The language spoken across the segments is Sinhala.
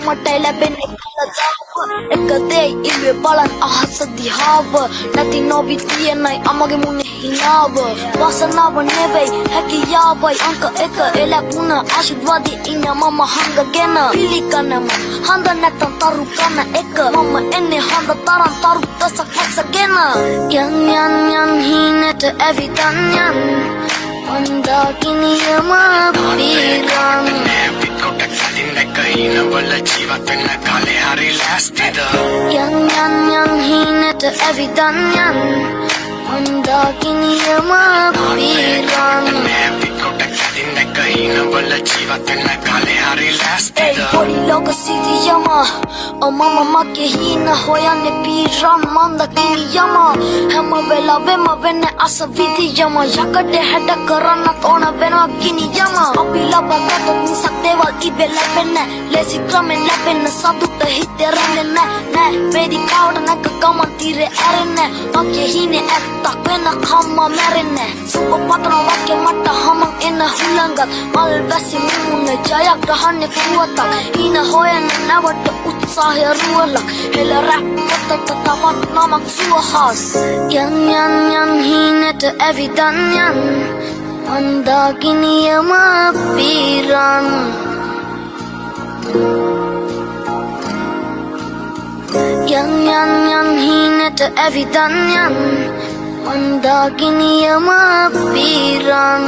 මටයි ලැබෙන්නේ කලදාව එක දේ ඉල්ලුවේ බලන් අහස දිහාව නැති නොවි තියනයි අමගේ මුනේ හිනාව වාසනාව නෙවෙයි හැකියාවයි අංක එක එළඹුණ ආශිර්වාදී ඉන්න මම හංගගෙන පිළිකනම හඳ නැත්තම් තරු කන එක මම එන්නේ හඳ තරම් තරු දසක් වසගෙන යන් හිනට ඇවිදන් යන් අන්දාකිනියම පිරන් වල ජීවත් වෙන්න කාලේ හරි ලෑස්තිද යන් හිනට ඇවිදන් යන් අන්දාකිනියම පිරන් වල ජීවත් වෙන්න කාලේ හරි ලෑස්තිද පොඩි ලෝක සිටියම මම මගේ හින හොයන්නේ පිරන් මන්දාකිනියම හැම වෙලාවෙම වෙන්නේ අසවිදියම යකඩ හැඩ කරන්නත් ඕන වෙනවා කිනියම අපි ලබගත් මිසක් දේවල් ඉබේ ලැබෙන්නේ ලෙසි ක්‍රමෙන් ලැබෙන්න සතුට හිතේ රැඳෙන්නේ නෑ වේදිකාවට නැක ගමන් තීරේ ඇරෙන්නේ මගේ හිනේ ඇත්තක් වෙන කම්ම මැරෙන්නේ සුපපතන වගේ මට හමන් එන හුලංගත් මල් වැසි මුමුණ ජයග්‍රහණය පුවතක් හින හොයන්න නැවට උත්සාහය රුවලක් හෙල රැප් පොතට තවත් නමක් සුවහස් යන් හිනට ඇවිදන් යන් අන්දාකිනියම පිරන් යන් හිනට ඇවිදන් යන් අන්දාකිනියම පිරන්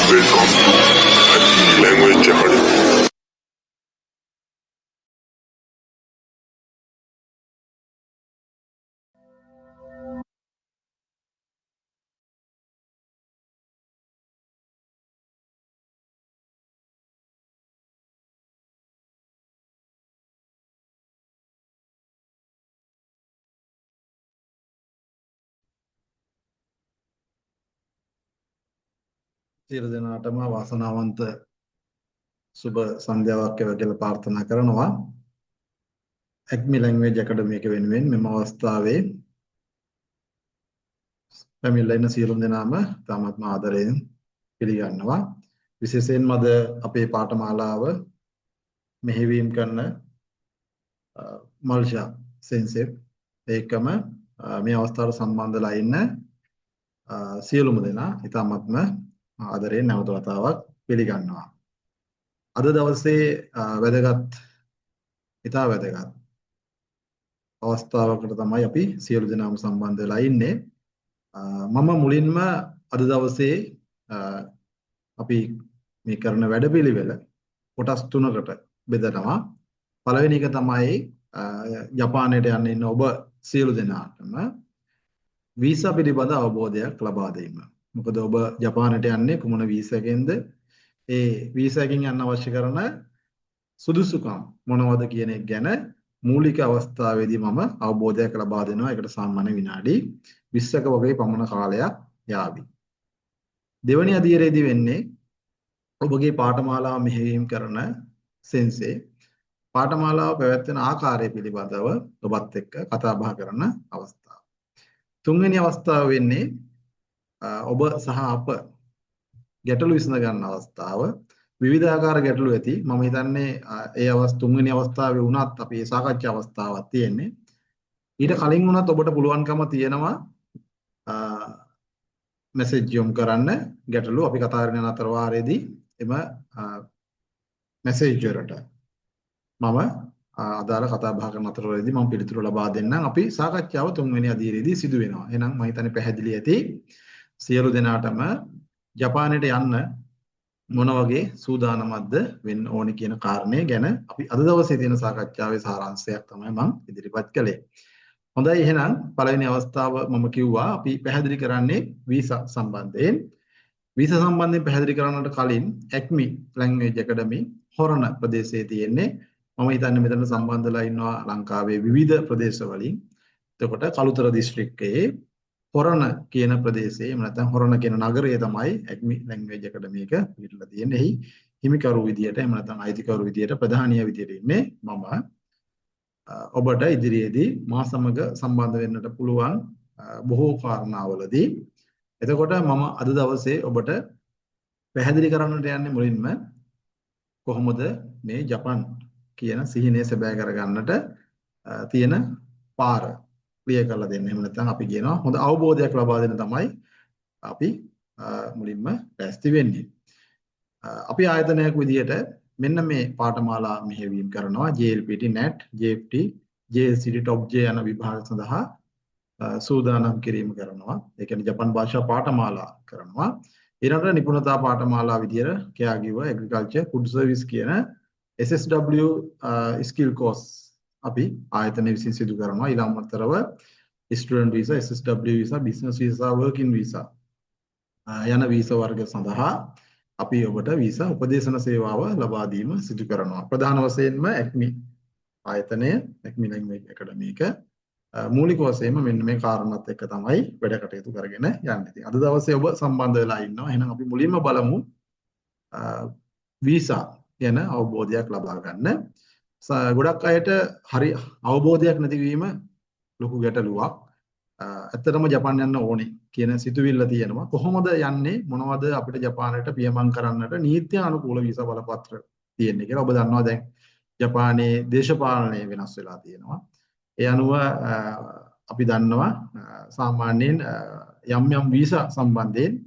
Welcome to Acme Language Academy. සියලු දෙනාටම වාසනාවන්ත සුබ සන්ධ්‍යාවක් වේවා කියලා ප්‍රාර්ථනා කරනවා. Acme Language Academy එක වෙනුවෙන් මෙම අවස්ථාවේ පැමිණලා ඉන්න සියලුම දෙනාම තාමත්ම ආදරයෙන් පිළිගන්නවා. විශේෂයෙන්ම අද අපේ පාඨමාලාව මෙහෙයවීම කරන මල්ෂා සෙන්සෙප් ඒකම මේ අවස්ථාවට සම්බන්ධලා ඉන්න සියලුම දෙනා ඊටාත්ම ආදරයෙන් නැවත වතාවක් පිළිගන්නවා. අද දවසේ වැදගත් අවස්ථාවකට තමයි අපි සියලු දෙනාම සම්බන්ධ වෙලා ඉන්නේ. මම මුලින්ම අද දවසේ අපි මේ කරන වැඩපිළිවෙල කොටස් තුනකට බෙදනවා. පළවෙනි එක තමයි ජපානයට යන්න ඉන්න ඔබ සියලු දෙනාටම වීසා පිළිබඳ අවබෝධයක් ලබා දීම. මොකද ඔබ ජපානයට යන්නේ කුමන වීසා එකෙන්ද? ඒ වීසා එකෙන් යන්න අවශ්‍ය කරන සුදුසුකම් මොනවද කියන එක ගැන මූලික අවස්ථාවේදී මම අවබෝධයක් ලබා දෙනවා. ඒකට සාමාන්‍ය විනාඩි 20ක වගේ පමණ කාලයක් යාවි. දෙවැනි අදියරේදී වෙන්නේ ඔබගේ පාඨමාලාව මෙහෙයවීම කරන සෙන්සේ පාඨමාලාව පැවැත්වෙන ආකාරය පිළිබඳව ඔබත් එක්ක කතා බහ කරන අවස්ථාව. තුන්වෙනි අවස්ථාව වෙන්නේ ඔබ සහ අප ගැටළු විසඳ ගන්න අවස්ථාව. විවිධාකාර ගැටළු ඇති. මම හිතන්නේ ඒ තුන්වෙනි අවස්ථාවේ වුණත් අපි ඒ සාකච්ඡා අවස්ථාවක් තියෙන්නේ. ඊට කලින් වුණත් ඔබට පුළුවන්කම තියෙනවා මැසේජ් යොමු කරන්න ගැටළු අපි කතා කරන අතර වාරයේදී එම මැසේජ් වලට මම අදාළ කතා බහ කරන අතර වාරයේදී මම පිළිතුරු ලබා දෙන්නම්. අපි සාකච්ඡාව තුන්වෙනි අදියරේදී සිදු වෙනවා. එහෙනම් මම හිතන්නේ පැහැදිලි ඇති සියලු දෙනාටම ජපානයට යන්න මොන වගේ සූදානමක්ද වෙන්න ඕනේ කියන කාරණය ගැන අපි අද දවසේ තියෙන සාකච්ඡාවේ සාරාංශයක් තමයි මම ඉදිරිපත් කළේ. හොඳයි, එහෙනම් පළවෙනි අවස්ථාව මම කිව්වා අපි පැහැදිලි කරන්නේ වීසා සම්බන්ධයෙන්. වීසා සම්බන්ධයෙන් පැහැදිලි කරන්නට කලින් Acme Language Academy හොරණ ප්‍රදේශයේ තියෙන්නේ. මම හිතන්නේ මෙතන සම්බන්ධලා ඉන්නවා ලංකාවේ විවිධ ප්‍රදේශ වලින්. එතකොට කළුතර දිස්ත්‍රික්කයේ හොරණ කියන ප්‍රදේශයේ එහෙම නැත්නම් හොරණ කියන නගරයේ තමයි Acme Language Academy එක පිහිටලා තියෙන්නේ. එහි හිමිකරු විදියට එහෙම නැත්නම් අයිතිකරු විදියට ප්‍රධානීය විදියට ඉන්නේ මම. ඔබට ඉදිරියේදී මා සමග සම්බන්ධ වෙන්නට පුළුවන් බොහෝ කාරණාවලදී. එතකොට මම අද දවසේ ඔබට පැහැදිලි කරන්නට යන්නේ මුලින්ම කොහොමද මේ ජපන් කියන සිහිනය සැබෑ කරගන්නට තියෙන පාර ක්ලියර් කරලා දෙන්න. එහෙම නැත්නම් අපි කියනවා හොඳ අවබෝධයක් ලබා දෙන්න තමයි අපි මුලින්ම පැස්ති වෙන්නේ. අපි ආයතනයක් විදියට මෙන්න මේ පාඨමාලා මෙහෙයවීම කරනවා. JLPT NAT JFT JLCT Top J යන විභාග සඳහා සූදානම් කිරීම කරනවා. ඒ කියන්නේ ජපන් භාෂා පාඨමාලා කරනවා. ඊළඟට නිපුණතා පාඨමාලා විදියට caregiver agriculture food service කියන SSW skill course අපි ආයතන විසින් සිදු කරනවා. ඊළඟ අතරව student visa SSW visa business visa working visa යන වීසා වර්ග සඳහා අපි ඔබට වීසා උපදේශන සේවාව ලබා දීම සිදු කරනවා. ප්‍රධාන වශයෙන්ම Acme ආයතනය Acme Language Academy එක මූලික වශයෙන්ම මෙන්න මේ කාරණාත් එක්ක තමයි වැඩ කටයුතු කරගෙන යන්නේ. ඉතින් අද දවසේ ඔබ සම්බන්ධ වෙලා ඉන්නවා. එහෙනම් අපි මුලින්ම බලමු වීසා ගැන අවබෝධයක් ලබා ගන්න. ගොඩක් අයට හරි අවබෝධයක් නැතිවීම ලොකු ගැටලුවක්. ඇත්තටම ජපාන් යන්න ඕනේ කියන සිතුවිල්ල තියෙනවා. කොහොමද යන්නේ? මොනවද අපිට ජපානයට පියමන් කරන්නට නීත්‍ය අනුකූල වීසා බලපත්‍ර තියෙන්නේ කියලා. ඔබ දන්නවා දැන් ජපානයේ දේශපාලනය වෙනස් වෙලා තියෙනවා. ඒ අනුව අපි දන්නවා සාමාන්‍යයෙන් යම් වීසා සම්බන්ධයෙන්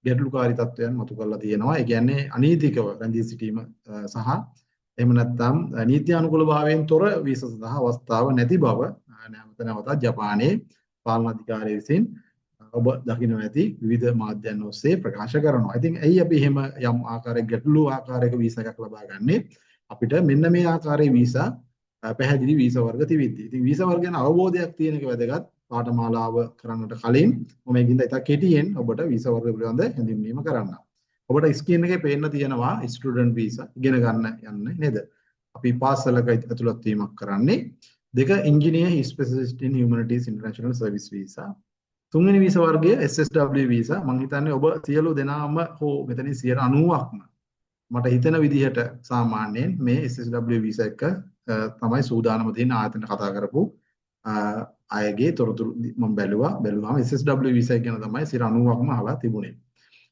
ගැටලුකාරී තත්ත්වයන් මතු කරලා තියෙනවා. ඒ කියන්නේ අනීතිකව රැඳී සිටීම සහ එහෙම නැත්නම් නීති අනුකූලභාවයෙන් තොර වීසා සඳහා අවස්ථාව නැති බව නැවතත් ජපානයේ පාලන අධිකාරිය විසින් ඔබ දකින්න ඇති විවිධ මාධ්‍යයන් ඔස්සේ ප්‍රකාශ කරනවා. ඉතින් ඇයි අපි එහෙම යම් ආකාරයක ගැටළු ආකාරයක වීසා එකක් ලබා ගන්නේ? අපිට මෙන්න මේ ආකාරයේ වීසා පැහැදිලි වීසා වර්ග තිබෙද්දී. ඉතින් වීසා වර්ග ගැන අවබෝධයක් තියෙන එක වැදගත්. පාඨමාලාව කරන්නට කලින් මම මේකින්ද ඉතා කෙටියෙන් ඔබට වීසා වර්ග පිළිබඳ හැඳින්වීම කරන්නම්. ඔබට ස්ක්‍රීන් එකේ පේන්න තියෙනවා ස්ටුඩන්ට් වීසා ඉගෙන ගන්න යන්නේ නේද? අපි පාසලක ඇතුළත් වීමක් කරන්නේ. දෙක ඉංජිනේර් ස්පෙෂලිස්ට් ඉන් හියුමැනිටීස් ඉන්ටර්නැෂනල් සර්විස් වීසා. තුන්වෙනි වීසා වර්ගය SSW වීසා. මම හිතන්නේ ඔබ සියලු දෙනාම හෝ මෙතනින් 90%ක්ම මට හිතෙන විදිහට සාමාන්‍යයෙන් මේ SSW වීසා එක තමයි සූදානම තියෙන ආයතන කතා කරපු අයගේ තොරතුරු මම බැලුවාම SSW වීසා ගැන තමයි 90%ක්ම අහලා තිබුණේ.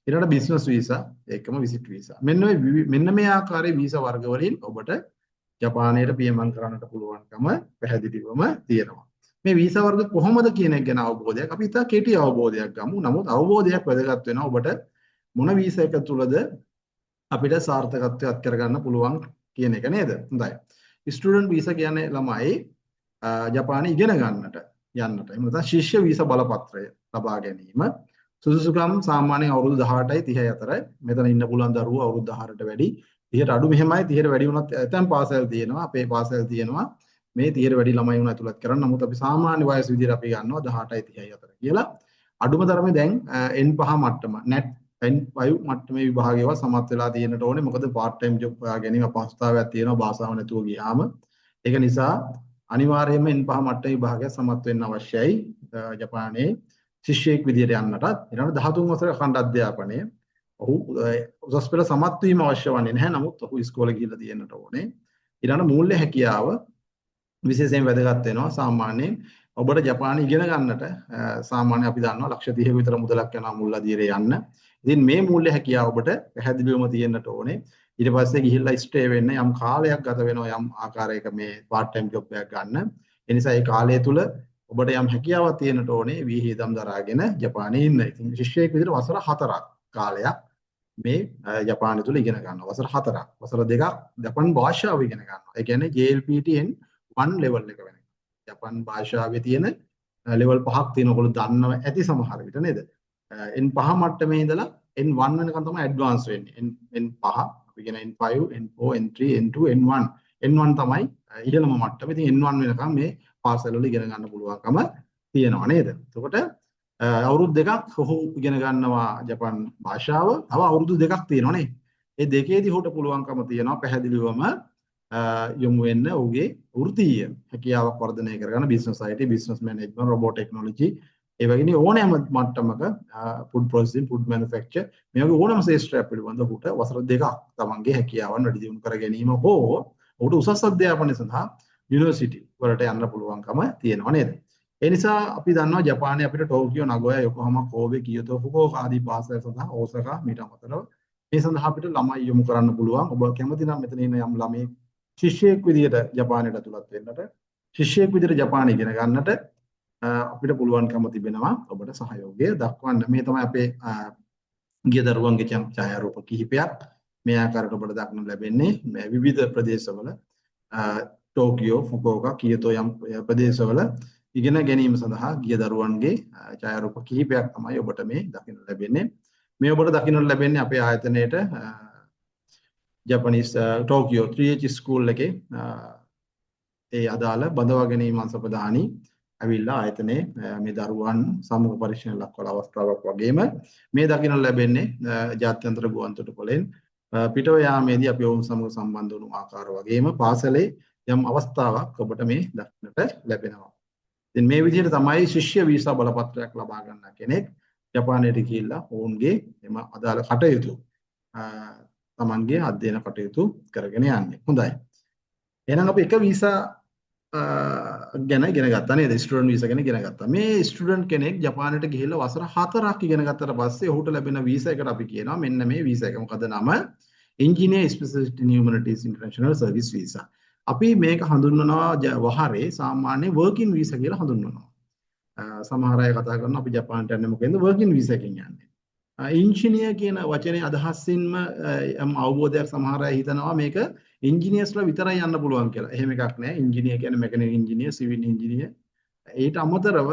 ඊළඟට බිස්නස් වීසා ඒකම විසිට් වීසා. මෙන්න මේ ආකාරයේ වීසා වර්ග වලින් ඔබට ජපානයට පියමන් කරන්නට පුළුවන්කම පැහැදිලිවම තියෙනවා. මේ වීසා වර්ග කොහොමද කියන එක ගැන අවබෝධයක් අපි ඉතා කෙටි අවබෝධයක් ගමු. නමුත් අවබෝධයක් වැදගත් වෙනවා ඔබට මොන වීසා එක තුලද අපිට සාර්ථකත්වයක් අත් කරගන්න පුළුවන් කියන එක නේද? හොඳයි. ස්ටුඩන්ට් වීසා කියන්නේ ළමයි ජපානයේ ඉගෙන ගන්නට යන්නට. එහෙම නැත්නම් ශිෂ්‍ය වීසා බලපත්‍රය ලබා ගැනීම. සුදුසුකම් සාමාන්‍යයෙන් අවුරුදු 18යි 30යි අතර. මෙතන ඉන්න පුළුවන් දරුවෝ අවුරුදු 18ට වැඩි. 30ට අඩු මෙහෙමයි 30ට වැඩි වුණත් ඇතැම් පාසල් තියෙනවා. අපේ පාසල් තියෙනවා. මේ 30ට වැඩි ළමයි වුණ ඇතුළත් කරන්න. නමුත් අපි සාමාන්‍ය වයස විදිහට අපි ගන්නවා 18යි 30යි අතර කියලා. අඩුම තරමේ දැන් N5 මට්ටම NET N5 මට්ටමේ විභාගයව සමත් වෙලා තියෙන්නට ඕනේ. මොකද part time job හොයා ගැනීම අපහසුතාවයක් තියෙනවා භාෂාව නැතුව ගියාම. ඒක නිසා අනිවාර්යයෙන්ම N5 මට්ටමේ විභාගය සමත් වෙන්න අවශ්‍යයි. ජපානයේ ශිෂ්‍යයෙක් විදිහට යන්නටත් ඊළඟ 13 වසර අඛණ්ඩ අධ්‍යාපනය ඔහු උසස් පෙළ සමත් වීම අවශ්‍ය වන්නේ නැහැ. නමුත් ඔහු ඉස්කෝලේ ගිහිල්ලා තියෙන්නට ඕනේ. ඊළඟ මූල්‍ය හැකියාව විශේෂයෙන් වැදගත් වෙනවා. සාමාන්‍යයෙන් ඔබට ජපානයේ ඉගෙන ගන්නට සාමාන්‍ය අපි දන්නවා ලක්ෂ 30ක විතර මුදලක් යනවා මුල් අධීරේ යන්න. ඉතින් මේ මූල්‍ය හැකියාව ඔබට පැහැදිලිවම තියෙන්නට ඕනේ. ඊට පස්සේ ගිහිල්ලා ස්ටේ වෙන්න යම් කාලයක් ගත වෙනවා යම් ආකාරයක මේ part time job එකක් ගන්න. ඒ නිසා ඒ කාලය තුල ඔබට යම් හැකියාවක් තියෙන්නට ඕනේ විහිදම් දරාගෙන ජපානයේ ඉන්න. ඉතින් ශිෂ්‍යයෙක් විදිහට වසර 4ක් කාලයක් මේ ජපානය තුල ඉගෙන ගන්නවා. වසර 4ක්. වසර 2ක් ජපන් භාෂාව ඉගෙන ගන්නවා. ඒ කියන්නේ JLPTN 1 level එක වෙනවා. ජපන් භාෂාවේ තියෙන level 5ක් තියෙන ඔයගොල්ලෝ දන්නව ඇති සමහර විට නේද? N5 මට්ටමේ ඉඳලා N1 වෙනකන් තමයි ඇඩ්වාන්ස් වෙන්නේ. N5 අපි කියන N5, N4, N3, N2, N1. N1 තමයි ඉහළම මට්ටම. ඉතින් N1 වෙනකන් මේ පාසල් වල ඉගෙන ගන්න පුළුවන්කම තියෙනවා නේද? එතකොට අවුරුදු දෙකක් ඔහු ඉගෙන ගන්නවා ජපන් භාෂාව. තව අවුරුදු දෙකක් තියෙනවා නේ. ඒ දෙකේදී ඔහුට පුළුවන්කම තියෙනවා පැහැදිලිවම යොමු වෙන්න ඔහුගේ වෘත්තීය හැකියාවක් වර්ධනය කරගන්න business IT, business management, robot technology ඒ වගේ ඕනෑම මට්ටමක ෆුඩ් ප්‍රොසෙසින්, ෆුඩ් මැනුෆැක්චර් මේ වගේ ඕනෑම ශේෂ්ත්‍රයක් පිළිබඳව ඔහුට වසර දෙකක් තමන්ගේ හැකියාවන් වැඩි දියුණු කර ගැනීම හෝ ඔහුට උසස් අධ්‍යාපනය සඳහා යුනිවර්සිටි වලට යන්න පුළුවන්කම තියෙනවා නේද? ඒ නිසා අපි දන්නවා ජපානයේ අපිට ටෝකියෝ, නගෝයා, යොකෝහාමා, කෝබේ, කියෝතෝ, ෆුකුෝකා ආදී පාසල් සඳහා ඕසාකා මීට අමතරව මේ සඳහා අපිට ළමයි යොමු කරන්න පුළුවන්. ඔබ කැමති නම් මෙතන ඉන්න යම් ළමයි ශිෂ්‍යයෙක් විදියට ජපානයට ඇතුළත් වෙන්නට, ශිෂ්‍යයෙක් විදියට ජපානය ඉගෙන ගන්නට අපිට පුළුවන්කම තිබෙනවා ඔබට සහයෝගය දක්වන්න. මේ තමයි අපේ ගිය දරුවන්ගේ ඡායාරූප කිහිපයක් මේ ආකාරයට ඔබට දක්නට ලැබෙන්නේ. මේ විවිධ ප්‍රදේශවල ටෝකියෝ, ෆුකුෝකා, කියෝතෝ යම් ප්‍රදේශවල ඉගෙන ගැනීම සඳහා ගිය දරුවන්ගේ ඡායාරූප කිහිපයක් තමයි ඔබට මේ දකින්න ලැබෙන්නේ. මේ ඔබට දකින්න ලැබෙන්නේ අපේ ආයතනයේට ජපනීස් ටෝකියෝ 3H ස්කූල් එකේ ඒ අදාළ බඳවා ගැනීම අංශපදානි ඇවිල්ලා ආයතනයේ මේ දරුවන් සමුහ පරීක්ෂණ ලක්වල අවස්ථාවක් වගේම මේ දකින්න ලැබෙන්නේ ජාත්‍යන්තර ගුවන්තොටුපළෙන් පිටව යාමේදී අපි ඔවුන් සමග සම්බන්ධ වුණු ආකාර වගේම පාසලේ යම් අවස්ථාවක් ඔබට මේ දක්නට ලැබෙනවා. ඉතින් මේ විදිහට තමයි ශිෂ්‍ය වීසා බලපත්‍රයක් ලබා ගන්න කෙනෙක් ජපානයට ගිහිල්ලා ඔවුන්ගේ එම අදාළ කටයුතු තමන්ගේ අධ්‍යයන කටයුතු කරගෙන යන්නේ. හොඳයි. එහෙනම් අපි එක වීසා ගැන ඉගෙන ගත්තා නේද? ස්ටුඩන්ට් වීසා ගැන ඉගෙන ගත්තා. මේ ස්ටුඩන්ට් කෙනෙක් ජපානයට ගිහිල්ලා වසර 4ක් ඉගෙන ගත්තට පස්සේ ඔහුට ලැබෙන වීසා එකට අපි කියනවා මෙන්න මේ වීසා එක. මොකද නම Engineer Specialist in Humanities International Service Visa. අපි මේක හඳුන්වනවා වහරේ සාමාන්‍ය working visa කියලා හඳුන්වනවා. සමහර අය කතා කරනවා අපි ජපානට යන්නේ මොකෙන්ද working visa එකෙන් යන්නේ. engineer කියන වචනේ අදහසින්ම යම් අවබෝධයක් සමහර අය හිතනවා මේක engineersලා විතරයි යන්න පුළුවන් කියලා. එහෙම එකක් නෑ. engineer කියන්නේ mechanical engineer, civil engineer, ඊට අමතරව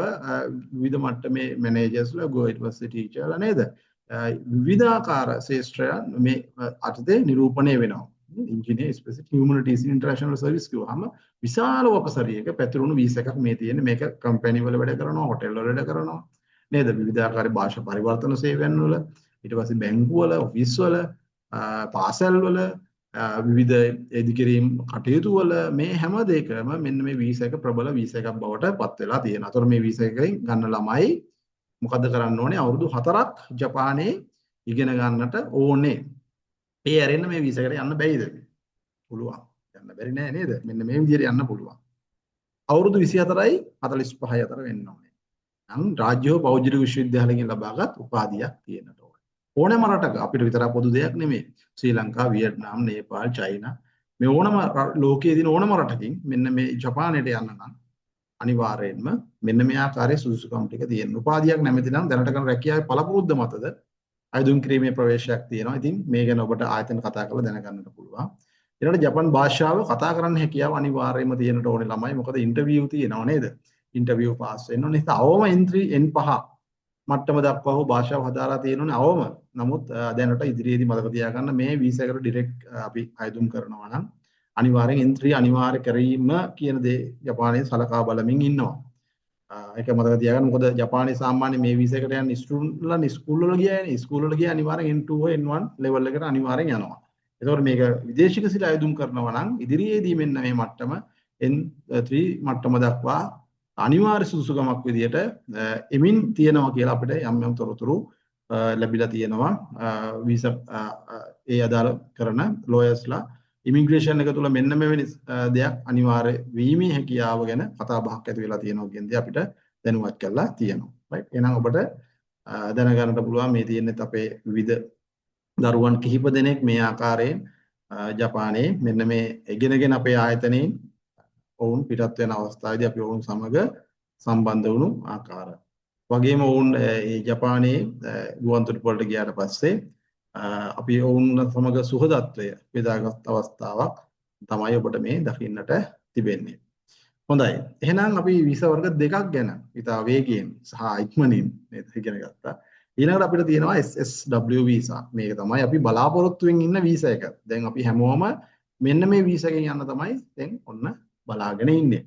විවිධ මට්ටමේ මැනේජර්ස්ලා ගෝ ඊට පස්සේ ටීචර්ලා නේද? විවිධාකාර ශාස්ත්‍රයන් මේ අතේ නිරූපණය වෙනවා. ඉංජිනේර් ස්පෙસિෆික් හියුමැනිටීස් ඉන්ටර්නැෂනල් සර්විස් කිව්වහම විශාල වපසරියක පැතිරුණු 21ක් මේ තියෙන්නේ. මේක කම්පැනි වල වැඩ කරනවා, හොටෙල් වල වැඩ කරනවා. නේද? විවිධාකාර භාෂා පරිවර්තන සේවයන් වල, ඊට පස්සේ බැංකු වල, ඔෆිස් වල, පාසල් වල, විවිධ එදිකිරීම් කටයුතු වල මේ හැම දෙයකම මෙන්න මේ වීසා එක ප්‍රබල වීසා එකක් බවට පත් වෙලා තියෙනවා. ඒතකොට මේ වීසා එකෙන් ගන්න ළමයි මොකද කරන්න ඕනේ? අවුරුදු 4ක් ජපානයේ ඉගෙන ගන්නට ඕනේ. ඒ ඇරෙන්න මේ වීසා එකට යන්න බැයිද? පුළුවන්. යන්න බැරි නෑ නේද? මෙන්න මේ විදිහට යන්න පුළුවන්. අවුරුදු 24යි 45යි අතර වෙන්න ඕනේ. නම් රාජ්‍ය හෝ පෞද්ගලික විශ්වවිද්‍යාලයකින් ලබාගත් උපාධියක් තියෙන්නට ඕනේ. ඕනෑම රටක අපිට විතරක් පොදු දෙයක් නෙමෙයි. ශ්‍රී ලංකා, වියට්නාම්, නේපාල්, චයිනා මේ ඕනම ලෝකයේ දින ඕනම රටකින් මෙන්න මේ ජපානයට යන්න නම් අනිවාර්යයෙන්ම මෙන්න මේ ආකාරයේ සුදුසුකම් ටික තියෙන්න. උපාධියක් නැමැති නම් දැනට කරන රැකියාවේ පළපුරුද්ද මතද අයදුම් කිරීමේ ප්‍රවේශයක් තියෙනවා. ඉතින් මේ ගැන ඔබට ආයතන කතා කරලා දැනගන්නට පුළුවන්. ඊළඟට ජපන් භාෂාව කතා කරන්න හැකියාව අනිවාර්යයෙන්ම තියෙන්නට ඕනේ ළමයි. මොකද ඉන්ටර්විව් තියෙනවා නේද? ඉන්ටර්විව් පාස් වෙන්න ඕනේ. ඒත් අවම N5 මට්ටම දක්වා හෝ භාෂාව හදාලා තියෙනෝනේ අවම. නමුත් දැනට ඉදිරියේදී මතක තියාගන්න මේ වීසා එකට ඩිරෙක්ට් අපි අයදුම් කරනවා නම් අනිවාර්යෙන් N3 අනිවාර්ය කිරීම කියන දේ ජපානයේ සලකා බලමින් ඉන්නවා. ඒක මතක තියාගන්න. මොකද ජපානයේ සාමාන්‍ය මේ වීසා එකට යන ස්ටුඩන්ට්ලා ස්කූල් වල ගියානේ. ස්කූල් වල ගියා අනිවාර්යෙන් N2 හෝ N1 ලෙවල් එකට අනිවාර්යෙන් යනවා. ඒතකොට මේක විදේශික සිට අයදුම් කරනවා නම් ඉදිරියේදී මෙන්න මේ මට්ටම N3 මට්ටම දක්වා අනිවාර්ය සුදුසුකමක් විදියට එමින් තියෙනවා කියලා අපිට යම් යම් තොරතුරු ලැබිලා තියෙනවා. වීසා ඒ අදාළ කරන ලෝයර්ස්ලා ඉමිග්‍රේෂන් එක තුල මෙන්න මෙවැනි දෙයක් අනිවාර්ය වීමේ හැකියාව ගැන කතා බහක් ඇති වෙලා තියෙනවා කියන දේ අපිට දැනුවත් කරලා තියෙනවා. රයිට්. එහෙනම් ඔබට දැනගන්නට පුළුවන් මේ තියෙන්නේ අපේ විවිධ දරුවන් කිහිප දෙනෙක් මේ ආකාරයෙන් ජපානයේ මෙන්න මේ ඉගෙනගෙන අපේ ආයතනයෙන් ඔවුන් පිටත් වෙන අවස්ථාවේදී අපි ඔවුන් සමග සම්බන්ධ වුණු ආකාරය. වගේම ඔවුන් මේ ජපානයේ ගුවන්තොටුපළට ගියාට පස්සේ අපි ඔවුන් සමග සුහදත්වය බෙදාගත් අවස්ථාවක් තමයි ඔබට මේ දකින්නට තිබෙන්නේ. හොඳයි. එහෙනම් අපි වීසා වර්ග දෙකක් ගැන ඉතා වේගයෙන් සහ ඉක්මනින් නේද ඉගෙන ගත්තා. ඊළඟට අපිට තියෙනවා SSW වීසා. මේක තමයි අපි බලාපොරොත්තු වෙමින් ඉන්න වීසා එක. දැන් අපි හැමෝම මෙන්න මේ වීසා එකෙන් යන්න තමයි දැන් ඔන්න බලාගෙන ඉන්නේ.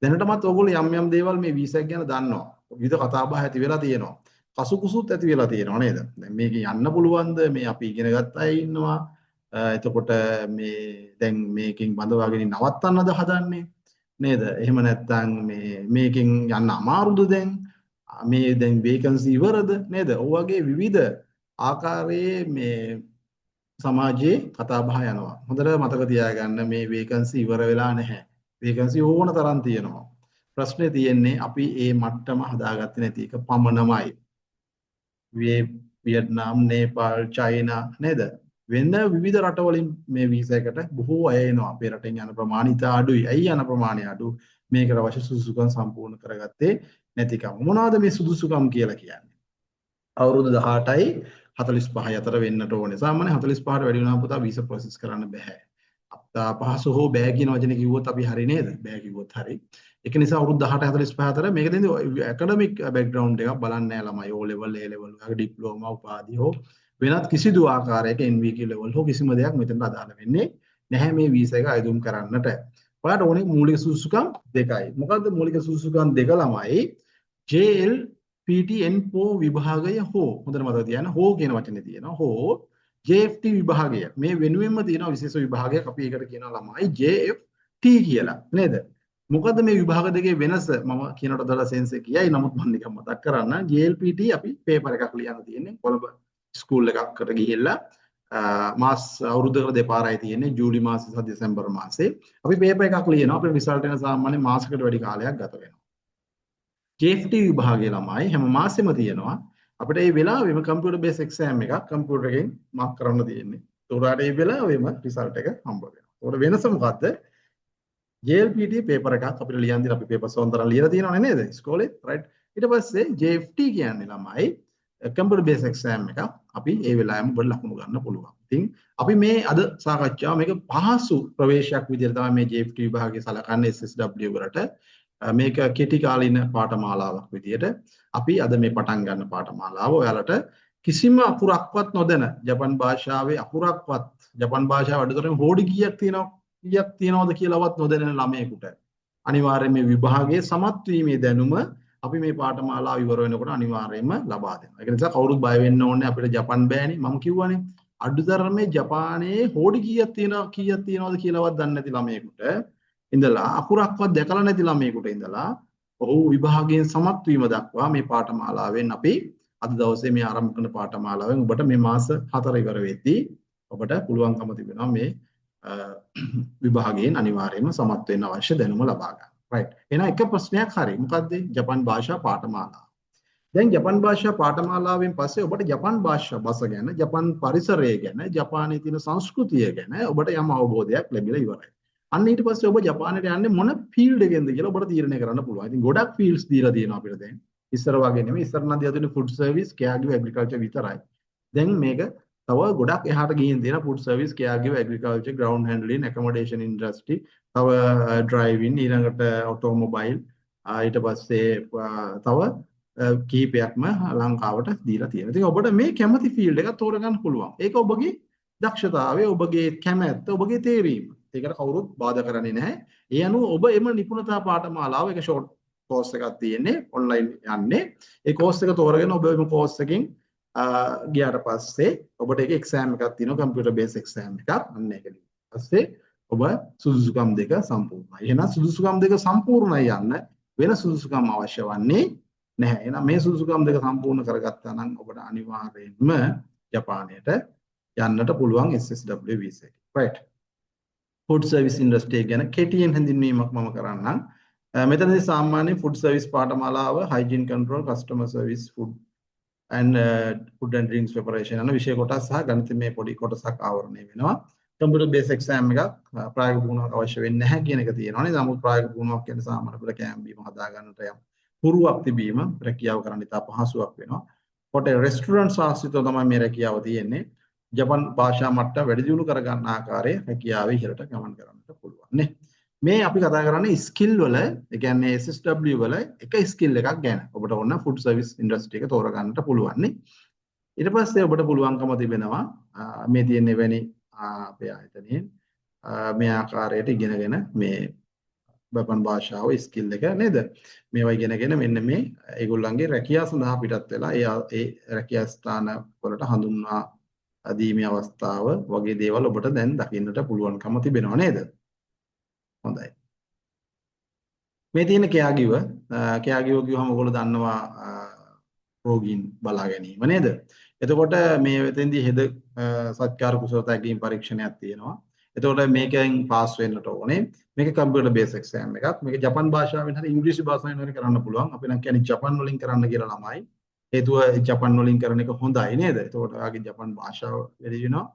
දැනටමත් ඕගොල්ලෝ යම් යම් දේවල් මේ වීසා එක ගැන දන්නවා. විවිධ කතා බහ ඇති වෙලා තියෙනවා. කසුකුසුත් ඇති වෙලා තියෙනවා නේද? දැන් මේක යන්න පුළුවන්ද? මේ අපි ඉගෙන ගත්ත අය ඉන්නවා. එතකොට මේ දැන් මේකෙන් බඳවාගෙන නවත්තන්නද හදන්නේ? නේද? එහෙම නැත්නම් මේකෙන් යන්න අමාරුද දැන්? මේ දැන් වේකන්සි ඉවරද නේද? ඔය වගේ විවිධ ආකාරයේ මේ සමාජයේ කතා බහ යනවා. හොඳට මතක තියාගන්න මේ වේකන්සි ඉවර වෙලා නැහැ. වේකන්සි ඕන තරම් තියෙනවා. ප්‍රශ්නේ තියෙන්නේ අපි මේ මට්ටම හදාගත්තේ නැති එක පමණමයි. වියට්නාම්, නේපාල්, චයිනා නේද? වෙන විවිධ රටවලින් මේ වීසා එකට බොහෝ අය එනවා. අපේ රටෙන් යන ප්‍රමාණය ඉතා අඩුයි. ඇයි යන ප්‍රමාණය අඩු? මේකට අවශ්‍ය සුදුසුකම් සම්පූර්ණ කරගත්තේ නැතිකම. මොනවාද මේ සුදුසුකම් කියලා කියන්නේ? අවුරුදු 18යි 45යි අතර වෙන්නට ඕනේ. සාමාන්‍ය 45ට වැඩි වුණාම පුතා වීසා ප්‍රොසෙස් කරන්න බෑ. අප්තා පහසු හෝ බෑ කියන වචනේ කිව්වොත් අපි හරි නේද? බෑ කිව්වොත් හරි. ඒක නිසා අවුරුදු 18 45 අතර මේක දෙන්නේ ඇකඩමික් බෑග්ග්‍රවුන්ඩ් එකක් බලන්නේ නැහැ ළමයි. O level, A level වගේ ඩිප්ලෝමා උපාධිය හෝ වෙනත් කිසිදු ආකාරයක NVQ level හෝ කිසිම දෙයක් මෙතනට අදාළ වෙන්නේ නැහැ මේ වීසා එක අයදුම් කරන්නට. ඔයාලට ඕනේ මූලික සුදුසුකම් දෙකයි. මොකද්ද මූලික සුදුසුකම් දෙක ළමයි? JLPT N4 විභාගය හෝ හොඳට මතක තියාගන්න හෝ කියන වචනේ තියෙනවා. හෝ JFT විභාගය. මේ වෙනුවෙන්ම තියෙන විශේෂ විභාගයක් අපි ඒකට කියනවා ළමයි JFT කියලා. නේද? මොකද්ද මේ විභාග දෙකේ වෙනස? මම කියනට වඩා සෙන්ස් එක කියයි. නමුත් මම නිකන් මතක් කරන්න. JLPT අපි පේපර් එකක් ලියන්න තියෙන්නේ. කොළඹ ස්කූල් එකකට ගිහිල්ලා මාස් අවුරුද්දකට දෙපාරයි තියෙන්නේ. ජූලි මාසේ සහ දෙසැම්බර් මාසේ. අපි පේපර් එකක් ලියනවා. අපේ රිසල්ට් එක සාමාන්‍යයෙන් මාසයකට වැඩි කාලයක් ගත වෙනවා. JFT විභාගයේ ළමයි හැම මාසෙම තියෙනවා. අපිට මේ වෙලාවෙම කම්පියුටර් බේස් එක්සෑම් එකක් කම්පියුටර් එකෙන් මාක් කරන්න තියෙන්නේ. ඒකට මේ වෙලාවෙම රිසල්ට් එක හම්බ වෙනවා. ඒකට වෙනස මොකද්ද? JLPT පේපර් එකක් අපිට ලියන්න දෙන අපි පේපර්ස් වන්තරන් ලියලා තියෙනවනේ නේද? ඉස්කෝලේ රයිට්. ඊට පස්සේ JFT කියන්නේ ළමයි කම්පියුටර් බේස් එක්සෑම් එකක් අපි ඒ වෙලාවෙම ඔබට ලකුණු ගන්න පුළුවන්. ඉතින් අපි මේ අද සාකච්ඡාව මේක පහසු ප්‍රවේශයක් විදිහට තමයි මේ JFT විභාගය සලකන්නේ SSW වලට. මේක කෙටි කාලින පාඨමාලාවක් විදියට අපි අද මේ පටන් ගන්න පාඨමාලාව ඔයාලට කිසිම අකුරක්වත් නොදැන ජපන් භාෂාවේ අකුරක්වත් ජපන් භාෂාව අඩුතරමින් හෝඩි කීයක් තියෙනවද කියලාවත් නොදැනෙන ළමයෙකුට අනිවාර්යයෙන් මේ විභාගයේ සමත් වීමේ දැනුම අපි මේ පාඨමාලාව ඉවර වෙනකොට අනිවාර්යයෙන්ම ලබා දෙනවා. ඒක නිසා කවුරුත් බය වෙන්න ඕනේ අපිට ජපන් බෑනේ. මම කිව්වනේ අඩුතරමේ ජපානයේ හෝඩි කීයක් තියෙනවද කියලාවත් දන්නේ නැති ළමයෙකුට ඉඳලා අකුරක්වත් දැකලා නැති ළමයෙකුට ඉඳලා ඔහු විභාගයෙන් සමත් වීම දක්වා මේ පාඨමාලාවෙන් අපි අද දවසේ මේ ආරම්භ කරන පාඨමාලාවෙන් ඔබට මේ මාස 4 ඉවර වෙද්දී ඔබට පුළුවන්කම තිබෙනවා මේ විභාගයෙන් අනිවාර්යයෙන්ම සමත් වෙන්න අවශ්‍ය දැනුම ලබා ගන්න. right. එහෙනම් එක ප්‍රශ්නයක් හරි. මොකද්ද? ජපන් භාෂා පාඨමාලාව. දැන් ජපන් භාෂා පාඨමාලාවෙන් පස්සේ ඔබට ජපන් භාෂා බස ගැන, ජපන් පරිසරය ගැන, ජපානයේ තියෙන සංස්කෘතිය ගැන ඔබට යම් අවබෝධයක් ලැබිලා ඉවරයි. අන්න ඊට පස්සේ ඔබ ජපානයට යන්නේ මොන ෆීල්ඩ් එකෙන්ද කියලා ඔබට තීරණය කරන්න පුළුවන්. ඉතින් ගොඩක් ෆීල්ඩ්ස් දීලා තියෙනවා අපිට දැන්. ඉස්සර වගේ නෙමෙයි. ඉස්සර නම් දියා තියෙන ෆුඩ් සර්විස්, කෙයාගිව ඇග්‍රිකල්චර් විතරයි. දැන් මේක තව ගොඩක් එහාට ගිහින් තියෙන ෆුඩ් සර්විස්, කෙයාගිව agriculture, ground handling, accommodation industry, තව ඩ්‍රයිවිං, ඊළඟට ඔටෝමොබයිල්, ඊට පස්සේ තව කීපයක්ම ලංකාවට දීලා තියෙනවා. ඉතින් ඔබට මේ කැමති ෆීල්ඩ් එක තෝරගන්න පුළුවන්. ඒක ඔබගේ දක්ෂතාවය, ඔබගේ කැමැත්ත, ඔබගේ තේරීම. ඒකට කවුරුත් බාධා කරන්නේ නැහැ. ඒ අනුව ඔබ එම නිපුණතා පාඨමාලාව එක ෂෝට් කෝස් එකක් තියෙන්නේ ඔන්ලයින් යන්නේ. ඒ කෝස් එක තෝරගෙන ඔබ එම කෝස් එකෙන් ගියාට පස්සේ ඔබට ඒක එක්සෑම් එකක් තියෙනවා, කම්පියුටර් බේස් එක්සෑම් එකක්. අන්න ඒක ඊපස්සේ ඔබ සුදුසුකම් දෙක සම්පූර්ණයි. එහෙනම් සුදුසුකම් දෙක සම්පූර්ණයි යන්න වෙන සුදුසුකම් අවශ්‍ය වන්නේ නැහැ. එහෙනම් මේ සුදුසුකම් දෙක සම්පූර්ණ කරගත්තා නම් ඔබට අනිවාර්යයෙන්ම ජපානයට යන්නට පුළුවන් SSW වීසා එක. right. ෆුඩ් සර්විස් ඉන්ඩස්ට්‍රි ගැන කෙටියෙන් හැඳින්වීමක් මම කරන්නම්. මෙතනදී සාමාන්‍ය ෆුඩ් සර්විස් පාඨමාලාව hygiene control, customer service, food and food and drinks preparation යන විෂය කොටස් සහ ගණිතමය පොඩි කොටසක් ආවරණය වෙනවා. කම්පියුටර් බේස් එක්සෑම් එකක් ප්‍රායෝගික පුහුණුවක් අවශ්‍ය වෙන්නේ නැහැ කියන එක තියෙනවානේ. නමුත් ප්‍රායෝගික පුහුණුවක් කියන්නේ සාමාන්‍ය අපිට කෑම බීම හදා ගන්නට යම් පුරුවක් තිබීම රැකියාව කරන්න ඉතා පහසුවක් වෙනවා. හොටෙල් රෙස්ටුරන්ට්ස් ආශ්‍රිතව තමයි මේ රැකියාව තියෙන්නේ. ජපන් භාෂා මට්ටම වැඩි දියුණු කර ගන්න ආකාරයේ රැකියාවේ ඉහළට ගමන් කරන්නට පුළුවන් නේ. මේ අපි කතා කරන්නේ ස්කිල් වල, ඒ කියන්නේ SSW වල එක ස්කිල් එකක් ගැන. ඔබට ඕන ෆුඩ් සර්විස් ඉන්ඩස්ට්‍රි එක තෝරගන්නට පුළුවන් නේ. ඊට පස්සේ ඔබට පුළුවන්කම තිබෙනවා මේ තියෙන වෙනි අපේ ආයතනයේ මේ ආකාරයට ඉගෙනගෙන මේ ජපන් භාෂාව ස්කිල් එක නේද? මේවා ඉගෙනගෙන මෙන්න මේ ඒගොල්ලන්ගේ රැකියාව සඳහා පිටත් වෙලා ඒ රැකියා ස්ථාන වලට හඳුන්වා දීමේ අවස්ථාව වගේ දේවල් ඔබට දැන් දකින්නට පුළුවන්කම තිබෙනවා නේද? හොඳයි. මේ තියෙන කෙයාගිව කිව්වම ඔයගොල්ලෝ දන්නවා රෝගීන් බලා ගැනීම නේද? එතකොට මේ වෙතෙන්දී හෙද සත්කාර කුසලතා ගැනීම පරීක්ෂණයක් තියෙනවා. එතකොට මේකෙන් පාස් වෙන්නට ඕනේ. මේක කම්පියුටර් බේස් එක්සෑම් එකක්. මේක ජපන් භාෂාවෙන් හරි ඉංග්‍රීසි භාෂාවෙන් හරි කරන්න පුළුවන්. අපි නම් කියන්නේ ජපන් වලින් කරන්න කියලා ළමයි. හේතුව ජපන් වලින් කරන එක හොඳයි නේද? එතකොට ඔයාගේ ජපන් භාෂාව වැඩි වෙනවා.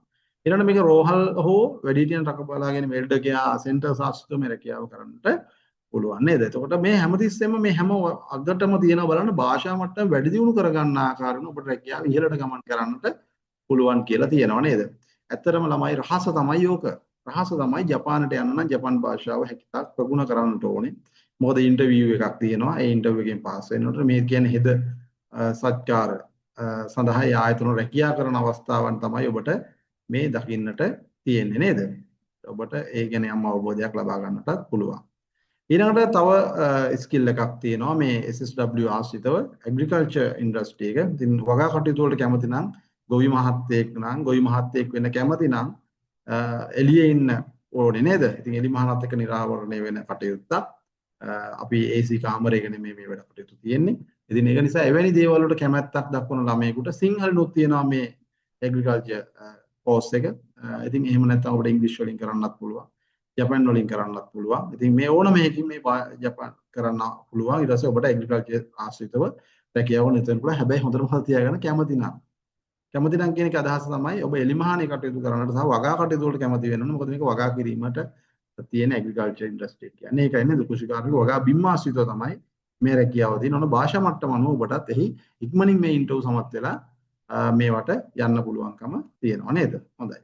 ඊළඟට මේක රෝහල් හෝ වැඩිහිටියන් රකබලා ගැනීම එල්ඩර්කෙයා සෙන්ටර් සාස්ත්‍ර මේ රැකියාව කරන්නට පුළුවන් නේද? එතකොට මේ හැමතිස්සෙම මේ හැම අගටම තියෙනවා බලන්න භාෂා මට්ටම වැඩි දියුණු කරගන්න ආකාරයෙන් ඔබට රැකියාව ඉහළට ගමන් කරන්නට පුළුවන් කියලා තියෙනවා නේද? ඇත්තටම ළමයි රහස තමයි ඕක. රහස තමයි ජපානට යන්න නම් ජපන් භාෂාව හැකියාවක් ප්‍රගුණ කරන්නට ඕනේ. මොකද ඉන්ටර්විව් එකක් තියෙනවා. ඒ ඉන්ටර්විව් එකෙන් පාස් වෙනකොට මේ කියන්නේ හෙද සත්කාර සඳහා ආයතන රැකියාව කරන අවස්ථාවන් තමයි ඔබට මේ දකින්නට තියෙන්නේ නේද? ඔබට ඒ ගැන යම් අවබෝධයක් ලබා ගන්නටත් පුළුවන්. ඊළඟට තව ස්කිල් එකක් තියෙනවා මේ SSW ආශ්‍රිතව ඇග්‍රිකල්චර් ඉන්ඩස්ට්‍රි එක. ඉතින් වගා කටයුතු වලට කැමති නම් ගොවි මහත්තයෙක් වෙන්න කැමති නම් එළියේ ඉන්න ඕනේ නේද? ඉතින් එළි මහනත් එක්ක නිරාවරණය වෙන කටයුත්තක්. අපි AC කාමරයක නෙමෙයි මේ වැඩ කටයුතු තියෙන්නේ. ඉතින් ඒක නිසා එවැනි දේවල් වලට කැමැත්තක් දක්වන ළමයෙකුට සිංහලනොත් තියෙනවා මේ ඇග්‍රිකල්චර් කෝස් එක. ඉතින් එහෙම නැත්නම් ඔබට ඉංග්‍රීසි වලින් කරන්නත් පුළුවන්. ජපන් වලින් කරන්නත් පුළුවන්. ඉතින් මේ ඕනම එකකින් මේ ජපන් කරන්න පුළුවන්. ඊට පස්සේ ඔබට ඇග්‍රිකල්චර් ආශ්‍රිතව රැකියාව නිතරම පුළුවන්. හැබැයි හොඳටම හල් තියාගන්න කැමති නම් කියන එක අදහස තමයි ඔබ එලිමහානේ කටයුතු කරන්නට සහ වගා කටයුතු වලට කැමති වෙන්න ඕනේ. මොකද මේක වගා කිරීමට තියෙන ඇග්‍රිකල්චර් ඉන්ඩස්ට්‍රි කියන්නේ ඒකයි නේද? කෘෂිකාර්මික වගා බිම් ආශ්‍රිතව තමයි මේ රැකියාව තියෙන. ඕන භාෂා මට්ටම අනුව ඔබටත් එහි ඉක්මනින් මේ ඉන්ටර්වයුව සමත් වෙලා මේවට යන්න පුළුවන්කම තියෙනවා නේද? හොඳයි.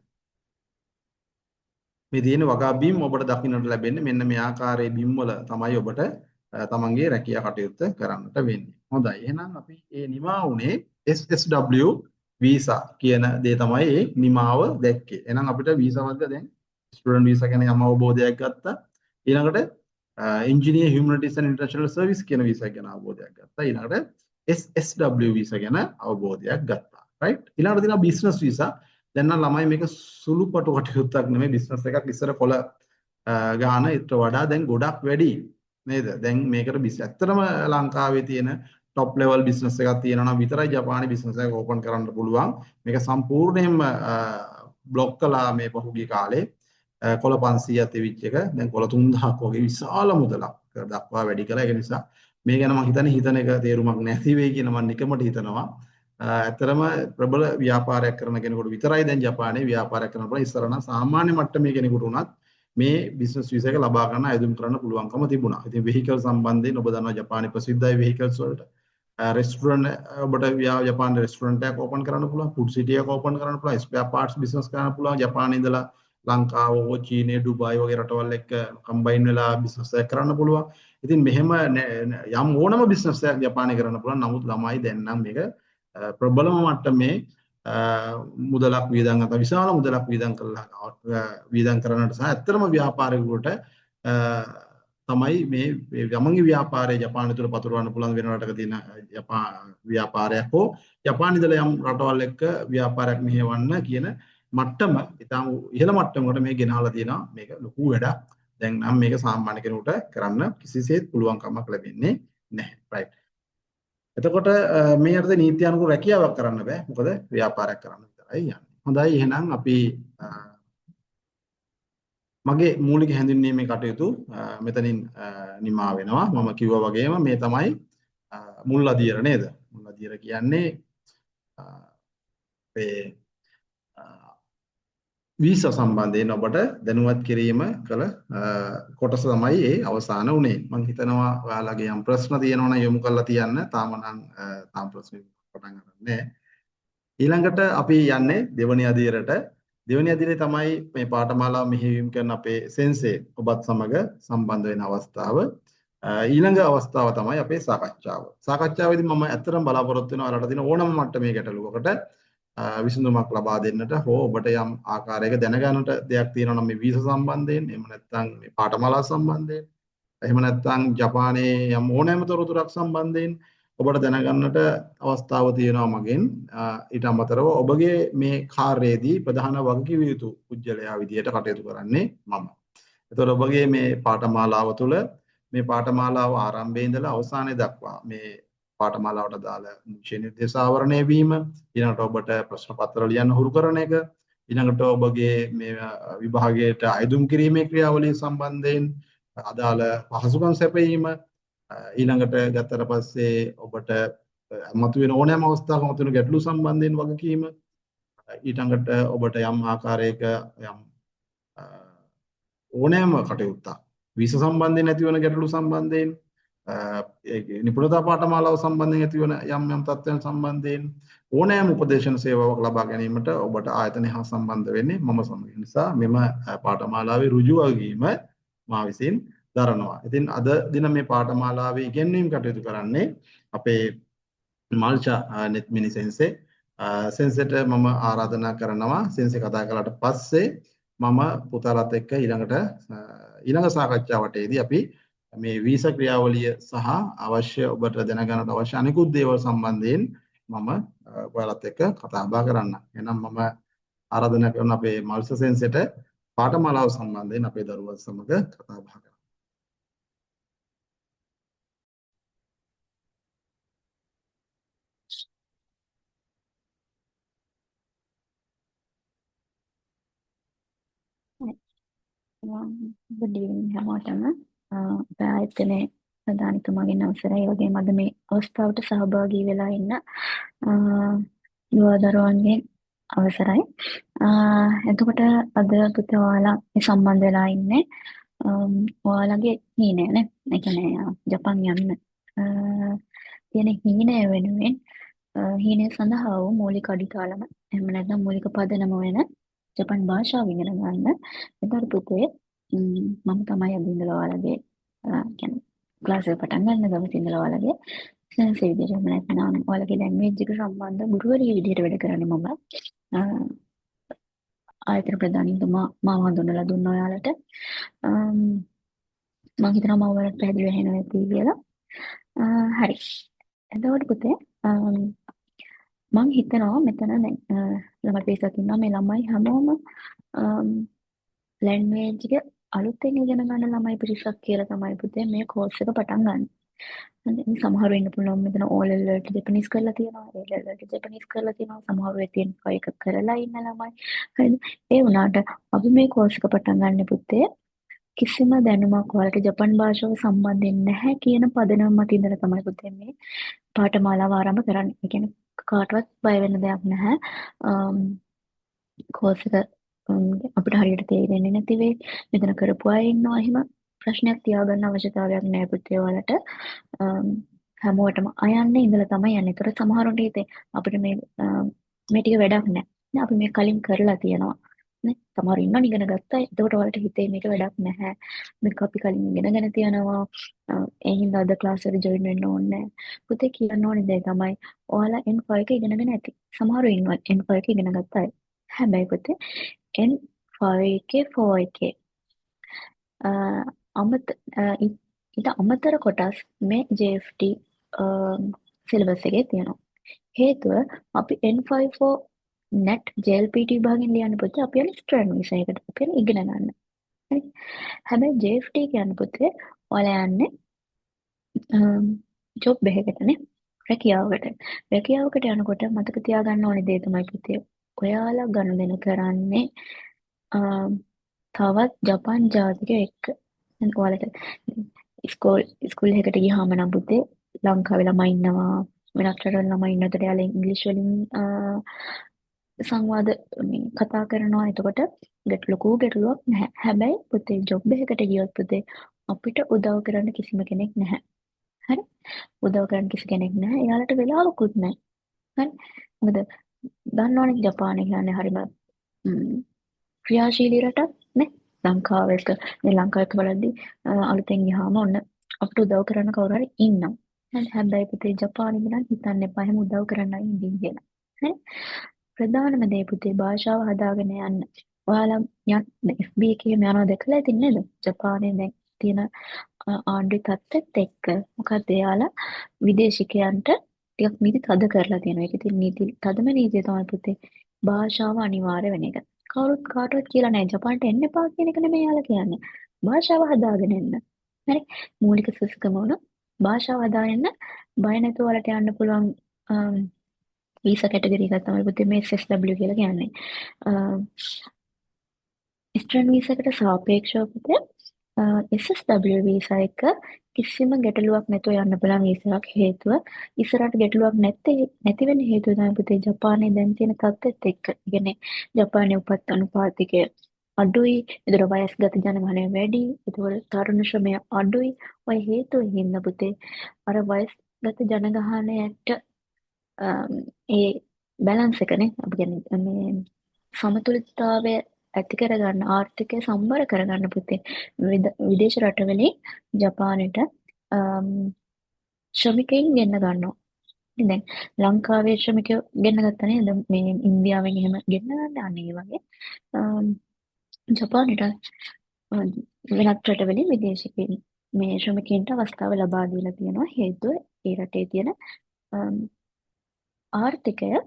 මේ තියෙන වගා බිම් ඔබට දකින්නට ලැබෙන්නේ මෙන්න මේ ආකාරයේ බිම් වල තමයි ඔබට තමන්ගේ රැකියා කටයුත්ත කරන්නට වෙන්නේ. හොඳයි. එහෙනම් අපි මේ නිමා වුණේ SSW වීසා කියන දේ තමයි මේ නිමාව දැක්කේ. එහෙනම් අපිට වීසා වර්ග දැන් ස්ටුඩන්ට් වීසා ගැන යම් අවබෝධයක් ගත්තා. ඊළඟට engineer humanities and international service කියන වීසා ගැන අවබෝධයක් ගත්තා. ඊළඟට SSW වීසා ගැන අවබෝධයක් ගත්තා. right? ඊළඟට තියෙනවා business වීසා. දැන් නම් ළමයි මේක සුළුපටු කටයුත්තක් නෙමෙයි බිස්නස් එකක් ඉස්සර කොළ ගාන ඊට වඩා දැන් ගොඩක් වැඩි නේද? දැන් මේකට ඇත්තටම ලංකාවේ තියෙන টপ ලෙවල් බිස්නස් එකක් තියෙනවා නම් විතරයි ජපානයේ බිස්නස් එකක් ඕපන් කරන්න පුළුවන්. මේක සම්පූර්ණයෙන්ම બ્લોක් කළා මේ පහුගිය කාලේ. කොළ 500ක් තිබිච්ච එක දැන් කොළ 3000ක් වගේ විශාල මුදලක් දක්වා වැඩි කළා. ඒක නිසා මේ ගැන මම හිතන්නේ හිතන එක තේරුමක් නැති වෙයි කියන මම නිකමට හිතනවා. ඇත්තරම ප්‍රබල ව්‍යාපාරයක් කරන කෙනෙකුට විතරයි දැන් ජපානයේ ව්‍යාපාරයක් කරන්න පුළුවන්. ඉස්සර නම් සාමාන්‍ය මට්ටමේ කෙනෙකුට උනත් මේ බිස්නස් වීසා එක ලබා ගන්න අයදුම් කරන්න පුළුවන්කම තිබුණා. ඉතින් වෙහිකල් සම්බන්ධයෙන් ඔබ දන්නවා ජපානයේ ප්‍රසිද්ධයි වෙහිකල්ස් වලට. රෙස්ටුරන්ට් ඔබට ජපානයේ රෙස්ටුරන්ට් එකක් ඕපන් කරන්න පුළුවන්, ෆුඩ් සිටි එකක් ඕපන් කරන්න පුළුවන්, ස්පෙයා පාර්ට්ස් බිස්නස් කරන්න පුළුවන්. ජපානයේ ඉඳලා ලංකාව, චීනය, ඩුබායි වගේ රටවල් එක්ක කම්බයින් වෙලා බිස්නස් එකක් කරන්න පුළුවන්. ඉතින් මෙහෙම යම් ඕනම බිස්නස් එකක් ජපානයේ කරන්න පුළුවන්. නමුත් ළමයි දැන් නම් මේක ප්‍රබලම මට්ටමේ මුදලක් වියදම් කරන විශාල මුදලක් වියදම් කළා වියදම් කරනට සහ ඇත්තටම ව්‍යාපාරිකයෙකුට තමයි මේ යමන්ගේ ව්‍යාපාරය ජපානය තුළ පතුරවන්න පුළුවන් වෙන රටක තියෙන ව්‍යාපාරයක් හෝ ජපානයේ ඉඳලා යම් රටවල් එක්ක ව්‍යාපාරයක් මෙහෙවන්න කියන මට්ටම ඉතාම ඉහළ මට්ටමකට මේ ගෙනහලා තියෙනවා. මේක ලොකු වැඩක්. දැන් නම් මේක සාමාන්‍ය කෙනෙකුට කරන්න කිසිසේත් පුළුවන් කමක් ලැබෙන්නේ නැහැ. right. එතකොට මේ අර්ථ නීති අනුකූල රැකියාවක් කරන්න බෑ. මොකද ව්‍යාපාරයක් කරන්න විතරයි යන්නේ. හොඳයි එහෙනම් අපි මගේ මූලික හැඳින්වීමේ කටයුතු මෙතනින් නිමා වෙනවා. මම කිව්වා වගේම මේ තමයි මුල් අදියර නේද? මුල් අදියර කියන්නේ අපේ වීසා සම්බන්ධයෙන් ඔබට දැනුවත් කිරීම කළ කොටස තමයි ඒ අවසාන උනේ. මම හිතනවා ඔයාලගේ යම් ප්‍රශ්න තියෙනවා නම් යොමු කරලා තියන්න. තාම ප්‍රශ්න පටන් ගන්න නැහැ. ඊළඟට අපි යන්නේ දෙවැනි අදියරට. දෙවැනි අදියරේ තමයි මේ පාඨමාලාව මෙහෙයවීම කරන අපේ සෙන්සේ ඔබත් සමග සම්බන්ධ වෙන අවස්ථාව. ඊළඟ අවස්ථාව තමයි අපේ සාකච්ඡාව. සාකච්ඡාවේදී මම ඇත්තටම බලාපොරොත්තු වෙනවා ඔයාලට තියෙන ඕනම මට්ටමේ ගැටලුවකට විසඳුමක් ලබා දෙන්නට හෝ ඔබට යම් ආකාරයක දැනගන්නට දෙයක් තියෙනවා නම් මේ වීසා සම්බන්ධයෙන් එහෙම නැත්නම් මේ පාඨමාලා සම්බන්ධයෙන් එහෙම නැත්නම් ජපානයේ යම් ඕනෑම තොරතුරක් සම්බන්ධයෙන් ඔබට දැනගන්නට අවස්ථාව තියෙනවා මගෙන්. ඊට අමතරව ඔබගේ මේ කාර්යයේදී ප්‍රධාන වගකීම් යුතු පුජ්‍යලයා විදියට කටයුතු කරන්නේ මම. එතකොට ඔබගේ මේ පාඨමාලාව තුළ මේ පාඨමාලාව ආරම්භයේ ඉඳලා අවසානයේ දක්වා මේ පාඨමාලාවට දාල විෂය නිර්දේශ ආවරණය වීම, ඊළඟට ඔබට ප්‍රශ්න පත්‍ර ලියන්න හුරු කරන එක, ඊළඟට ඔබගේ මේ විභාගයට අයදුම් කිරීමේ ක්‍රියාවලිය සම්බන්ධයෙන් අදාළ පහසුකම් සැපයීම, ඊළඟට ගත්තට පස්සේ ඔබට මතුවෙන ඕනෑම අවස්ථාවක මතුවෙන ගැටලු සම්බන්ධයෙන් වගකීම, ඊළඟට ඔබට යම් ආකාරයක යම් ඕනෑම කටයුත්තක් වීසා සම්බන්ධයෙන් ඇතිවන ගැටලු සම්බන්ධයෙන් නිපුණතා පාඨමාලාව සම්බන්ධයෙන් ඇතිවන යම් යම් තත්ත්වයන් සම්බන්ධයෙන් ඕනෑම උපදේශන සේවාවක් ලබා ගැනීමට ඔබට ආයතනය හා සම්බන්ධ වෙන්නේ මම සමග. නිසා මෙම පාඨමාලාවේ රුජු වගකීම මා විසින් දරනවා. ඉතින් අද දින මේ පාඨමාලාවේ ඉගෙනීම් කටයුතු කරන්නේ අපේ මල්චා නෙත්මිනි සෙන්සේ. සෙන්සෙට මම ආරාධනා කරනවා සෙන්සේ කතා කළාට පස්සේ මම පුතාලත් එක්ක ඊළඟ සාකච්ඡාවටදී අපි මේ වීසා ක්‍රියාවලිය සහ අවශ්‍ය ඔබට දැනගන්නට අවශ්‍ය අනිකුත් දේවල් සම්බන්ධයෙන් මම ඔයාලත් එක්ක කතා බහ කරන්න. එහෙනම් මම ආරාධනා කරන අපේ මල්ස සෙන්සෙට පාඨමාලාව සම්බන්ධයෙන් අපේ දරුවන් සමග කතා බහ කරන්න. good evening හැමෝටම. අපේ ආයතනයේ ප්‍රධානිතුමාගෙන් අවසරයි. ඒ වගේම අද මේ අවස්ථාවට සහභාගී වෙලා ඉන්න යුවදරුවන්ගෙන් අවසරයි. එතකොට අද පුතේ ඔයාලා මේ සම්බන්ධ වෙලා ඉන්නේ ඔයාලගේ හීනය නේ. ඒ කියන්නේ ජපාන් යන්න තියෙන හීනය වෙනුවෙන් හීනය සඳහා වූ මූලික අඩිතාලම එහෙම නැත්නම් මූලික පදනම වෙන ජපාන් භාෂාව ඉගෙන ගන්න. එතකොට පුතේ මම තමයි අද ඉඳලා ඔයාලගේ කියන්නේ ක්ලාස් එක පටන් ගන්න දවසේ ඉඳලා ඔයාලගේ සෙන්සර් විදියට එහෙම නැත්නම් ඔයාලගේ ලැන්ග්වේජ් එක සම්බන්ධ ගුරුවරිය විදියට වැඩ කරන්නේ මම. අ, ආයතන ප්‍රධානීතුමා මාව හඳුන්වලා දුන්නා ඔයාලට. අම්, මම හිතනවා මම ඔයාලට පැහැදිලි වෙහෙනවා ඇති කියලා. හරි. එතකොට පුතේ මම හිතනවා මෙතන දැන් ළමයි පිරිසක් ඉන්නවා මේ ළමයි හැමෝම ලැන්ග්වේජ් එක අලුතෙන් ඉගෙන ගන්න ළමයි පිරිසක් කියලා තමයි පුතේ මේ කෝස් එක පටන් ගන්න. හරි සමහරව ඉන්න පුළුවන් මෙතන O level වලට ජපනීස් කරලා තියෙනවා A level වලට ජපනීස් කරලා තියෙනවා සමහරව එතින් එක කරලා ඉන්න ළමයි. හරිද? ඒ වුණාට අපි මේ කෝස් එක පටන් ගන්න පුතේ කිසිම දැනුමක් ඔයාලට ජපන් භාෂාව සම්බන්ධයෙන් නැහැ කියන පදනම මත ඉඳලා තමයි පුතේ මේ පාඨමාලාව ආරම්භ කරන්නේ. ඒ කියන්නේ කාටවත් බය වෙන්න දෙයක් නැහැ. කෝස් එක අපිට හරියට තේරෙන්නේ නැති වෙයි. මෙතන කරපු අය ඉන්නවා. එහෙම ප්‍රශ්නයක් තියාගන්න අවශ්‍යතාවයක් නැහැ පුතේ ඔයාලට. හැමෝටම අයන්නේ ඉඳලා තමයි යන්නේ. ඒතර සමහරවිට හිතේ අපිට මේ ටික වැඩක් නැහැ. අපි මේ කලින් කරලා තියෙනවා. නේ සමහර ඉන්නවා ඉගෙන ගත්තා. එතකොට ඔයාලට හිතේ මේක වැඩක් නැහැ. මේක අපි කලින් ඉගෙනගෙන තියනවා. ඒ හින්දා අද ක්ලාස් එකට ජොයින් වෙන්න ඕනේ නැහැ. පුතේ කියන්න ඕනේ දේ තමයි ඔයාලා N5 එක ඉගෙනගෙන ඇති. සමහරව ඉන්නවා N5 එක ඉගෙන ගත්ත අය. හැබැයි පුතේ N5 එකේ 4 එකේ ඊට අමතර කොටස් මේ JFT සිලබස් එකේ තියෙනවා. හේතුව අපි N54 net JLPT විභාගෙන් ලියන්න පුතේ අපි යන්නේ ස්ට්‍රෑන්ඩ් විෂය එකට. අපි යන්නේ ඉගෙන ගන්න. හරි. හැබැයි JFT කියන්නේ පුතේ ඔයාලා යන්නේ ජොබ් එකකටනේ. රැකියාවකට. රැකියාවකට යනකොට මතක තියාගන්න ඕනේ දේ තමයි පුතේ. ඔයාලා ගනුදෙනු කරන්නේ තවත් ජපන් ජාතිකයෝ එක්ක. ඔයාලට ස්කූල් එකකට ගියාම නම් පුතේ ලංකාවේ ළමයි ඉන්නවා. වෙනත් රටවල ළමයි ඉන්නකොට එයාලා ඉංග්‍රීසි වලින් සංවාද කතා කරනවා. එතකොට ලොකු ගැටලුවක් නැහැ. හැබැයි පුතේ ජොබ් එකකට ගියොත් පුතේ අපිට උදව් කරන්න කිසිම කෙනෙක් නැහැ. හරි? උදව් කරන්න කිසි කෙනෙක් නැහැ. එයාලට වෙලාවකුත් නැහැ. හරි? මොකද දන්නවනේ ජපානය කියන්නේ හරිම ක්‍රියාශීලී රටක් නේ. ලංකාව එක මේ ලංකාව එක බලද්දි අලුතෙන් ගියාම ඔන්න අපිට උදව් කරන්න කවුරු හරි ඉන්නවා. හරි? හැබැයි පුතේ ජපානෙ නම් හිතන්න එපා එහෙම උදව් කරන්න අය ඉඳින් කියලා. හරි? ප්‍රධානම දේ පුතේ භාෂාව හදාගෙන යන්න. ඔයාලා FB එකේ යනවා දැකලා ඉතින් නේද? ජපානයේ දැන් තියෙන ආණ්ඩුවේ තත්ත්වෙත් එක්ක මොකද එයාලා විදේශිකයන්ට ටිකක් නීති තද කරලා තියෙනවා. ඒක ඉතින් නීති තදම නීතිය තමයි පුතේ භාෂාව අනිවාර්ය වෙන එක. කවුරුත් කාටවත් කියලා නැහැ ජපානට එන්න එපා කියන එක නෙමෙයි යාලා කියන්නේ. භාෂාව හදාගෙන එන්න. හරි? මූලික සුසුකම උන භාෂාව හදාගෙන එන්න බය නැතුව ඔයාලට යන්න පුළුවන් වීසා කැටගරි එකක් තමයි පුතේ මේ SSW කියලා කියන්නේ. ස්ටුඩන්ට් වීසා එකට සාපේක්ෂව පුතේ SSW වීසා එක කිසිම ගැටලුවක් නැතුව යන්න පුළුවන් වීසාවක්. හේතුව ඉස්සරහට ගැටලුවක් නැති වෙන්න හේතුව තමයි පුතේ ජපානයේ දැන් තියෙන තත්ත්වෙත් එක්ක. කියන්නේ ජපානයේ උපත් අනුපාතිකය අඩුයි, ඒතර වයස්ගත ජනගහනය වැඩි, ඒතකොට තරුණ ශ්‍රමය අඩුයි. ඔය හේතු හින්දා පුතේ අර වයස්ගත ජනගහනයට ඒ බැලන්ස් එකනේ අපි කියන්නේ මේ සමතුලිතතාවය ඇති කරගන්න ආර්ථිකය සම්බර කරගන්න පුතේ විදේශ රටවලින් ජපානයට ශ්‍රමිකයින් ගෙන්න ගන්නවා. දැන් ලංකාවේ ශ්‍රමිකයෝ ගෙන්න ගත්තා නේද? මේ ඉන්දියාවෙන් එහෙම ගෙන්න ගන්න අනේ වගේ ජපානයට වෙනත් රටවලින් විදේශිකයින් මේ ශ්‍රමිකයින්ට අවස්ථාව ලබා දීලා තියෙනවා. හේතුව ඒ රටේ තියෙන ආර්ථිකයේ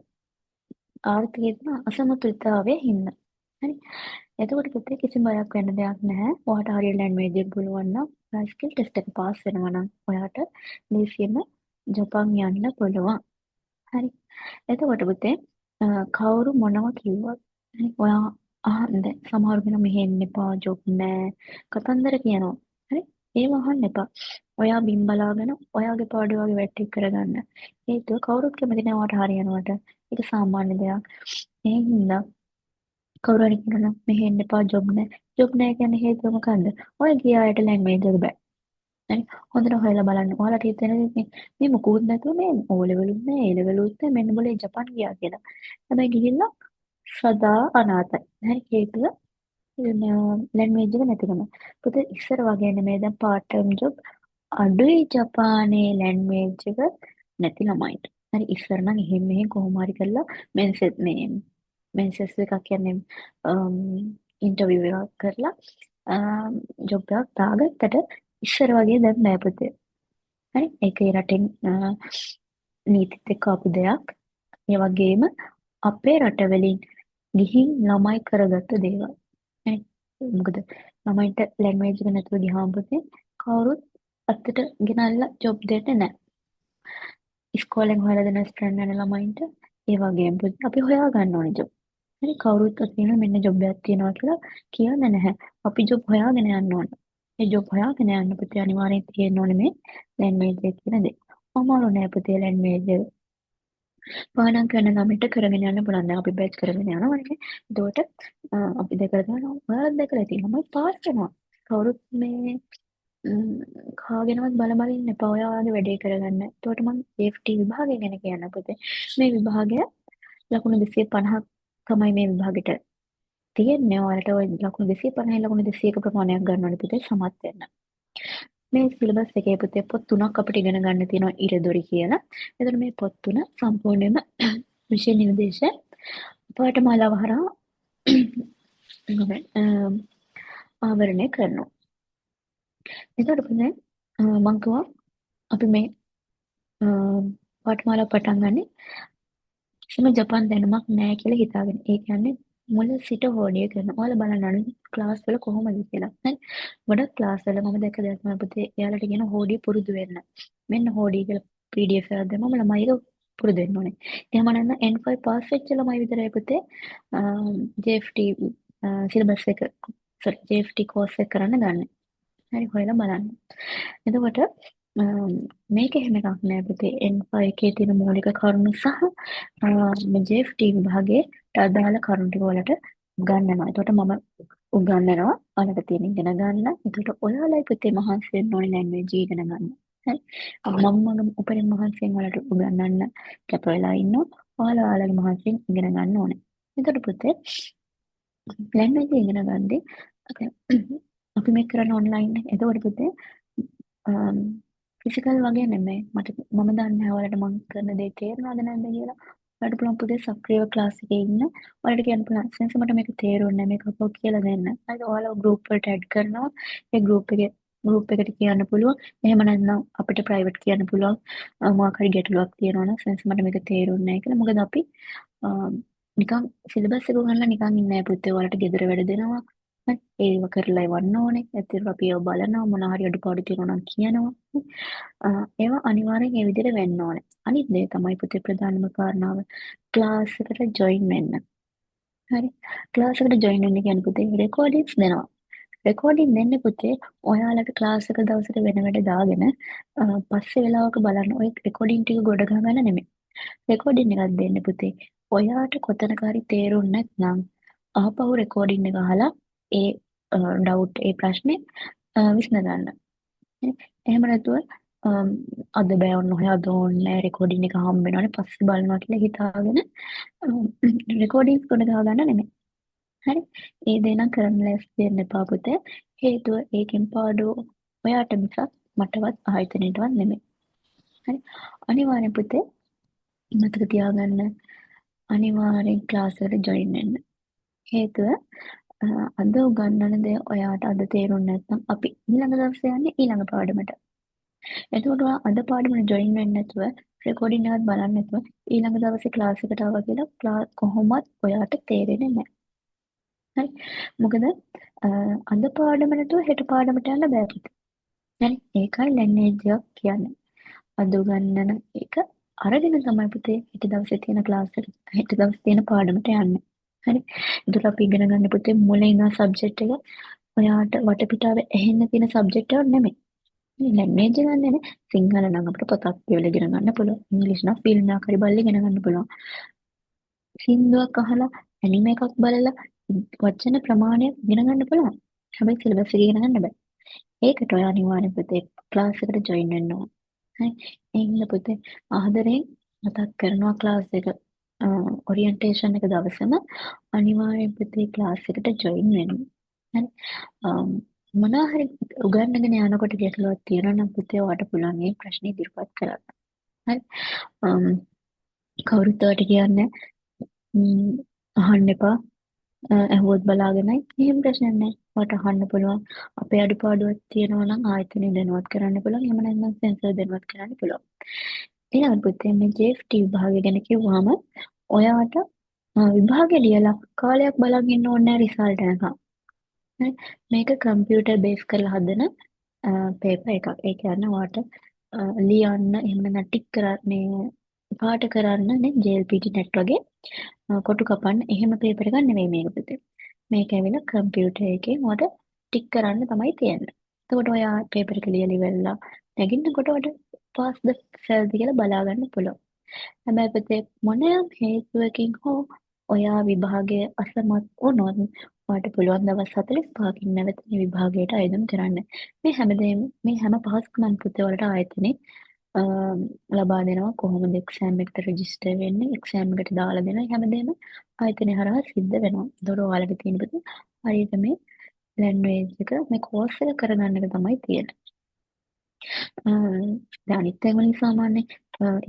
අසමතුලිතතාවයේ හින්දා. හරි. එතකොට පුතේ කිසිම බයක් වෙන්න දෙයක් නැහැ. ඔයාට හරියට ලැන්ග්වේජ් එක පුළුවන් නම් ඔයා ස්කිල් ටෙස්ට් එක පාස් වෙනවා නම් ඔයාට ලේසියෙන්ම ජපාන් යන්න පුළුවන්. හරි. එතකොට පුතේ කවුරු මොනවා කිව්වත් ඔයා අහන්න සමහර කෙනා මෙහෙ එන්න එපා ජොබ් නෑ කතන්දර කියනවා. හරි. ඒව අහන්න එපා. ඔයා බිම් බලාගෙන ඔයාගේ පාඩුව වගේ වැටි කරගන්න. හේතුව කවුරුත් කැමති නෑ ඔයාට හරියනවට. ඒක සාමාන්‍ය දෙයක්. ඒ හින්දා කවුරු හරි කියනවා මෙහෙ එන්න එපා ජොබ් නෑ. ජොබ් නෑ කියන්නේ හේතුව මොකන්ද? ඔය ගිය අයට ලැන්ග්වේජ් එක බෑ. හරි. හොඳට හොයලා බලන්න. ඔයාලට හිතෙන්නේ මේ මොකුත් නැතුව මේ O level උත් නෑ A level උත් නෑ මෙන්න මොලේ ජපාන් ගියා කියලා. හැබැයි ගිහිල්ලා සදා අනාථයි. හරි හේතුව ලැන්ග්වේජ් එක නැතිකම. පුතේ ඉස්සර වගේ නෙමෙයි දැන් part time job අඩුයි ජපානයේ ලැන්ග්වේජ් එක නැති ළමයිට. හරි ඉස්සර නම් එහෙම මෙහෙම කොහොම හරි කරලා මෙන්සස් එකක් කියන්නේ ඉන්ටර්විව් එකක් කරලා ජොබ් එකක් දාගත්තට ඉස්සර වගේ දැන් නෑ පුතේ. හරි ඒක ඒ රටෙන් නීතිත් එක්ක ආපු දෙයක්. ඒ වගේම අපේ රටවලින් ගිහින් ළමයි කරගත්ත දේවල්. හරි මොකද ළමයින්ට ලැන්ග්වේජ් එක නැතුව ගියාම පුතේ කවුරුත් අතට ගෙනල්ලා ජොබ් දෙන්නේ නැහැ. ඉස්කෝලෙන් හොයලා දෙන ස්ටුඩන්ට් යන ළමයින්ට ඒ වගේම පුතේ අපි හොයා ගන්න ඕනේ ජොබ්. හරි කවුරුත් කියනවා මෙන්න ජොබ් එකක් තියෙනවා කියලා කියන්නේ නැහැ. අපි ජොබ් හොයාගෙන යන්න ඕනේ. ඒ ජොබ් හොයාගෙන යන්න පුතේ අනිවාර්යෙන් තියෙන්න ඕනේ මේ ලැන්ග්වේජ් එක කියන දේ. අමාරු නෑ පුතේ ලැන්ග්වේජ් එක. පාඩම් කරන ළමයට කරගෙන යන්න පුළුවන්. දැන් අපි බෑච් කරගෙන යනවනේ. එතකොට අපි දැකලා තියෙනවා ඔයාලත් දැකලා තියෙනවා මම පාස් වෙනවා. කවුරුත් මේ කාගෙනවත් බල බල ඉන්න එපා. ඔයාගේ වැඩේ කරගන්න. එතකොට මම AFT විභාගය ගැන කියන්න පුතේ. මේ විභාගය ලකුණු 250ක් තමයි මේ විභාගෙට තියෙන්නේ. ඔයාලට ওই ලකුණු 250 ලකුණු 200ක ප්‍රමාණයක් ගන්න ඕනේ පුතේ සමත් වෙන්න. මේ සිලබස් එකේ පුතේ පොත් තුනක් අපිට ඉගෙන ගන්න තියෙනවා ඉරදොරි කියලා. එතකොට මේ පොත් තුන සම්පූර්ණයෙන්ම විෂය නිර්දේශ පාඨමාලාව හරහා ආවරණය කරනවා. එතකොට පුතේ මම කිව්වා අපි මේ පාඨමාලාව පටන් ගන්නේ කිසිම ජපාන් දැනුමක් නැහැ කියලා හිතාගෙන. ඒ කියන්නේ මුල සිට හෝඩිය කරනවා. ඔයාලා බලන්න අනිත් ක්ලාස් වල කොහොමද කියලා. හරි. ගොඩක් ක්ලාස් වල මම දැක්ක දෙයක් තමයි පුතේ එයාලට කියන හෝඩිය පුරුදු වෙන්න. මෙන්න හෝඩිය කියලා PDF එකක් දැම්මම ළමයි ඒක පුරුදු වෙන්න ඕනේ. එහෙම නැත්නම් N5 පාස් වෙච්ච ළමයි විතරයි පුතේ JFT සිලබස් එක JFT කෝස් එක කරන්න ගන්න. හරි හොයලා බලන්න. එතකොට මේක එහෙම එකක් නෑ පුතේ N5 එකේ තියෙන මූලික කරුණු සහ මේ JFT විභාගයේ අදාළ කරුණු ටික වලට ගන්නවා. එතකොට මම උගන්වනවා. ඔයාලට තියෙන ඉගෙන ගන්න. එතකොට ඔයාලයි පුතේ මහන්සි වෙන්න ඕනේ ලැන්ග්වේජ් ඉගෙන ගන්න. හරි. මම මගේ උපරිම මහන්සියෙන් ඔයාලට උගන්වන්න කැප වෙලා ඉන්නවා. ඔයාලගේ මහන්සියෙන් ඉගෙන ගන්න ඕනේ. එතකොට පුතේ ලැන්ග්වේජ් ඉගෙන ගන්නේ අපි මේක කරන ඔන්ලයින් එක. එතකොට පුතේ ෆිසිකල් වගේ නෙමෙයි. මම දන්නේ නැහැ ඔයාලට මම කරන දේ තේරෙනවද නැද්ද කියලා. ඔයාලට පුළුවන් පුතේ සක්‍රියව ක්ලාස් එකේ ඉන්න. ඔයාලට කියන්න පුළුවන් සෙන්ස් මට මේක තේරුන්නේ නැහැ. මේක අපෝ කියලා දෙන්න. හරිද? ඔයාලා ගෲප් වලට ඇඩ් කරනවා. ඒ ගෲප් එකට කියන්න පුළුවන්. එහෙම නැත්නම් අපිට ප්‍රයිවට් කියන්න පුළුවන්. මොකක් හරි ගැටලුවක් තියෙනවා නම් සෙන්ස් මට මේක තේරුන්නේ නැහැ කියලා. මොකද අපි නිකන් සිලබස් එක ගන්නලා නිකන් ඉන්නේ නැහැ පුතේ. ඔයාලට ගෙදර වැඩ දෙනවා. ඒව කරලා එවන්න ඕනේ. ඇත්තටම අපි ඒව බලනවා මොන හරි අඩුපාඩු තියෙනවා නම් කියනවා. ඒවා අනිවාර්යෙන් ඒ විදිහට වෙන්න ඕනේ. අනිත් දේ තමයි පුතේ ප්‍රධානම කාරණාව ක්ලාස් එකට ජොයින් වෙන්න. හරි. ක්ලාස් එකට ජොයින් වෙන්න කියන්නේ පුතේ රෙකෝඩින්ග්ස් දෙනවා. රෙකෝඩින් දෙන්නේ පුතේ ඔයාලට ක්ලාස් එක දවසට වෙන වැඩ දාගෙන පස්සේ වෙලාවක බලන්න ඔය රෙකෝඩින් ටික ගොඩ ගහගන්න නෙමෙයි. රෙකෝඩින් එකක් දෙන්නේ පුතේ ඔයාට කොතනක හරි තේරුන්නේ නැත්නම් ආපහු රෙකෝඩින් එක අහලා ඒ ඩවුට් ඒ ප්‍රශ්නේ විසඳගන්න. එහෙම නැතුව අද බෑ ඔන්න ඔය අද ඕනේ රෙකෝඩින් එක හම්බ වෙනවනේ පස්සේ බලනවා කියලා හිතාගෙන රෙකෝඩින්ස් ගොඩ ගන්න නෙමෙයි. හරි. ඒ දේ නම් කරන්න ලෑස්ති වෙන්න එපා පුතේ. හේතුව ඒකෙන් පාඩුව ඔයාට මිසක් මටවත් ආයතනයටවත් නෙමෙයි. හරි. අනිවාර්යෙන් පුතේ මතක තියාගන්න අනිවාර්යෙන් ක්ලාස් එකට ජොයින් වෙන්න. හේතුව අද උගන්වන දේ ඔයාට අද තේරුන්නේ නැත්නම් අපි ඊළඟ දවසේ යන්නේ ඊළඟ පාඩමට. එතකොට අද පාඩමට ජොයින් වෙන්නේ නැතුව රෙකෝඩින් එකත් බලන්නේ නැතුව ඊළඟ දවසේ ක්ලාස් එකට ආවා කියලා කොහොමවත් ඔයාට තේරෙන්නේ නැහැ. හරි. මොකද අද පාඩම නැතුව හෙට පාඩමට යන්න බෑ පුතේ. හරි. ඒකයි ලැන්ග්වේජ් එකක් කියන්නේ. අද උගන්වන එක අරගෙන තමයි පුතේ හෙට දවසේ තියෙන ක්ලාස් එකට හෙට දවසේ තියෙන පාඩමට යන්නේ. හරි. ඒකට අපි ඉගෙන ගන්න පුතේ මුලින් ඉන්න සබ්ජෙක්ට් එක ඔයාට වටපිටාවේ ඇහෙන්න තියෙන සබ්ජෙක්ට් එක නෙමෙයි. මේ ලැන්ග්වේජ් ගන්න නේ සිංහල නම් අපිට පොතක් කියවලා ඉගෙන ගන්න පුළුවන්. ඉංග්‍රීසි නම් ෆිල්ම් එකක් හරි බලලා ඉගෙන ගන්න පුළුවන්. සින්දුවක් අහලා ඇනිමේ එකක් බලලා වචන ප්‍රමාණය ඉගෙන ගන්න පුළුවන්. හැබැයි සිලබස් එක ඉගෙන ගන්න බෑ. ඒකට ඔයා අනිවාර්යෙන් පුතේ ක්ලාස් එකට ජොයින් වෙන්න ඕන. හරි. එහෙනම් පුතේ ආදරෙන් මතක් කරනවා ක්ලාස් එක ඔරියන්ටේෂන් එක දවසම අනිවාර්යෙන් පුතේ ක්ලාස් එකට ජොයින් වෙන්න. හරි. මොනවා හරි උගන්වගෙන යනකොට ගැටලුවක් තියෙනවා නම් පුතේ ඔයාලට පුළුවන් මේ ප්‍රශ්නේ ඉදිරිපත් කරන්න. හරි. කවුරුත් ඔයාලට කියන්නේ අහන්න එපා. ඇහුවොත් බලාගෙනයි. එහෙම ප්‍රශ්නයක් නැහැ. ඔයාලට අහන්න පුළුවන්. අපේ අඩුපාඩුවක් තියෙනවා නම් ආයතනය දැනුවත් කරන්න පුළුවන්. එහෙම නැත්නම් සෙන්සර් දැනුවත් කරන්න පුළුවන්. ඊළඟට පුතේ මේ JFT විභාගය ගැන කිව්වම ඔයාට විභාගෙ ලියලා කාලයක් බලන් ඉන්න ඕනේ නැහැ රිසල්ට් එනකම්. හරි. මේක කම්පියුටර් බේස් කරලා හදන පේපර් එකක්. ඒ කියන්නේ ඔයාට ලියන්න එහෙම නැත්නම් ටික් මේ පාට කරන්න නේ JLPT net වගේ කොටු කපන්න එහෙම පේපර් එකක් නෙවෙයි මේක පුතේ. මේක ඇවිල්ලා කම්පියුටර් එකේ ඔයාට ටික් කරන්න තමයි තියෙන්නේ. එතකොට ඔයා පේපර් එක ලියලා ඉවරලා නැගිටිනකොට ඔයාට පාස්ද ෆේල්ද කියලා බලා ගන්න පුළුවන්. හැබැයි පුතේ මොනෑම හේතුවකින් හෝ ඔයා විභාගයේ අසමත් වුණොත් ඔයාට පුළුවන් දවස් 45කින් නැවත මේ විභාගයට ආයෝජනය කරන්න. මේ හැම පහසුකමක් පුතේ වලට ආයතනේ ලබා දෙනවා කොහොමද එක්සෑම් එකට රෙජිස්ටර් වෙන්නේ එක්සෑම් එකට දාලා දෙනවා හැමදේම ආයතනය හරහා සිද්ධ වෙනවා. ඒතකොට ඔයාලට තියෙන පුතේ හරියට මේ ලැන්ග්වේජ් එක මේ කෝස් එක කරගන්න එක තමයි තියෙන්නේ. දැන් අනිත් ඒවා වලින් සාමාන්‍ය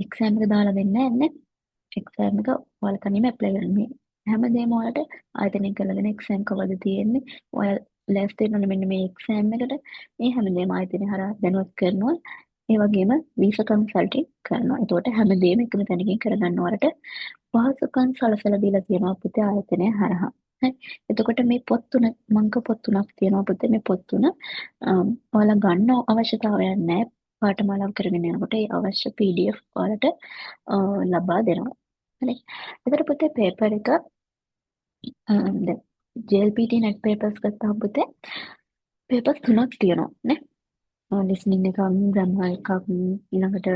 එක්සෑම් එක දාලා දෙන්නේ නැහැ නේ. එක්සෑම් එක ඔයාලා තනියම ඇප්ලයි කරන්න මේ හැමදේම ඔයාලට ආයතනයෙන් කරලා දෙන එක්සෑම් කවද තියෙන්නේ ඔයාලා ලෑස්ති වෙනවනේ මෙන්න මේ එක්සෑම් එකට මේ හැමදේම ආයතනය හරහා දැනුවත් කරනවා ඒ වගේම වීසා කන්සල්ටින් කරනවා එතකොට හැමදේම එකම තැනකින් කරගන්න ඔයාලට පහසුකම් සලසලා දීලා තියෙනවා පුතේ ආයතනය හරහා හරි එතකොට මේ පොත් තුන මංක පොත් තුනක් තියෙනවා පුතේ මේ පොත් තුන ඔයාලා ගන්න අවශ්‍යතාවයක් නැහැ පාඨමාලාව කරගෙන යනකොට ඒ අවශ්‍ය PDF ඔයාලට ලබා දෙනවා. හරි. එතකොට පුතේ පේපර් එක දැන් JLPT net papers ගත්තාම පුතේ papers තුනක් තියෙනවා නේ. listening එකක්, grammar එකක්, ඊළඟට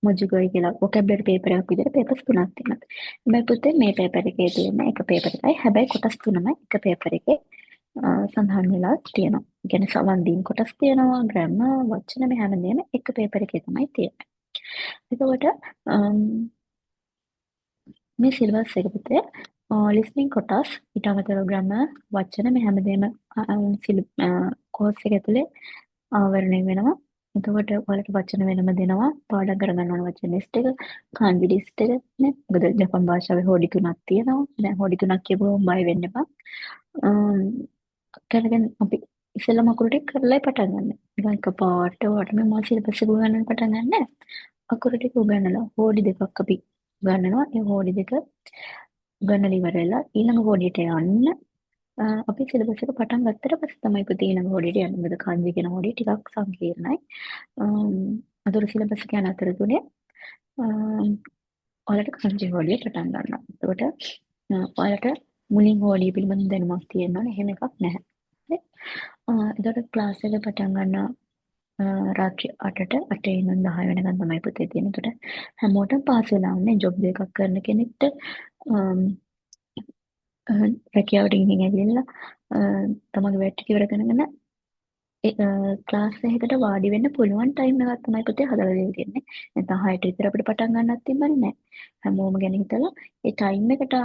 මොජුගොයි කියලා vocabulary paper එකක් විදිහට papers තුනක් තියෙනවා. හැබැයි පුතේ මේ paper එකේ තියෙන එක paper එකයි. හැබැයි කොටස් තුනම එක paper එකේ සඳහන් වෙලා තියෙනවා. ඒ කියන්නේ සවන් දීම් කොටස් තියෙනවා, grammar, වචන මේ හැමදේම එක paper එකේ තමයි තියෙන්නේ. එතකොට මේ සිලබස් එක පුතේ listening කොටස් ඊට අමතරව grammar වචන මේ හැමදේම කෝස් එක ඇතුලේ ආවරණය වෙනවා. එතකොට ඔයාලට වචන වෙනම දෙනවා. පාඩම් කරගන්න ඕන වචන ලිස්ට් එක, කාන්ජි ලිස්ට් එක නේ. මොකද ජපන් භාෂාවේ හොඩි තුනක් තියෙනවා. දැන් හොඩි තුනක් කියපුවම බය වෙන්න එපා. කරගෙන අපි ඉස්සෙල්ලාම අකුරු ටික කරලා පටන් ගන්න. නිකන් එකපාරට ඔයාලට මේ මාස සිලබස් එක උගන්වන්න පටන් ගන්න නෑ. අකුරු ටික උගන්වලා හොඩි දෙකක් අපි ගන්නවා. ඒ හොඩි දෙක ගන්නලා ඉවරලා ඊළඟ හොඩියට යන්න අපි සිලබස් එක පටන් ගත්තට පස්සේ තමයි පුතේ ඊළඟ හොඩියට යන්න. මොකද කාන්ජි කියන හොඩිය ටිකක් සංකීර්ණයි. අතර සිලබස් එක යන අතරතුරේ ඔයාලට කාන්ජි හොඩිය පටන් ගන්නවා. එතකොට ඔයාලට මුලින් හොඩිය පිළිබඳ දැනුමක් තියෙනවනේ. එහෙම එකක් නැහැ. හරි. එතකොට ක්ලාස් එක පටන් ගන්නවා රාත්‍රී 8ට 8 ඉඳන් 10 වෙනකන් තමයි පුතේ තියෙන්නේ. එතකොට හැමෝටම පාස් වෙලා ඉන්නේ ජොබ් එකක් කරන කෙනෙක්ට රැකියාවට ගිහින් ඇවිල්ලා තමන්ගේ වැඩ ටික ඉවර කරගෙන ක්ලාස් එකකට වාඩි වෙන්න පුළුවන් ටයිම් එකක් තමයි පුතේ හදලා දෙලා තියෙන්නේ. නැත්නම් 6ට විතර අපිට පටන් ගන්නත් තිබ්බනේ නැහැ. හැමෝම ගැන හිතලා ඒ ටයිම් එකට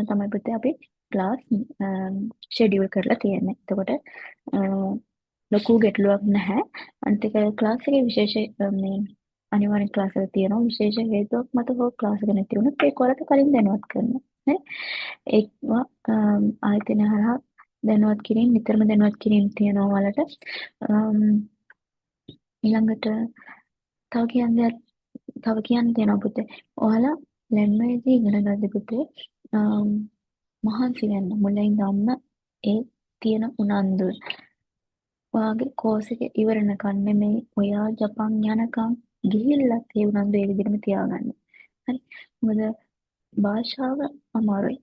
තමයි පුතේ අපි ක්ලාස් ෂෙඩියුල් කරලා තියෙන්නේ. එතකොට ලොකු ගැටලුවක් නැහැ. අනිත් එක ක්ලාස් එකේ විශේෂ මේ අනිවාර්ය ක්ලාස් එක තියෙනවා. විශේෂ හේතුවක් මත හෝ ක්ලාස් එක නැති වුණොත් ඒක ඔයාලට කලින් දැනුවත් කරනවා. නේ? ඒවා ආයතන හරහා දැනුවත් කිරීම නිතරම දැනුවත් කිරීම තියෙනවා ඔයාලට. ඊළඟට තව කියන්න තියෙනවා පුතේ. ඔයාලා ලැන්ග්වේජ් ඉගෙන ගන්න පුතේ මහන්සි වෙන්න මුලින් ඉඳන්ම ඒ තියෙන උනන්දු ඔයාගේ කෝස් එක ඉවරනකන් නෙමෙයි ඔයා ජපන් යනකම් ගිහිල්ලත් ඒ උනන්දු ඒ විදිහටම තියාගන්න. හරි. මොකද භාෂාව අමාරුයි.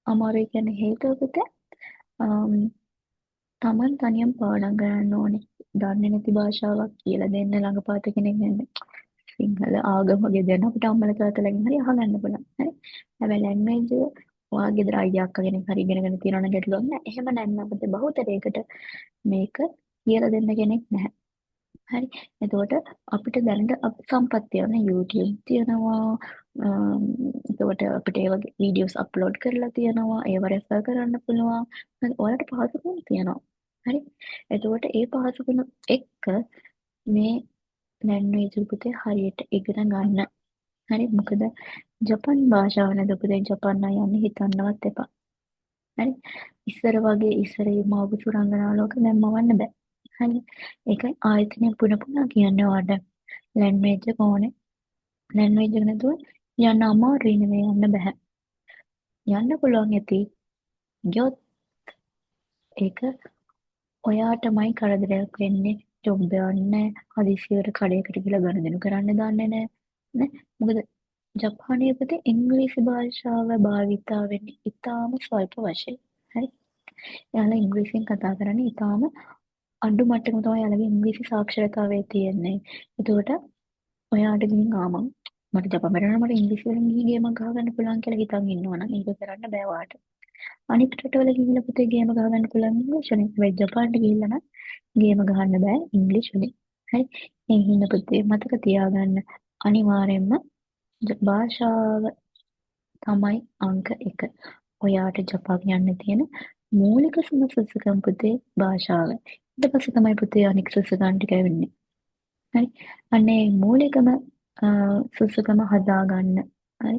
අමාරුයි කියන්නේ හේතුව පුතේ තමන් තනියම පාඩම් කරන්න ඕනේ. දන්නේ නැති භාෂාවක් කියලා දෙන්න ළඟපාත කෙනෙක් නැන්නේ. සිංහල ආගම වගේ දැන් අපිට අම්මලා තාත්තලාගෙන් හරි අහගන්න පුළුවන්. හරි. හැබැයි ලැන්ග්වේජ් එක ඔයාගේ ගෙදර අයියා අක්කා කෙනෙක් හරි ඉගෙනගෙන තියෙනවා නම් ගැටලුවක් නැහැ. එහෙම නැත්නම් අපිට බහුතරයකට මේක කියලා දෙන්න කෙනෙක් නැහැ. හරි. එතකොට අපිට දැනට සම්පත් තියෙන YouTube තියෙනවා. එතකොට අපිට ඒ වගේ වීඩියෝස් අප්ලෝඩ් කරලා තියෙනවා. ඒව රෙෆර් කරන්න පුළුවන්. ඔයාලට පහසුකම් තියෙනවා. හරි. එතකොට ඒ පහසුකම එක්ක මේ ලැන්ග්වේජ් එක පුතේ හරියට ඉගෙන ගන්න. හරි. මොකද ජපන් භාෂාව නේද පුතේ ජපන් අය යන්නේ හිතන්නවත් එපා. හරි. ඉස්සර මවපු සුරංගනා ලෝක දැන් මවන්න බෑ. හරි. ඒකයි ආයතනය පුන පුනා කියන්නේ ඔයාලට ලැන්ග්වේජ් එක ඕනේ. ලැන්ග්වේජ් එක නැතුව යන්න අමාරුයි නෙවෙයි යන්න බෑ. යන්න පුළුවන් ඇති. ගියොත් ඒක ඔයාටමයි කරදරයක් වෙන්නේ. ජොබ් යන්න හදිසියට කඩේකට ගිහලා ගනුදෙනු කරන්න දන්නේ නැහැ. නේ? මොකද ජපානයේ පුතේ ඉංග්‍රීසි භාෂාව භාවිතා වෙන්නේ ඉතාම ස්වල්ප වශයෙන්. හරි. එයාලා ඉංග්‍රීසියෙන් කතා කරන්නේ ඉතාම අඩු මට්ටමක තමයි එයාලගේ ඉංග්‍රීසි සාක්ෂරතාවය තියෙන්නේ. එතකොට ඔයාට ගිහින් ආමම් මට ජපන් බැරි නම් මට ඉංග්‍රීසි වලින් ගිහින් ගේමක් ගහගන්න පුළුවන් කියලා හිතන් ඉන්නවනම් ඒක කරන්න බෑ ඔයාට. අනිත් රටවල ගිහිල්ලා පුතේ ගේම ගහගන්න පුළුවන් ඉංග්‍රීසි වලින්. හැබැයි ජපාන්ට ගිහිල්ලා නම් ගේම ගහන්න බෑ ඉංග්‍රීසි වලින්. හරි. ඒ හින්දා පුතේ මතක තියාගන්න අනිවාර්යෙන්ම භාෂාව තමයි අංක 1. ඔයාට ජපාන් යන්න තියෙන මූලික සුසුකම් පුතේ භාෂාව. ඊට පස්සේ තමයි පුතේ අනික් සුසුකම් ටික වෙන්නේ. හරි. අනේ මූලිකම සුසුකම හදාගන්න. හරි.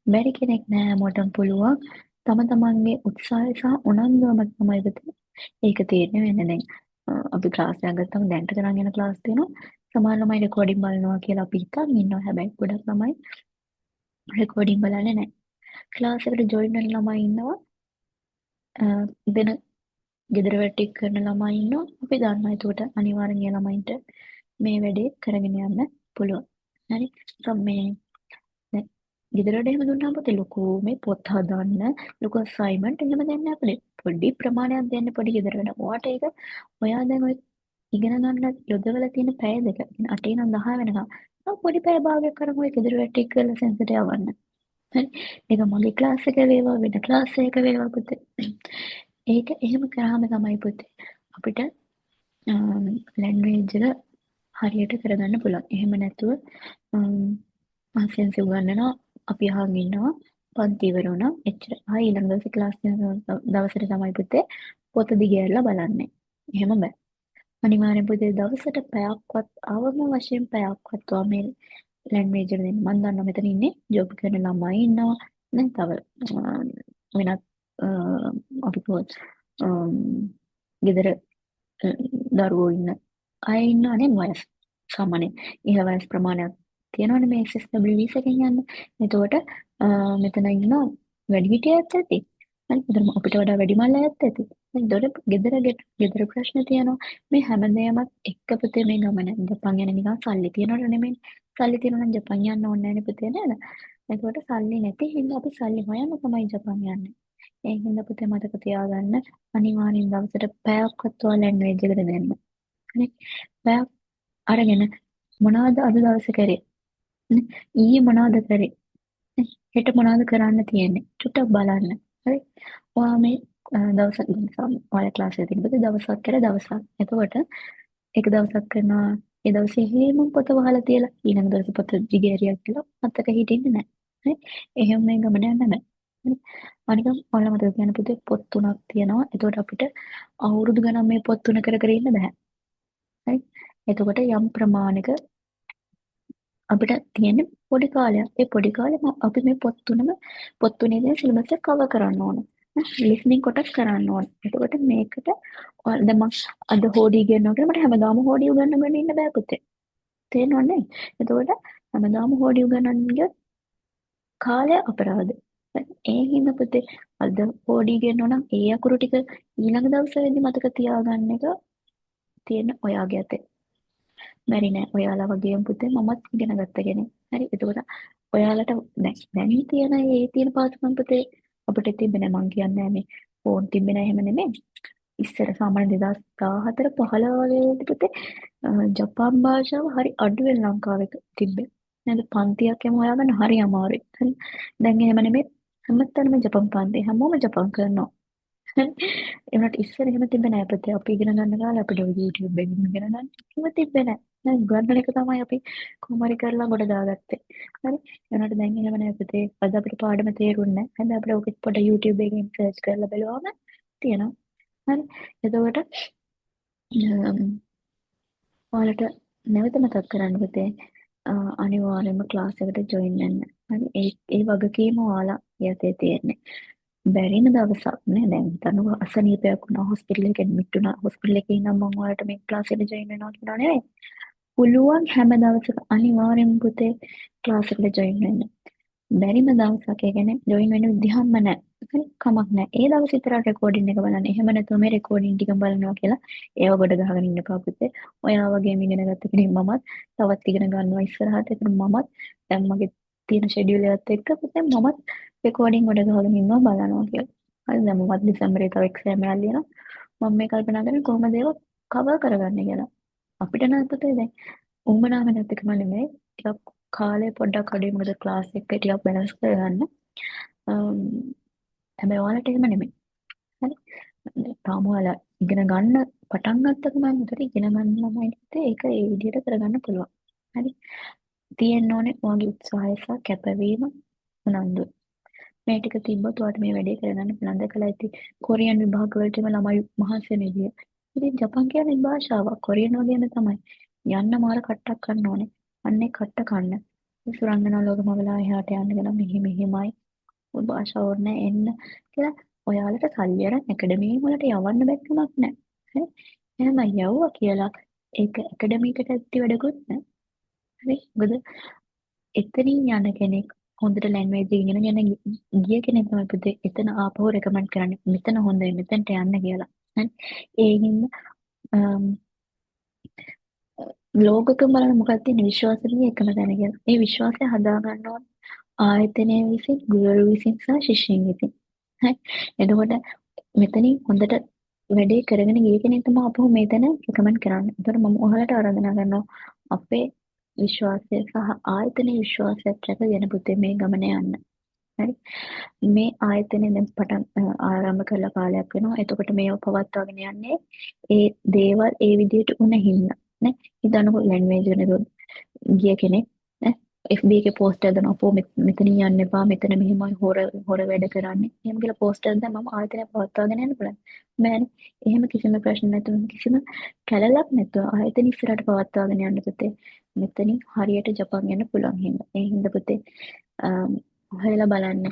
බැරි කෙනෙක් නෑ හැමෝටම පුළුවන්. තම තමන්ගේ උත්සාහය සහ උනන්දුවම තමයි පුතේ ඒක තීරණය වෙන්නේ. දැන් අපි ක්ලාස් එකක් ගත්තම දැන්ට කරන් යන ක්ලාස් තියෙනවා. සමහර ළමයි රෙකෝඩින් බලනවා කියලා අපි හිතන් ඉන්නවා. හැබැයි ගොඩක් ළමයි රෙකෝඩින් බලන්නේ නැහැ. ක්ලාස් එකට ජොයින් වෙන ළමයි ඉන්නවා. දෙන ගෙදර වැඩ ටික කරන ළමයි ඉන්නවා. අපි දන්නවා. ඒකට අනිවාර්යෙන් ඒ ළමයින්ට මේ වැඩේ කරගෙන යන්න පුළුවන්. හරි. මේ දැන් ගෙදර වැඩ එහෙම දුන්නාම පුතේ ලොකු මේ පොත් හදන්න ලොකු අසයින්මන්ට් එහෙම දෙන්න අපිට පොඩි ප්‍රමාණයක් දෙන්න පොඩි ගෙදර වැඩ. ඔයාට ඒක ඔයා දැන් ඔය ඉගෙන ගන්න යොදවලා තියෙන පැය දෙක 8 ඉඳන් 10 වෙනකම් පොඩි පැය භාගයක් කරන් ඔය ගෙදර වැඩ ටික කරලා සෙන්සර් යවන්න. හරි. ඒක මගේ ක්ලාස් එක වේවා වෙන ක්ලාස් එකක වේවා පුතේ. ඒක එහෙම කරාම තමයි පුතේ අපිට ලැන්ග්වේජ් එක හරියට කරගන්න පුළුවන්. එහෙම නැතුව සෙන්සර් උගන්වනවා අපි අහන් ඉන්නවා පන්ති ඉවර වුණා එච්චර. ආයි ඊළඟ දවසේ ක්ලාස් යන දවසට තමයි පුතේ පොත දිගහැරලා බලන්නේ. එහෙම බෑ. අනිවාර්යෙන් පුතේ දවසට පැයක්වත් අවම වශයෙන් පැයක්වත් මේ ලැන්ග්වේජ් එක දෙන්න. මම දන්නවා මෙතන ඉන්නේ ජොබ් කරන ළමයි ඉන්නවා. දැන් තව වෙනත් අපි කොහොමද ගෙදර දරුවෝ ඉන්න අය ඉන්නවනේ වයස් සාමාන්‍ය ඉහළ වයස් ප්‍රමාණයක් තියෙනවනේ මේ SSW එකෙන් යන්න. එතකොට මෙතන ඉන්න වැඩිහිටියත් ඇති. හරි. ඒතරම අපිට වඩා වැඩිමල් අයත් ඇති. එතකොට ගෙදර ප්‍රශ්න තියෙනවා. මේ හැමදේමත් එක්ක පුතේ මේ ගමන. ජපාන් යන නිකන් සල්ලි තියනවට නෙමෙයි. සල්ලි තියෙනවා නම් ජපාන් යන්න ඕනේ නැහැ නේ පුතේ නේද? එතකොට සල්ලි නැති හින්දා අපි සල්ලි හොයන්න තමයි ජපාන් යන්නේ. ඒ හින්දා පුතේ මතක තියාගන්න අනිවාර්යෙන් දවසට පැයක්වත් ඔය ලැන්ග්වේජ් එකට දෙන්න. හරි. පැයක් අරගෙන මොනවද අද දවසේ කරේ? ඊයේ මොනවද කරේ? හෙට මොනවද කරන්න තියෙන්නේ? චුට්ටක් බලන්න. හරි. ඔයා මේ දවසක් ඔයාලා ක්ලාස් එකේ තිබ්බද දවසක් කර දවසක්. එතකොට එක දවසක් කරනවා ඒ දවසේ හේම පොත වහලා තියලා ඊළඟ දවසේ පොත දිගහැරියක් කියලා මතක හිටින්නේ නැහැ. හරි. එහෙම මේ ගමන යන්න බෑ. හරි. අනික ඔයාලා මතක තියාගන්න පුතේ පොත් 3ක් තියෙනවා. එතකොට අපිට අවුරුදු ගණන් මේ පොත් 3 කර ඉන්න බෑ. හරි. එතකොට යම් ප්‍රමාණයක අපිට තියෙන්නේ පොඩි කාලයක්. ඒ පොඩි කාලෙම අපි මේ පොත් 3 තියෙන සිලබස් එක කවර් කරන්න ඕන. ලිස්නින් කොටස් කරන්න ඕන. එතකොට මේකට දැන් මම අද හෝඩි ඉගෙනනවා කියලා මට හැමදාම හෝඩි උගන්වන්න ඉන්න බෑ පුතේ. තේරෙනවද? එතකොට හැමදාම හෝඩි උගන්වන්න ගියොත් කාලය අපරාධ. ඒ හින්දා පුතේ අද හෝඩි ඉගෙනනවා නම් ඒ අකුරු ටික ඊළඟ දවසේදී මතක තියාගන්න එක තියෙන ඔයාගේ අතේ. බැරි නෑ ඔයාලා වගේම පුතේ මමත් ඉගෙන ගත්ත කෙනෙක්. හරි. එතකොට ඔයාලට දැන් තියෙන ඒ තියෙන පාසුකම් පුතේ අපිට තිබෙන්නේ මං කියන්නේ මේ ෆෝන් තිබෙන එහෙම නෙමෙයි. ඉස්සර සාමාන්‍ය 2014 15 වගේ පුතේ ජපාන් භාෂාව හරි අඩුවෙන් ලංකාවේ තිබ්බේ. නේද? පන්තියක් යම හොයාගන්න හරි අමාරුයි. හරි. දැන් එහෙම නෙමෙයි. හැමතැනම ජපාන් පන්ති හැමෝම ජපාන් කරනවා. ඒකට ඉස්සර එහෙම තිබ්බේ නෑ පුතේ. අපි ඉගෙන ගන්න කාලේ අපිට YouTube එකෙන් ඉගෙන ගන්න කිව්ව තිබ්බේ නෑ. දැන් ගන්න එක තමයි අපි කොහොම හරි කරලා ගොඩ දාගත්තේ. හරි. ඒකට දැන් එහෙම නෑ පුතේ. අද අපිට පාඩම තේරුන්නේ නෑ. හැබැයි අපිට ඔකෙත් පොඩ YouTube එකෙන් සර්ච් කරලා බලුවාම තියෙනවා. හරි. එතකොට ඔයාලට නැවත මතක් කරන්න පුතේ අනිවාර්යයෙන්ම ක්ලාස් එකට ජොයින් වෙන්න. හරි ඒ වගකීම ඔයාලා යතේ තියෙන්නේ. බැරිම දවසක් නේ දැන් හිතන්නකෝ අසනීපයක් වුණා හොස්පිටල් එකේ ඇඩ්මිට් වුණා හොස්පිටල් එකේ ඉඳන් මම ඔයාලට මේ ක්ලාස් එකට ජොයින් වෙනවා කියලා නෙවෙයි. පුළුවන් හැම දවසක අනිවාර්යෙන්ම පුතේ ක්ලාස් එකට ජොයින් වෙන්න. බැරිම දවසක් ඒ කියන්නේ ජොයින් වෙන්න විදිහක්ම නැහැ. හරි කමක් නැහැ. ඒ දවස් විතරක් රෙකෝඩින් එක බලන්න. එහෙම නැතුව මේ රෙකෝඩින් ටික බලනවා කියලා ඒව ගොඩ ගහගෙන ඉන්න එපා පුතේ. ඔයා වගේම ඉගෙන ගත්ත කෙනෙක් මමත් තවත් ඉගෙන ගන්නවා ඉස්සරහට. ඒතර මමත් දැන් මගේ තියෙන ෂෙඩියුල් එකත් එක්ක පුතේ මමත් රෙකෝඩින් ගොඩ ගහගෙන ඉන්නවා බලනවා කියලා. හරි දැන් මමත් දෙසැම්බරේ තව එක්සෑම් එකක් ලියනවා. මම මේ කල්පනා කරන්නේ කොහොමද ඒක කවර් කරගන්නේ කියලා. අපිට නම් පුතේ දැන් උඹනාම නැතිකම නෙමෙයි. ටිකක් කාලේ පොඩ්ඩක් අඩුයි මොකද ක්ලාස් එක ටිකක් බැලන්ස් කරගන්න. හැබැයි ඔයාලට එහෙම නෙමෙයි. හරි. තාම ඔයාලා ඉගෙන ගන්න පටන් ගත්ත ගමන් උතර ඉගෙන ගන්න ළමයිට ඒක ඒ විදිහට කරගන්න පුළුවන්. හරි. තියෙන්න ඕනේ ඔයාගේ උත්සාහය සහ කැපවීම උනන්දුව. මේ ටික තිබ්බොත් ඔයාලට මේ වැඩේ කරගන්න පුළුවන්. දැකලා ඇති කොරියන් විභාග වලටම ළමයි මහන්සි වෙන විදිය. ඉතින් ජපන් කියන්නේ භාෂාවක් කොරියන් වගේම තමයි. යන්න මාර කට්ටක් ගන්න ඕනේ. අන්නේ කට්ට කන්න. සුරංගනා ලෝකම වෙලා එහාට යන්න ගලා මෙහෙමයි. ඔය භාෂාව ඕනේ එන්න කියලා ඔයාලට සල්ලි අරන් ඇකඩමි වලට යවන්න බැක්කමක් නැහැ. හරි. එහෙනම් යවුවා කියලා ඒක ඇකඩමි එකට ඇත්ති වැඩකුත් නැහැ. හරි. මොකද එතනින් යන කෙනෙක් හොඳට ලැන්ග්වේජ් ඉගෙන යන ගිය කෙනෙක් තමයි පුතේ එතන ආපහු රෙකමන්ඩ් කරන්නේ. මෙතන හොඳයි මෙතනට යන්න කියලා. හරි. ඒ හින්දා ලෝකකම බලන මොකක්ද තියෙන විශ්වාසයේ එකම තැන කියලා. ඒ විශ්වාසය හදා ගන්න ඕන ආයතනය විසින්, ගුරු විසින් සහ ශිෂ්‍යයන් විසින්. හරි. එතකොට මෙතනින් හොඳට වැඩේ කරගෙන ගිය කෙනෙක් තමයි අපහු මේ තැන රෙකමන්ඩ් කරන්නේ. ඒතර මම ඔයාලට ආරාධනා කරනවා අපේ විශ්වාසය සහ ආයතනයේ විශ්වාසයත් රැකගෙන පුතේ මේ ගමන යන්න. හරි. මේ ආයතනය දැන් පටන් ආරම්භ කළ කාලයක් වෙනවා. එතකොට මේව පවත්වාගෙන යන්නේ ඒ දේවල් ඒ විදිහට උන හින්දා. නේ හිතන්නකො ලැන්ග්වේජ් එක ගිය කෙනෙක් නේ FB එකේ පෝස්ට් එකක් දානවා අපෝ මෙතනින් යන්න එපා මෙතන මෙහෙමයි හොර වැඩ කරන්නේ එහෙම කියලා පෝස්ට් එකක් දැම්මම ආයතනය පවත්වාගෙන යන්න පුළුවන් මෑනේ එහෙම කිසිම ප්‍රශ්න නැතුව කිසිම කැලලක් නැතුව ආයතන ඉස්සරහට පවත්වාගෙන යන්න පුතේ මෙතනින් හරියට ජපාන් යන්න පුළුවන් හින්දා ඒ හින්දා පුතේ හොයලා බලන්න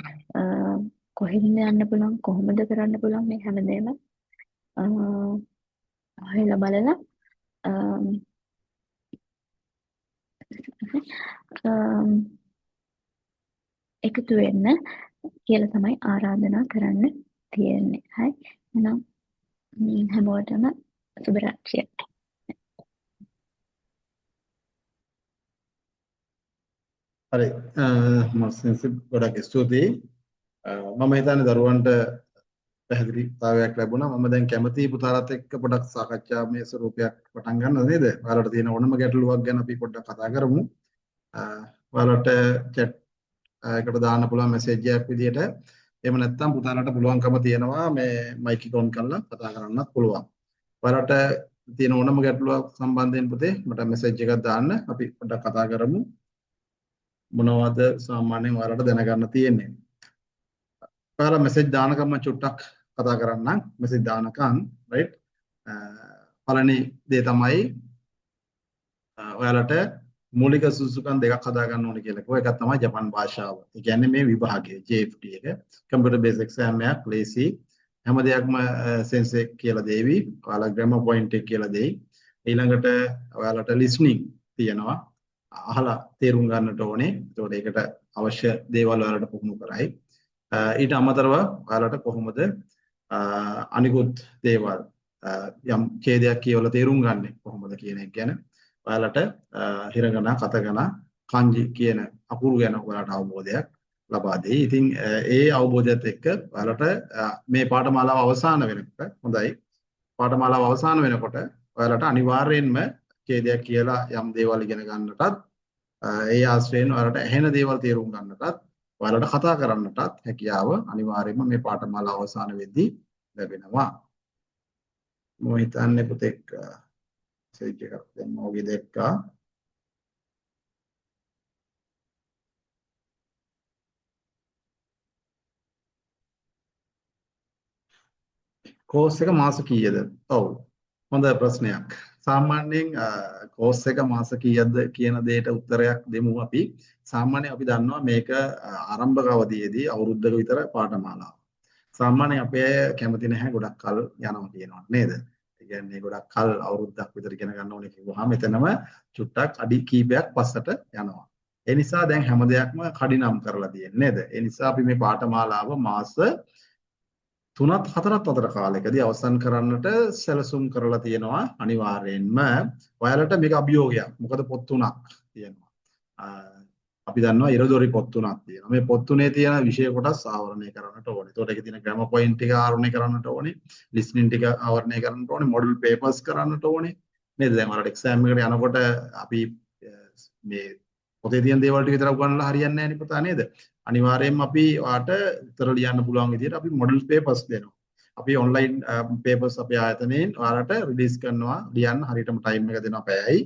කොහෙන්ද යන්න පුළුවන් කොහොමද කරන්න පුළුවන් මේ හැමදේම හොයලා බලලා එකතු වෙන්න කියලා තමයි ආරාධනා කරන්න තියෙන්නේ. හරි. එහෙනම් හැමෝටම සුබ රාත්‍රියක්. හරි මස්සින්සි ගොඩක් ස්තුතියි මම හිතන්නේ දරුවන්ට පැහැදිලිතාවයක් ලැබුණා මම දැන් කැමතියි පුතාලත් එක්ක පොඩක් සාකච්ඡාමය ස්වරූපයක් පටන් ගන්න නේද ඔයාලට තියෙන ඕනම ගැටලුවක් ගැන අපි පොඩ්ඩක් කතා කරමු ඔයාලට chat එකට දාන්න පුළුවන් මැසේජ් එකක් විදියට එහෙම නැත්නම් පුතාලට පුළුවන්කම තියෙනවා මේ මයික් එක ඔන් කරලා කතා කරන්නත් පුළුවන් ඔයාලට තියෙන ඕනම ගැටලුවක් සම්බන්ධයෙන් පුතේ මට මැසේජ් එකක් දාන්න අපි පොඩ්ඩක් කතා කරමු මොනවද සාමාන්‍යයෙන් ඔයාලට දැනගන්න තියෙන්නේ ඔයාලා මැසේජ් දානකම් මම චුට්ටක් කතා කරන්නම් මැසේජ් දානකම් රයිට් පළවෙනි දේ තමයි ඔයාලට මූලික සුසුකම් දෙකක් හදා ගන්න ඕනේ කියලා කිව්වා එකක් තමයි ජපන් භාෂාව. ඒ කියන්නේ මේ විභාගය JFT එක කම්පියුටර් බේස් එක්සෑම් එකක් ලේසි හැම දෙයක්ම සෙන්සෙක් කියලා දෙවි. ඔයාලා ග්‍රැමර් පොයින්ට් එක කියලා දෙයි. ඊළඟට ඔයාලට ලිස්නින් තියෙනවා. අහලා තේරුම් ගන්නට ඕනේ. ඒතකොට ඒකට අවශ්‍ය දේවල් ඔයාලට පුහුණු කරයි. ඊට අමතරව ඔයාලට කොහොමද අනිකුත් දේවල් යම් ඡේදයක් කියවලා තේරුම් ගන්න කොහොමද කියන එක ගැන ඔයාලට හිරගණ කතගණ කංජි කියන අකුරු ගැන ඔයාලට අවබෝධයක් ලබා දෙයි. ඉතින් ඒ අවබෝධයත් එක්ක ඔයාලට මේ පාඨමාලාව අවසන් වෙනකොට හොඳයි. පාඨමාලාව අවසන් වෙනකොට ඔයාලට අනිවාර්යයෙන්ම ඡේදයක් කියලා යම් දේවල් ඉගෙන ගන්නටත් ඒ ආශ්‍රයෙන් ඔයාලට ඇහෙන දේවල් තේරුම් ගන්නටත් ඔයාලට කතා කරන්නටත් හැකියාව අනිවාර්යයෙන්ම මේ පාඨමාලාව අවසන් වෙද්දී ලැබෙනවා. මම හිතන්නේ පුතෙක් මැසේජ් එකක් දැන් ඔයගේ දැක්කා. කෝස් එක මාස කීයද? ඔව්. හොඳ ප්‍රශ්නයක්. සාමාන්‍යයෙන් කෝස් එක මාස කීයක්ද කියන දෙයට උත්තරයක් දෙමු අපි. සාමාන්‍යයෙන් අපි දන්නවා මේක ආරම්භක අවධියේදී අවුරුද්දක විතර පාඨමාලාව. සාමාන්‍යයෙන් අපේ කැමති නැහැ ගොඩක් කල් යනවා කියනවා නේද? ඒ කියන්නේ ගොඩක් කල් අවුරුද්දක් විතර ඉගෙන ගන්න ඕනේ කිව්වහම එතනම චුට්ටක් අඩි කීපයක් පස්සට යනවා. ඒ නිසා දැන් හැම දෙයක්ම කඩිනම් කරලා තියෙන්නේ නේද? ඒ නිසා අපි මේ පාඨමාලාව මාස 3ත් 4ත් අතර කාලයකදී අවසන් කරන්නට සැලසුම් කරලා තියෙනවා. අනිවාර්යයෙන්ම ඔයාලට මේක අභියෝගයක්. මොකද පොත් 3ක් තියෙනවා. අපි දන්නවා ඉරදොරි පොත් 3ක් තියෙනවා. මේ පොත් 3 තියෙන විෂය කොටස් ආවරණය කරන්නට ඕනේ. ඒතකොට ඒකේ තියෙන ග්‍රැමර් පොයින්ට් ටික ආවරණය කරන්නට ඕනේ. ලිස්නින් ටික ආවරණය කරන්නට ඕනේ. මොඩල් පේපර්ස් කරන්නට ඕනේ. නේද? දැන් ඔයාලට එක්සෑම් එකට යනකොට අපි මේ පොතේ තියෙන දේවල් ටික විතර උගන්වලා හරියන්නේ නැහැ නේ පුතා නේද? අනිවාර්යයෙන්ම අපි ඔයාට උත්තර ලියන්න පුළුවන් විදිහට අපි මොඩල් පේපර්ස් දෙනවා. අපි ඔන්ලයින් පේපර්ස් අපේ ආයතනයෙන් ඔයාලට රිලීස් කරනවා. ලියන්න හරියටම ටයිම් එක දෙනවා පැයයි.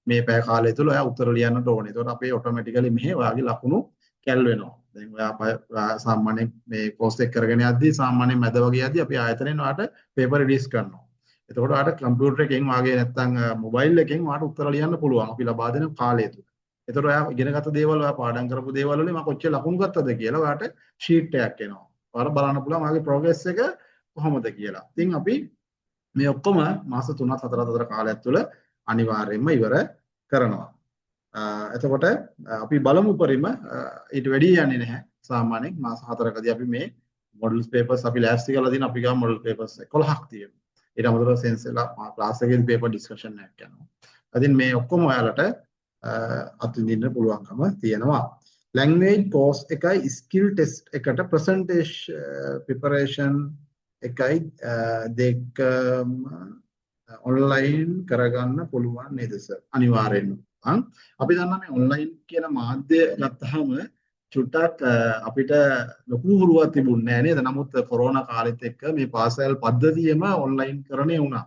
මේ පැය කාලය තුළ ඔයා උත්තර ලියන්නට ඕනේ. ඒතකොට අපේ ඔටෝමැටිකලි මෙහි ඔයාගේ ලකුණු කැල් වෙනවා. දැන් ඔයා සාමාන්‍යයෙන් මේ කෝස් එක කරගෙන යද්දී සාමාන්‍යයෙන් මැද වගේ යද්දී අපි ආයතනයෙන් ඔයාට පේපර් රිලීස් කරනවා. එතකොට ඔයාට කම්පියුටර් එකෙන් වාගේ නැත්නම් මොබයිල් එකෙන් ඔයාට උත්තර ලියන්න පුළුවන්. අපි ලබා දෙන කාලය තුළ. එතකොට ඔයා ඉගෙනගත්ත දේවල් ඔයා පාඩම් කරපු දේවල් වලින් මම කොච්චර ලකුණු ගත්තද කියලා ඔයාට ෂීට් එකක් එනවා. ඔයාලා බලන්න පුළුවන් ඔයාගේ ප්‍රෝග්‍රස් එක කොහොමද කියලා. ඉතින් අපි මේ ඔක්කොම මාස 3ත් 4ත් අතර කාලයක් තුළ අනිවාර්යයෙන්ම ඉවර කරනවා. එතකොට අපි බලමු පරිම ඊට වැඩි යන්නේ නැහැ. සාමාන්‍යයෙන් මාස 4කදී අපි මේ මොඩල්ස් පේපර්ස් අපි ලෑස්ති කරලා තියෙන අපි ගාව මොඩල් පේපර්ස් 11ක් තියෙනවා. ඊට අමතරව සෙන්සර්ලා ක්ලාස් එකේදී පේපර් ඩිස්කෂන් එකක් යනවා. ඉතින් මේ ඔක්කොම ඔයාලට අත්විඳින්න පුළුවන්කම තියෙනවා. ලැන්ග්වේජ් කෝස් එකයි ස්කිල් ටෙස්ට් එකට ප්‍රිපරේෂන් එකයි දෙකම ඔන්ලයින් කරගන්න පුළුවන් නේද සර්? අනිවාර්යෙන්ම. අපි දන්නා මේ ඔන්ලයින් කියන මාධ්‍ය ගත්තාම චුට්ටක් අපිට ලොකු හුරුවක් තිබුණේ නැහැ නේද? නමුත් කොරෝනා කාලෙත් එක්ක මේ පාසල් පද්ධතියම ඔන්ලයින් කරණය වුණා.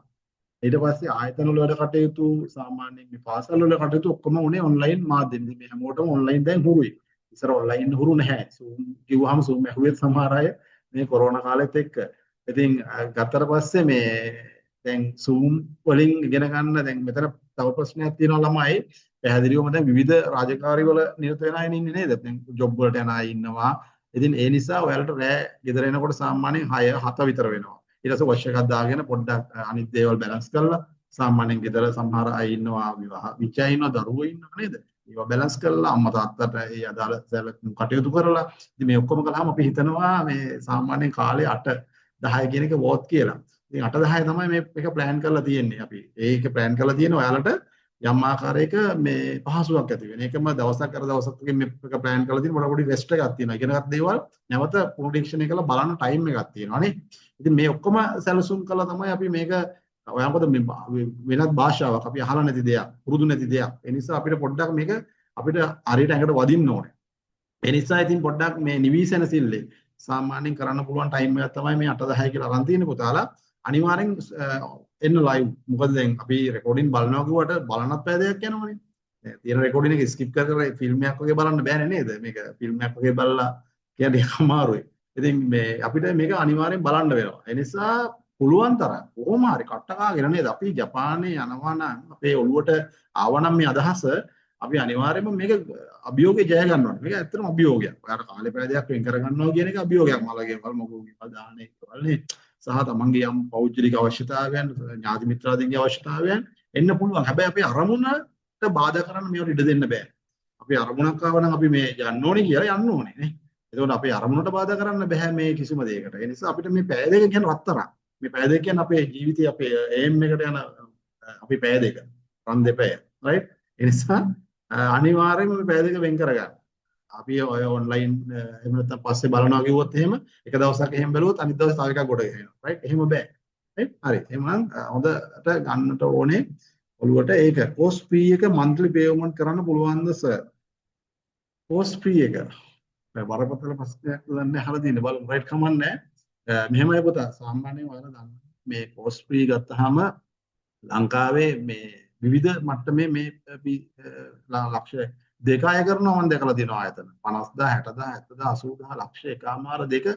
ඊට පස්සේ ආයතන වල වැඩ කටයුතු සාමාන්‍යයෙන් මේ පාසල් වල කටයුතු ඔක්කොම උනේ ඔන්ලයින් මාධ්‍යෙන්. ඉතින් මේ හැමෝටම ඔන්ලයින් දැන් හුරුයි. ඉස්සර ඔන්ලයින් හුරු නැහැ. Zoom කිව්වහම Zoom ඇහුවෙත් සමහර අය මේ කොරෝනා කාලෙත් එක්ක. ඉතින් ගත්තට පස්සේ මේ දැන් Zoom වලින් ඉගෙන ගන්න දැන් මෙතන තව ප්‍රශ්නයක් තියෙනවා ළමයි. පැහැදිලිවම දැන් විවිධ රාජකාරි වල නිරත වෙන අය ඉන්නේ නේද? දැන් ජොබ් වලට යන අය ඉන්නවා. ඉතින් ඒ නිසා ඔයාලට රෑ ගෙදර එනකොට සාමාන්‍යයෙන් 6 7 විතර වෙනවා. ඊට පස්සේ වොෂ් එකක් දාගෙන පොඩ්ඩක් අනිත් දේවල් බැලන්ස් කරලා සාමාන්‍යයෙන් ගෙදර සමහර අය ඉන්නවා විවාහ විචය ඉන්නවා දරුවෝ ඉන්නවා නේද? ඒවා බැලන්ස් කරලා අම්මා තාත්තට ඒ අදාළ කටයුතු කරලා ඉතින් මේ ඔක්කොම කළාම අපි හිතනවා මේ සාමාන්‍යයෙන් කාලේ 8 10 කියන එක වෝත් කියලා. ඉතින් 8 10 තමයි මේක ප්ලෑන් කරලා තියෙන්නේ අපි. ඒක ප්ලෑන් කරලා තියෙන ඔයාලට යම් ආකාරයක මේ පහසුවක් ඇති වෙන. ඒකම දවසක් කර දවසක් මේක ප්ලෑන් කරලා තියෙන පොඩි රෙස්ට් එකක් තියෙනවා. ඉගෙනගත් දේවල් නැවත ප්‍රොඩක්ෂන් එකලා බලන්න ටයිම් එකක් තියෙනවා නේ. ඉතින් මේ ඔක්කොම සැලසුම් කළා තමයි අපි මේක ඔයා මොකද වෙනත් භාෂාවක් අපි අහලා නැති දෙයක්, පුරුදු නැති දෙයක්. ඒ නිසා අපිට පොඩ්ඩක් මේක අපිට හරියට ඇඟට වදින්න ඕනේ. ඒ නිසා ඉතින් පොඩ්ඩක් මේ නිවිසනසිල්ලේ සාමාන්‍යයෙන් කරන්න පුළුවන් ටයිම් එකක් තමයි මේ 8 10 කියලා අරන් තියෙන්නේ පුතාලා. අනිවාර්යෙන් එන්න ලයිව්. මොකද දැන් අපි රෙකෝඩින් බලනවා කිව්වට බලන්නත් පැය දෙකක් යනවනේ. තියෙන රෙකෝඩින් එක ස්කිප් කර කර ෆිල්ම් එකක් වගේ බලන්න බෑනේ නේද? මේක ෆිල්ම් එකක් වගේ බලලා කියන්නේ අමාරුයි. ඉතින් මේ අපිට මේක අනිවාර්යෙන් බලන්න වෙනවා. ඒ නිසා පුළුවන් තරම් කොහොම හරි කට්ටකාගෙන නේද අපි ජපානයේ යනවා නම් අපේ ඔළුවට ආවනම් මේ අදහස අපි අනිවාර්යයෙන්ම මේක අභියෝගේ ජය ගන්න ඕනේ. මේක ඇත්තටම අභියෝගයක්. ඔයාලා කාලේ පැය දෙකක් වෙන් කර ගන්නවා කියන එක අභියෝගයක්. මලගේ වල මොකෝගේ පදානේ වලනේ සහ තමන්ගේ යම් පෞද්ගලික අවශ්‍යතාවයන් ඥාති මිත්‍රාදීන්ගේ අවශ්‍යතාවයන් එන්න පුළුවන්. හැබැයි අපි අරමුණට බාධා කරන්න මේවට ඉඩ දෙන්න බෑ. අපි අරමුණක් ආව නම් අපි මේ යන්න ඕනේ කියලා යන්න ඕනේ නේ. එතකොට අපේ අරමුණට බාධා කරන්න බෑ මේ කිසිම දෙයකට. ඒ නිසා අපිට මේ පැය දෙක කියන්නේ රත්තරන්. මේ පැය දෙක කියන්නේ අපේ ජීවිතයේ අපේ එම් එකට යන අපි පැය දෙක. රන් දෙපැය. රයිට්? ඒ නිසා අනිවාර්යයෙන්ම මේ පැය දෙක වෙන් කරගන්න. අපි ඔය ඔන්ලයින් එහෙම නැත්නම් පස්සේ බලනවා කිව්වොත් එහෙම එක දවසක් එහෙම බැලුවොත් අනිත් දවස් තව එකක් ගොඩ ගහනවා. රයිට්? එහෙම බෑ. රයිට්? හරි. එහෙනම් හොඳට ගන්නට ඕනේ ඔළුවට ඒක. කෝස් ෆී එක මන්ත්ලි පේමන්ට් කරන්න පුළුවන්ද සර්? කෝස් ෆී එක බරපතල ප්‍රශ්නයක් දන්නේ අහලා තියෙන බලමු. රයිට් කමන්නේ. මෙහෙමයි පුතා සාමාන්‍යයෙන් ඔයාලා දන්න මේ කෝස් ෆී ගත්තාම ලංකාවේ මේ විවිධ මට්ටමේ මේ ලක්ෂ දෙක අය කරනවා මම දැකලා තියෙනවා ආයතන 50000 60000 70000 800000 ලක්ෂ එකමාර දෙක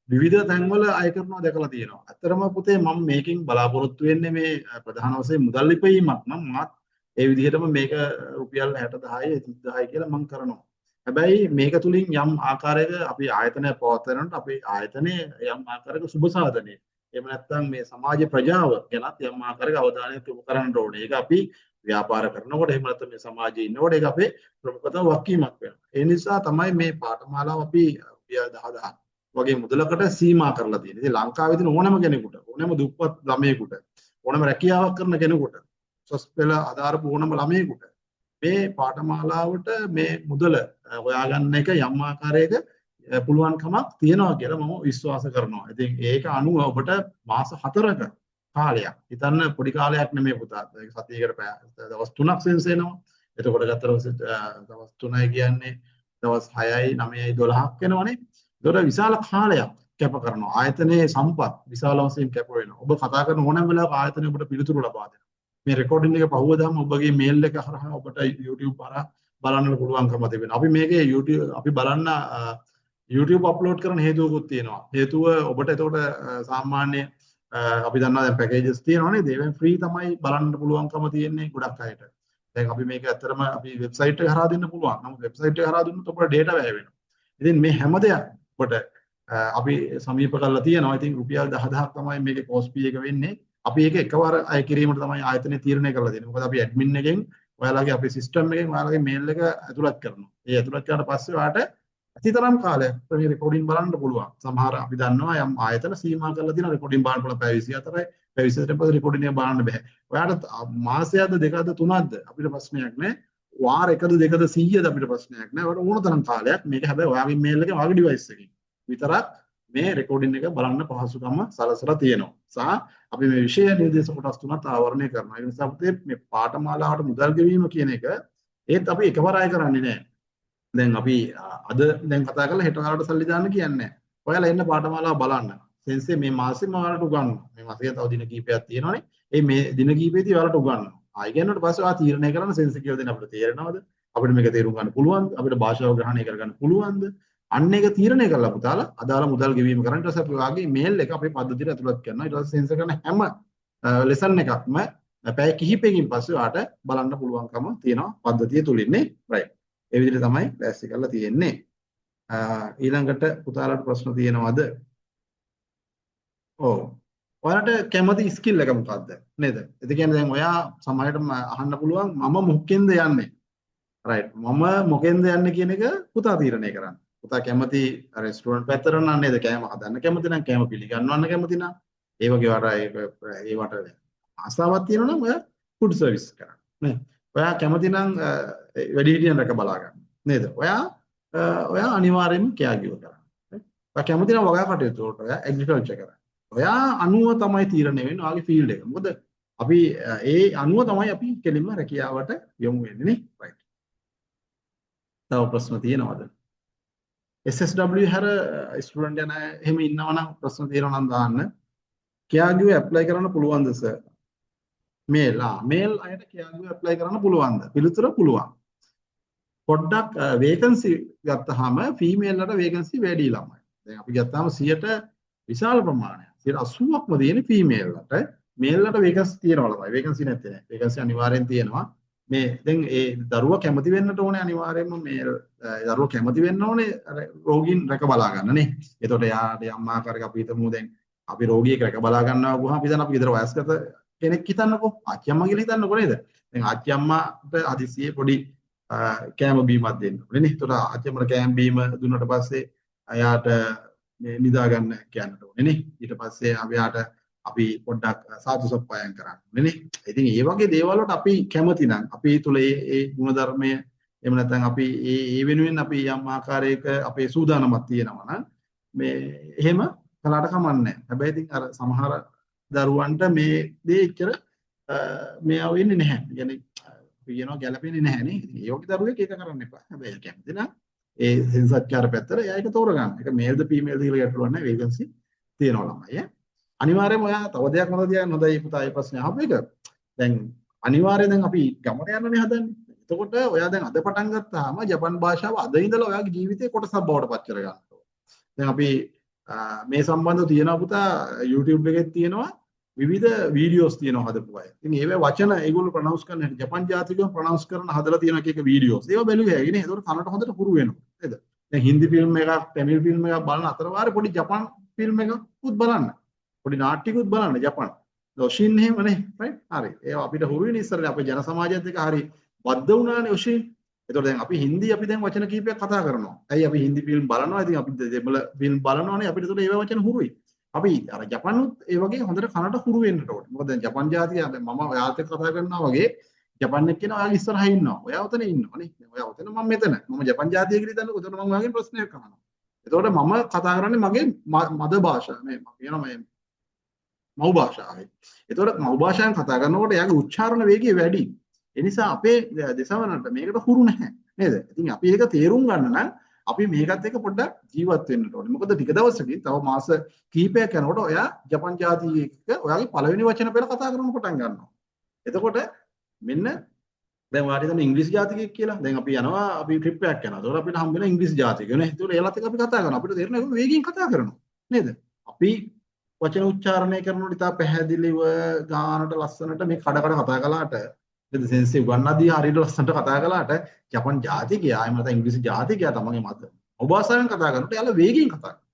විවිධ තැන්වල අය කරනවා දැකලා තියෙනවා. අතරම පුතේ මම මේකෙන් බලාපොරොත්තු වෙන්නේ මේ ප්‍රධාන වශයෙන් මුදල් ලිපීමක් නම් මාත් ඒ විදිහටම මේක රුපියල් 60000යි 30000යි කියලා මම කරනවා. හැබැයි මේක තුලින් යම් ආකාරයක අපි ආයතනය පවත්වනකොට අපේ ආයතනයේ යම් ආකාරයක සුබ සාධනය. එහෙම නැත්නම් මේ සමාජ ප්‍රජාව ගැනත් යම් ආකාරයක අවධානයක් යොමු කරන්න ඕනේ. ඒක අපි ව්‍යාපාර කරනකොට එහෙම නැත්නම් මේ සමාජයේ ඉන්නකොට ඒක අපේ ප්‍රමුඛතම වගකීමක් වෙනවා. ඒ නිසා තමයි මේ පාඨමාලාව අපි රුපියල් 10000 වගේ මුදලකට සීමා කරලා තියෙන්නේ. ඉතින් ලංකාවේ තියෙන ඕනෑම කෙනෙකුට, ඕනෑම දුප්පත් ළමයෙකුට, ඕනෑම රැකියාවක් කරන කෙනෙකුට, සොස් පෙළ අදාරපු ඕනෑම ළමයෙකුට මේ පාඨමාලාවට මේ මුදල හොයාගන්න එක යම් ආකාරයක පුළුවන්කමක් තියෙනවා කියලා මම විශ්වාස කරනවා. ඉතින් ඒක අනුව ඔබට මාස 4ක කාලයක්. හිතන්න පොඩි කාලයක් නෙමෙයි පුතා. ඒක සතියකට දවස් 3ක් සෙන්ස් එනවා. එතකොට ගත්තට දවස් 3යි කියන්නේ දවස් 6යි 9යි 12ක් වෙනවනේ. ඒතකොට විශාල කාලයක් කැප කරනවා. ආයතනයේ සම්පත් විශාල වශයෙන් කැප වෙනවා. ඔබ කතා කරන ඕනෑම වෙලාවක ආයතනය ඔබට පිළිතුරු ලබා දෙනවා. මේ රෙකෝඩින් එක පහුවදාම ඔබගේ මේල් එක හරහා ඔබට YouTube හරහා බලන්න පුළුවන්කම තිබෙනවා. අපි මේකේ YouTube අපි බලන්න YouTube අප්ලෝඩ් කරන හේතුවකුත් තියෙනවා. හේතුව ඔබට එතකොට සාමාන්‍ය අපි දන්නවා දැන් පැකේජස් තියෙනවානේ. ඒවෙන් ෆ්‍රී තමයි බලන්න පුළුවන්කම තියෙන්නේ ගොඩක් අයට. දැන් අපි මේක ඇත්තටම අපි වෙබ්සයිට් එක හරහා දෙන්න පුළුවන්. නමුත් වෙබ්සයිට් එක හරහා දුන්නොත් ඔබට data වැය වෙනවා. ඉතින් මේ හැම දෙයක් ඔබට අපි සමීප කරලා තියෙනවා. ඉතින් රුපියල් 10000ක් තමයි මේකේ cost fee එක වෙන්නේ. අපි ඒක එකවර අය කිරීමට තමයි ආයතනය තීරණය කරලා තියෙන්නේ. මොකද අපි ඇඩ්මින් එකෙන් ඔයාලගේ අපේ සිස්ටම් එකෙන් ඔයාලගේ මේල් එක ඇතුළත් කරනවා. ඒ ඇතුළත් කරාට පස්සේ ඔයාලට අතිතරම් කාලයක් මේ රෙකෝඩින් බලන්න පුළුවන්. සමහර අපි දන්නවා යම් ආයතන සීමා කරලා තියෙන රෙකෝඩින් බලන්න පුළුවන් පැය 24යි. පැය 24ට පස්සේ රෙකෝඩින් එක බලන්න බෑ. ඔයාලට මාසයක්ද දෙකක්ද තුනක්ද අපිට ප්‍රශ්නයක් නෑ. වාර එකද දෙකද 100ද අපිට ප්‍රශ්නයක් නෑ. ඔයාලට ඕන තරම් කාලයක් මේක හැබැයි ඔයාගේ මේල් එකේ ඔයාගේ ඩිවයිස් එකකින් විතරක් මේ රෙකෝඩින් එක බලන්න පහසුකම සලසලා තියෙනවා. සහ අපි මේ විෂය නිර්දේශ කොටස් තුනත් ආවරණය කරනවා. ඒ නිසා පුතේ මේ පාඨමාලාවට මුදල් ගෙවීම කියන එක ඒත් අපි එකවර අය කරන්නේ නැහැ. දැන් අපි අද දැන් කතා කරලා හෙට ඔයාලට සල්ලි දාන්න කියන්නේ නැහැ. ඔයාලා එන්න පාඨමාලාව බලන්න. සෙන්සේ මේ මාසෙම ඔයාලට උගන්වනවා. මේ මාසෙක තව දින කිහිපයක් තියෙනවානේ. මේ දින කිහිපෙදී ඔයාලට උගන්වනවා. ආයි ගන්නකොට පස්සේ ඔයා තීරණය කරන්න සෙන්සේ කියලා දෙන්න අපිට තේරෙනවද? අපිට මේක තේරුම් ගන්න පුළුවන්ද? අපිට භාෂාව ග්‍රහණය කරගන්න පුළුවන්ද? අන්න ඒක තීරණය කරලා පුතාලා අදාළ මුදල් ගෙවීම කරන්න. ඊට පස්සේ අපි ඔයාගේ මේල් එක අපේ පද්ධතියට ඇතුළත් කරනවා. ඊට පස්සේ සෙන්සර් කරන හැම ලෙසන් එකක්ම පැය කිහිපයකින් පස්සේ ඔයාට බලන්න පුළුවන්කම තියෙනවා පද්ධතිය තුලින්නේ. රයිට්. ඒ විදිහට තමයි ලෑස්ති කරලා තියෙන්නේ. ඊළඟට පුතාලාට ප්‍රශ්න තියෙනවද? ඔව්. ඔයාලට කැමති ස්කිල් එක මොකක්ද? නේද? ඒ කියන්නේ දැන් ඔයා සමහරවිට අහන්න පුළුවන් මම මොකෙන්ද යන්නේ? රයිට්. මම මොකෙන්ද යන්නේ කියන එක පුතා තීරණය කරන්න. පුතා කැමති රෙස්ටුරන්ට් පැත්තට නම් නේද? කෑම හදන්න කැමති නම් කෑම පිළිගන්නවන්න කැමති නම් ඒ වගේ ඒවට ආසාවක් තියෙනවා නම් ඔයා ෆුඩ් සර්විස් කරන්න. නේ? ඔයා කැමති නම් වැඩිහිටියන් රැක බලා ගන්න. නේද? ඔයා අනිවාර්යයෙන්ම කෑගිව කරන්න. ඔයා කැමති නම් වගා කටයුතු වලට ඔයා ඇග්‍රිකල්චර් කරන්න. ඔයා අනුව තමයි තීරණය වෙන්නේ ඔයාගේ ෆීල්ඩ් එක. මොකද අපි ඒ අනුව තමයි අපි කෙලින්ම රැකියාවට යොමු වෙන්නේ නේ. රයිට්. තව ප්‍රශ්න තියෙනවද? SSW හැර ස්ටුඩන්ට් යන එහෙම ඉන්නවනම් ප්‍රශ්න තියෙනවා නම් දාන්න. කෑගිව ඇප්ලයි කරන්න පුළුවන්ද සර්? මේල් අයට කෑගිව ඇප්ලයි කරන්න පුළුවන්ද? පිළිතුර පුළුවන්. පොඩ්ඩක් වේකන්සි ගත්තාම ෆීමේල්ලට වේකන්සි වැඩි ළමයි. දැන් අපි ගත්තාම 100ට විශාල ප්‍රමාණයක් 80%ක්ම තියෙන්නේ ෆීමේල්ලට. මේල්ලට වේකන්සි තියෙනවා ළමයි. වේකන්සි නැත්තේ නෑ. වේකන්සි අනිවාර්යෙන් තියෙනවා. මේ දැන් ඒ දරුවා කැමති වෙන්නට ඕනේ අනිවාර්යයෙන්ම මේ දරුවා කැමති වෙන්න ඕනේ රෝගීන් රැක බලා ගන්න නේ. එතකොට යාට යම් ආකාරයක අපි හිතමු දැන් අපි රෝගියෙක් රැක බලා ගන්නවා වුණා අපි දැන් අපි ගෙදර වයස්ගත කෙනෙක් හිතන්නකෝ ආච්චි අම්මා කියලා හිතන්නකෝ නේද? දැන් ආච්චි අම්මාට හදිසියෙ පොඩි කෑම බීමක් දෙන්න ඕනේ නේ. එතකොට ආච්චි අම්මට කෑම බීම දුන්නට පස්සේ අයාට මේ නිදා ගන්න කියන්නට ඕනේ නේ. ඊට පස්සේ අපි පොඩ්ඩක් සාදු සප්පායම් කරන්න ඕනේ නේ. ඉතින් මේ වගේ දේවල් වලට අපි කැමති නම් අපි තුල ඒ ගුණධර්මය එහෙම නැත්නම් අපි ඒ වෙනුවෙන් අපි යම් ආකාරයක අපේ සූදානමක් තියෙනවා නම් මේ එහෙම කලකට කමන්නේ නැහැ. හැබැයි ඉතින් අර සමහර දරුවන්ට මේ දේ එච්චර මේව වෙන්නේ නැහැ. يعني කියනවා ගැළපෙන්නේ නැහැ නේ. ඉතින් ඒ වගේ දරුවෙක් ඒක කරන්න එපා. හැබැයි කැමති නම් ඒ සෙන්සර්කාර පැත්තට එයා ඒක තෝරගන්න. ඒක මේල්ද ෆීමේල්ද කියලා ගැටලුවක් නැහැ. වේකන්සි තියෙනවා ළමයි. අනිවාර්යයෙන්ම ඔයා තව දෙයක් මතක තියාගන්න හොඳයි පුතා මේ ප්‍රශ්නේ අහපු එක. දැන් අනිවාර්යයෙන් දැන් අපි ගමන යන්නනේ හදන්නේ. එතකොට ඔයා දැන් අද පටන් ගත්තාම ජපන් භාෂාව අද ඉඳලා ඔයාගේ ජීවිතේ කොටසක් බවට පත් කර ගන්න ඕනේ. දැන් අපි මේ සම්බන්ධව තියෙනවා පුතා YouTube එකේ තියෙනවා විවිධ වීඩියෝස් තියෙනවා හදපු අය. ඉතින් ඒවේ වචන ඒගොල්ලෝ ප්‍රොනවුන්ස් කරන හැටි ජපන් ජාතිකව ප්‍රොනවුන්ස් කරන හදලා තියෙන එක වීඩියෝස්. ඒවා බැලුවේ ඇයි නේ? ඒකට කනට හොඳට හුරු වෙනවා. නේද? දැන් හින්දි ෆිල්ම් එකක්, තමිල් ෆිල්ම් එකක් බලන අතර වාරේ පොඩි ජපන් ෆිල්ම් එකකුත් බලන්න. පොඩි නාට්‍යකුත් බලන්න ජපන්. ඔෂින් එහෙමනේ, රයිට්? හරි. ඒවා අපිට හුරු වෙන ඉස්සරලා අපේ ජන සමාජයත් එක්ක හරි බද්ධ වුණානේ ඔෂින්. ඒතකොට දැන් අපි හින්දි අපි දැන් වචන කීපයක් කතා කරනවා. ඇයි අපි හින්දි ෆිල්ම් බලනවා. ඉතින් අපි දෙමළ ෆිල්ම් බලනවානේ. අපිට ඒතකොට ඒවා වචන හුරුයි. අපි අර ජපනුත් ඒ වගේ හොඳට කනට හුරු වෙන්න ඕනේ. මොකද දැන් ජපන් ජාතිය මම ඔයාලත් එක්ක කතා කරනවා වගේ ජපන් එක්ක කෙනා ඔයාලා ඉස්සරහා ඉන්නවා. ඔයා උතන ඉන්නවා නේ. ඔයා උතන මම මෙතන. මම ජපන් ජාතිය කියලා හිතන්නකො. එතකොට මම ඔයාගෙන් ප්‍රශ්නයක් අහනවා. එතකොට මම කතා කරන්නේ මගේ මද භාෂාව. මේ කියනවා මේ මව් භාෂාවයි. එතකොට මව් භාෂාවෙන් කතා කරනකොට එයාගේ උච්චාරණ වේගය වැඩි. ඒ නිසා අපේ දෙසවනට මේකට හුරු නැහැ. නේද? ඉතින් අපි ඒක තේරුම් ගන්න නම් අපි මේකත් එක්ක පොඩ්ඩක් ජීවත් වෙන්න ඕනේ. මොකද ටික දවසකින් තව මාස කිහිපයක් යනකොට ඔයා ජපන් ජාතිය එක්ක ඔයාගේ පළවෙනි වචන පෙළ කතා කරන්න පටන් ගන්නවා. එතකොට මෙන්න දැන් වාඩි වෙන ඉංග්‍රීසි ජාතිකයෙක් කියලා. දැන් අපි යනවා අපි ට්‍රිප් එකක් යනවා. ඒතකොට අපිට හම්බ වෙන ඉංග්‍රීසි ජාතිකයෝ නේ. ඒතකොට ඒලත් එක්ක අපි කතා කරනවා. අපිට තේරෙනවා ඒක වේගයෙන් කතා කරනවා. නේද? අපි වචන උච්චාරණය කරනකොට ඉතා පැහැදිලිව ගානට ලස්සනට මේ කඩ කතා කළාට නේද සෙන්සිටිව් ගන්නදී හරියට ලස්සනට කතා කළාට ජපන් ජාතිකයා එහෙම නැත්නම් ඉංග්‍රීසි ජාතිකයා තමයි මත ඔබාසයෙන් කතා කරනකොට යාළ වේගයෙන් කතා කරනවා.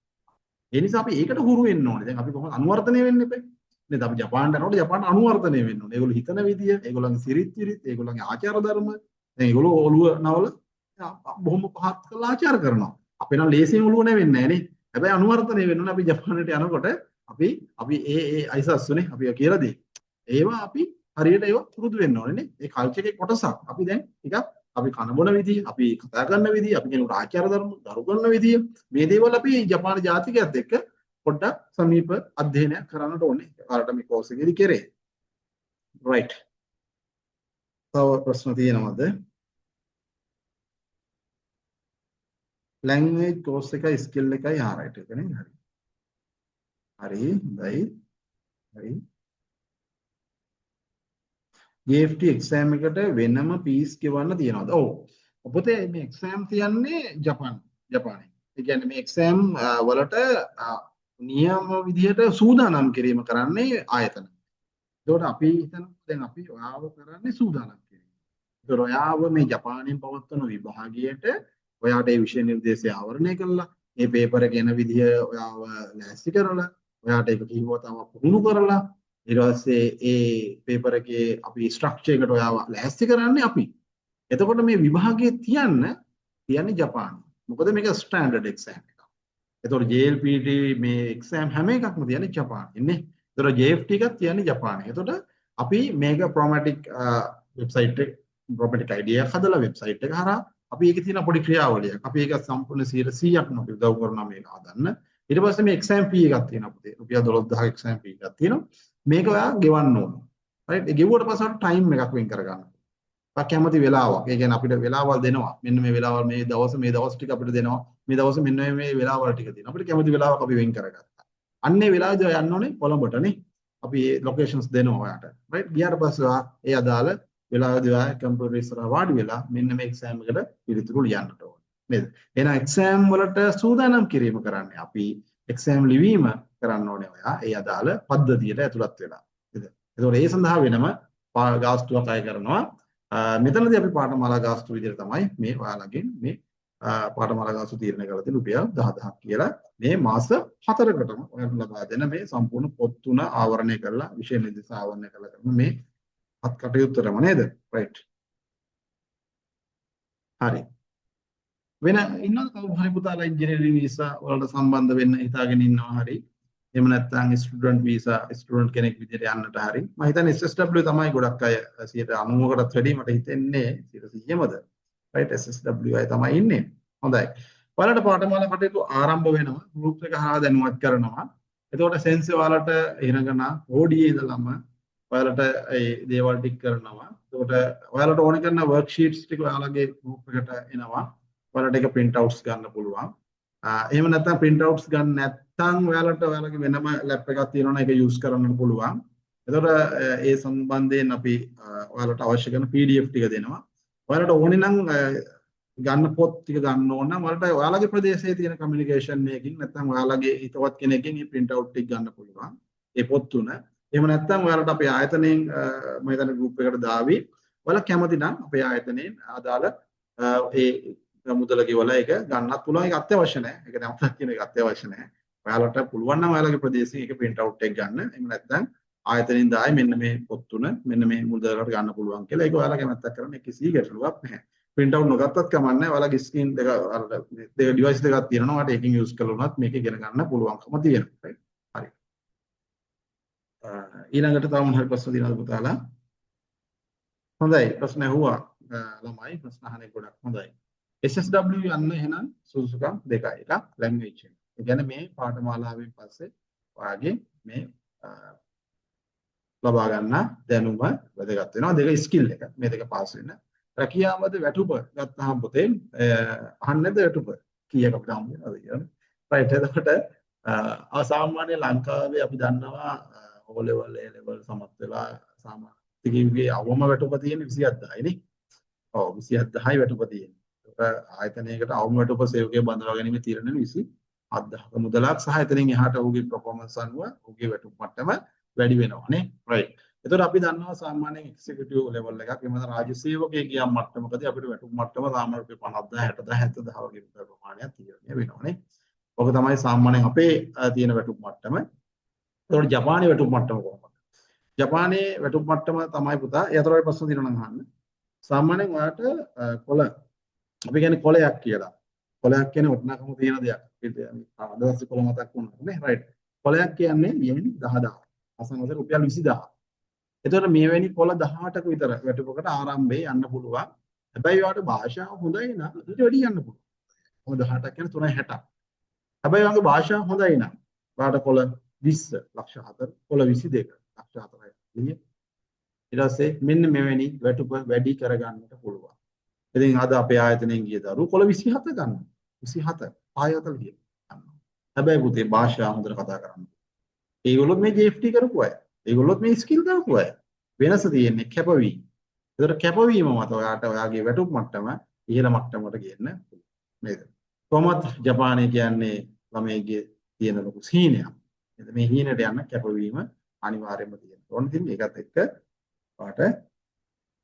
ඒ නිසා අපි ඒකට හුරු වෙන්න ඕනේ. දැන් අපි කොහොමද අනුවර්තනය වෙන්නේ ඉතින්? නේද? අපි ජපානට යනකොට ජපානට අනුවර්තනය වෙන්න ඕනේ. ඒගොල්ලෝ හිතන විදිය, ඒගොල්ලන්ගේ සිරිත් විරිත්, ඒගොල්ලන්ගේ ආචාර ධර්ම, දැන් ඒගොල්ලෝ ඔළුව නවල බොහොම පහත් කරලා ආචාර කරනවා. අපේ නම් ලේසියෙන් ඔළුව නැවෙන්නේ නැහැ නේ. හැබැයි අනුවර්තනය වෙන්න ඕනේ. අපි ජපානට යනකොට අපි ඒ අයිසස්ුනේ අපි කියලා දෙයි. ඒවා අපි හරියට ඒවා පුරුදු වෙන්න ඕනේ නේ. ඒ කල්චර් එකේ කොටසක්. අපි දැන් ටිකක් අපි කන බොන විදිය, අපි කතා කරන විදිය, අපි කෙනෙකුට ආචාර ධර්ම ගරු කරන විදිය, මේ දේවල් අපි ජපාන ජාතිකයත් එක්ක පොඩ්ඩක් සමීප අධ්‍යයනයක් කරන්නට ඕනේ. කාලට මේ කෝස් එකේදී කරේ. රයිට්. තව ප්‍රශ්න තියෙනවද? ලැන්ග්වේජ් කෝස් එකයි ස්කිල් එකයි රයිට් එක නේ. හරි. හරි. හොඳයි. හරි. GFT එක්සෑම් එකට වෙනම පීස් ගෙවන්න තියනවාද? ඔව්. ඔබතේ මේ එක්සෑම් තියන්නේ ජපානයේ. ඒ කියන්නේ මේ එක්සෑම් වලට නියම විදිහට සූදානම් කිරීම කරන්නේ ආයතන. ඒකට අපි හිතනවා දැන් අපි ඔයාව කරන්නේ සූදානම් කිරීම. ඒතර ඔයාව මේ ජපානයෙන් පවත්වන විභාගයට ඔයාට ඒ විෂය නිර්දේශය ආවරණය කළා. මේ පේපර් එක එන විදිහ ඔයාව ලෑස්ති කරලා ඔයාට ඒක කිව්වතාවක් පුහුණු කරලා ඊට පස්සේ ඒ පේපර් එකේ අපි ස්ට්‍රක්චර් එකට ඔයාව ලෑස්ති කරන්නේ අපි. එතකොට මේ විභාගයේ තියන්නේ ජපානයේ. මොකද මේක ස්ටෑන්ඩඩ් එක්සෑම් එකක්. එතකොට JLPT මේ එක්සෑම් හැම එකක්ම තියන්නේ ජපානයේ නේ. එතකොට JFT එකක් තියන්නේ ජපානයේ. එතකොට අපි මේක ප්‍රොමැටික් වෙබ්සයිට් එක ප්‍රොමැටික් ID එකක් හදලා වෙබ්සයිට් එක හරහා අපි ඒකේ තියෙන පොඩි ක්‍රියාවලියක්. අපි ඒක සම්පූර්ණ 100%ක්ම අපි උදව් කරනවා මේක හදන්න. ඊට පස්සේ මේ එක්සෑම් fee එකක් තියෙනවා පුතේ. රුපියල් 12000 එක්සෑම් fee එකක් තියෙනවා. මේක ඔයා ගෙවන්න ඕන. රයිට්? ඒ ගෙවුවට පස්සේ ටයිම් එකක් වෙන් කරගන්න. ඔයා කැමති වෙලාවක්. ඒ කියන්නේ අපිට වෙලාවල් දෙනවා. මෙන්න මේ වෙලාවල් මේ දවස් ටික අපිට දෙනවා. මේ දවස් මෙන්න මේ වෙලාවල් ටික දෙනවා. අපිට කැමති වෙලාවක් අපි වෙන් කරගත්තා. අන්නේ වෙලාවේදී ඔයා යන්න ඕනේ කොළඹටනේ. අපි මේ ලොකේෂන්ස් දෙනවා ඔයාට. රයිට්? ගියාට පස්සේ ඔයා ඒ අදාළ වෙලාවේදී ඔයා කම්පියුටර් ඉස්සරහා වාඩි වෙලා මෙන්න මේ එක්සෑම් එකට පිළිතුරු ලියන්නට ඕනේ. නේද? එහෙනම් එක්සෑම් වලට සූදානම් කිරීම කරන්නේ අපි එක්සෑම් ලිවීම කරන්න ඕනේ ඔයා ඒ අදාළ පද්ධතියට ඇතුළත් වෙලා. නේද? ඒතකොට ඒ සඳහා වෙනම ගාස්තුවක් අය කරනවා. මෙතනදී අපි පාඨමාලා ගාස්තු විදිහට තමයි මේ ඔයාලගෙන් මේ පාඨමාලා ගාස්තු තීරණය කරලා තියෙන රුපියල් 10000ක් කියලා මේ මාස 4කටම ඔයාලට ලබා දෙන මේ සම්පූර්ණ පොත් තුන ආවරණය කරලා විෂය නිර්දේශ ආවරණය කරලා කරන මේ හත් කටයුත්තටම නේද? රයිට්. හරි. වෙන ඉන්නවද කවුරු හරි පුතාලා ඉන්ජිනියරිං වීසා වලට සම්බන්ධ වෙන්න හිතාගෙන ඉන්නවා හරි. එහෙම නැත්නම් ස්ටුඩන්ට් වීසා ස්ටුඩන්ට් කෙනෙක් විදිහට යන්නට හරි. මම හිතන්නේ SSW තමයි ගොඩක් අය 90කටත් වැඩි මට හිතෙන්නේ 100%මද. රයිට් SSW අය තමයි ඉන්නේ. හොඳයි. ඔයාලට පාඨමාලා කටයුතු ආරම්භ වෙනවා. ගෲප් එක හරහා දැනුවත් කරනවා. එතකොට සෙන්ස් වලට ඉරගෙන ODA ඉඳලම ඔයාලට ඒ දේවල් ටික කරනවා. එතකොට ඔයාලට ඕන කරන වර්ක්ෂීට්ස් ටික ඔයාලගේ ගෲප් එකට එනවා. ඔයාලට ඒක print outs ගන්න පුළුවන්. එහෙම නැත්නම් print outs ගන්න නැත්නම් ඔයාලගේ වෙනම ලැප් එකක් තියෙනවා ඒක යූස් කරන්න පුළුවන්. එතකොට ඒ සම්බන්ධයෙන් අපි ඔයාලට අවශ්‍ය කරන PDF ටික දෙනවා. ඔයාලට ඕනේ නම් ගන්න පොත් ටික ගන්න ඕන නම් වලට ඔයාලගේ ප්‍රදේශයේ තියෙන කමියුනිකේෂන් එකකින් නැත්නම් ඔයාලගේ හිතවත් කෙනෙක්ගෙන් මේ print out ටික ගන්න පුළුවන්. ඒ පොත් තුන. එහෙම නැත්නම් ඔයාලට අපේ ආයතනයෙන් මම හිතන්නේ group එකට දාවි. ඔයාලා කැමති නම් අපේ ආයතනයෙන් අදාළ ඒ මුදල ගෙවලා ඒක ගන්නත් පුළුවන්. ඒක අත්‍යවශ්‍ය නැහැ. ඒක දැන් මතක් කියන එක අත්‍යවශ්‍ය නැහැ. ඔයාලට පුළුවන් නම් ඔයාලගේ ප්‍රදේශයෙන් ඒක print out එක ගන්න. එහෙම නැත්නම් ආයතනයෙන් දායි මෙන්න මේ පොත් තුන මෙන්න මේ මුදලකට ගන්න පුළුවන් කියලා. ඒක ඔයාලා කැමැත්තක් කරන කිසි ගැටලුවක් නැහැ. print out නොගත්තත් කමන්නේ. ඔයාලගේ ස්ක්‍රීන් දෙක දෙක ඩිවයිස් දෙකක් තියෙනවා. ඔයාලට ඒකෙන් යූස් කරලා උනත් මේක ඉගෙන ගන්න පුළුවන්කම තියෙනවා. හරි. ඊළඟට තව මොන හරි ප්‍රශ්න තියෙනවද පුතාලා? හොඳයි. ප්‍රශ්න ඇහුවා ළමයි. ප්‍රශ්න අහන එක ගොඩක් හොඳයි. SSW යන්න එහෙනම් සුසුකම් දෙකයි. එකක් ලැන්ග්වේජ් එක. ඒ කියන්නේ මේ පාඨමාලාවෙන් පස්සේ ඔයාගේ මේ ලබා ගන්න දැනුම වැදගත් වෙනවා. දෙක ස්කිල් එක. මේ දෙක පාස් වෙන්න. රැකියාවද වැටුප ගත්තාම පොතේ අහන්නේද වැටුප කීයක් අපිට හම්බ වෙනවද කියන්නේ. රයිට්. එතකොට අසාමාන්‍ය ලංකාවේ අපි දන්නවා O level A level සමත් වෙලා සාමාන්‍ය ටිකේ අවම වැටුප තියෙන 27000යි නේ. ඔව් 27000යි වැටුප තියෙන්නේ. ඒක ආයතනයකට අවම වැටුප සේවකයේ බඳවා ගැනීම තීරණය 27000ක මුදලක් සහ එතනින් එහාට ඔහුගේ performance අනුව ඔහුගේ වැටුප මට්ටම වැඩි වෙනවා නේ. රයිට්. එතකොට අපි දන්නවා සාමාන්‍යයෙන් එක්සිකියුටිව් ලෙවල් එකක් එහෙම නැත්නම් රාජ්‍ය සේවකයෙක් ගියම් මට්ටමකදී අපිට වැටුප් මට්ටම සාමාන්‍ය රුපියල් 50000 60000 70000 වගේ ප්‍රමාණයක් තීරණය වෙනවා නේ. ඔක තමයි සාමාන්‍යයෙන් අපේ තියෙන වැටුප් මට්ටම. එතකොට ජපානයේ වැටුප් මට්ටම කොහොමද? ජපානයේ වැටුප් මට්ටම තමයි පුතා. ඒ අතරේ ප්‍රශ්න තියෙනවා නම් අහන්න. සාමාන්‍යයෙන් ඔයාලට කොළ අපි කියන්නේ කොළයක් කියලා. කොළයක් කියන්නේ වටිනාකම තියෙන දෙයක්. අදවසේ කොළ මතක් වුණා නේ. රයිට්. කොළයක් කියන්නේ යෙන් 10000. අසංගත රුපියල් 20000. එතකොට මේවැනි කොළ 18ක විතර වැටුපකට ආරම්භයේ යන්න පුළුවන්. හැබැයි ඔයාලට භාෂාව හොඳයි නම් ඊට වැඩි යන්න පුළුවන්. මොකද 18ක් කියන්නේ 360ක්. හැබැයි ඔයාලගේ භාෂාව හොඳයි නම් ඔයාලට කොළ 20 ලක්ෂ 4 කොළ 22 ලක්ෂ 4යි. ඊට පස්සේ මෙන්න මෙවැනි වැටුප වැඩි කරගන්නට පුළුවන්. ඉතින් අද අපේ ආයතනයෙන් ගිය දරුවෝ කොළ 27 ගන්නවා. 27 ආයතන ගිය. හැබැයි පුතේ භාෂාව හොඳට කතා කරන්න. ඒගොල්ලෝ මේ JFT කරපු අය. ඒගොල්ලොත් මේ ස්කිල් කරපු අය. වෙනස තියෙන්නේ කැපවීම. ඒතර කැපවීම මත ඔයාට ඔයාගේ වැටුප් මට්ටම ඉහළ මට්ටමකට ගෙන්න නේද? කොහොමද ජපානයේ කියන්නේ ළමයිගේ තියෙන ලොකු සීනයක්. මේ හීනට යන කැපවීම අනිවාර්යයෙන්ම තියෙනවා. ඕන ඉතින් ඒකත් එක්ක ඔයාට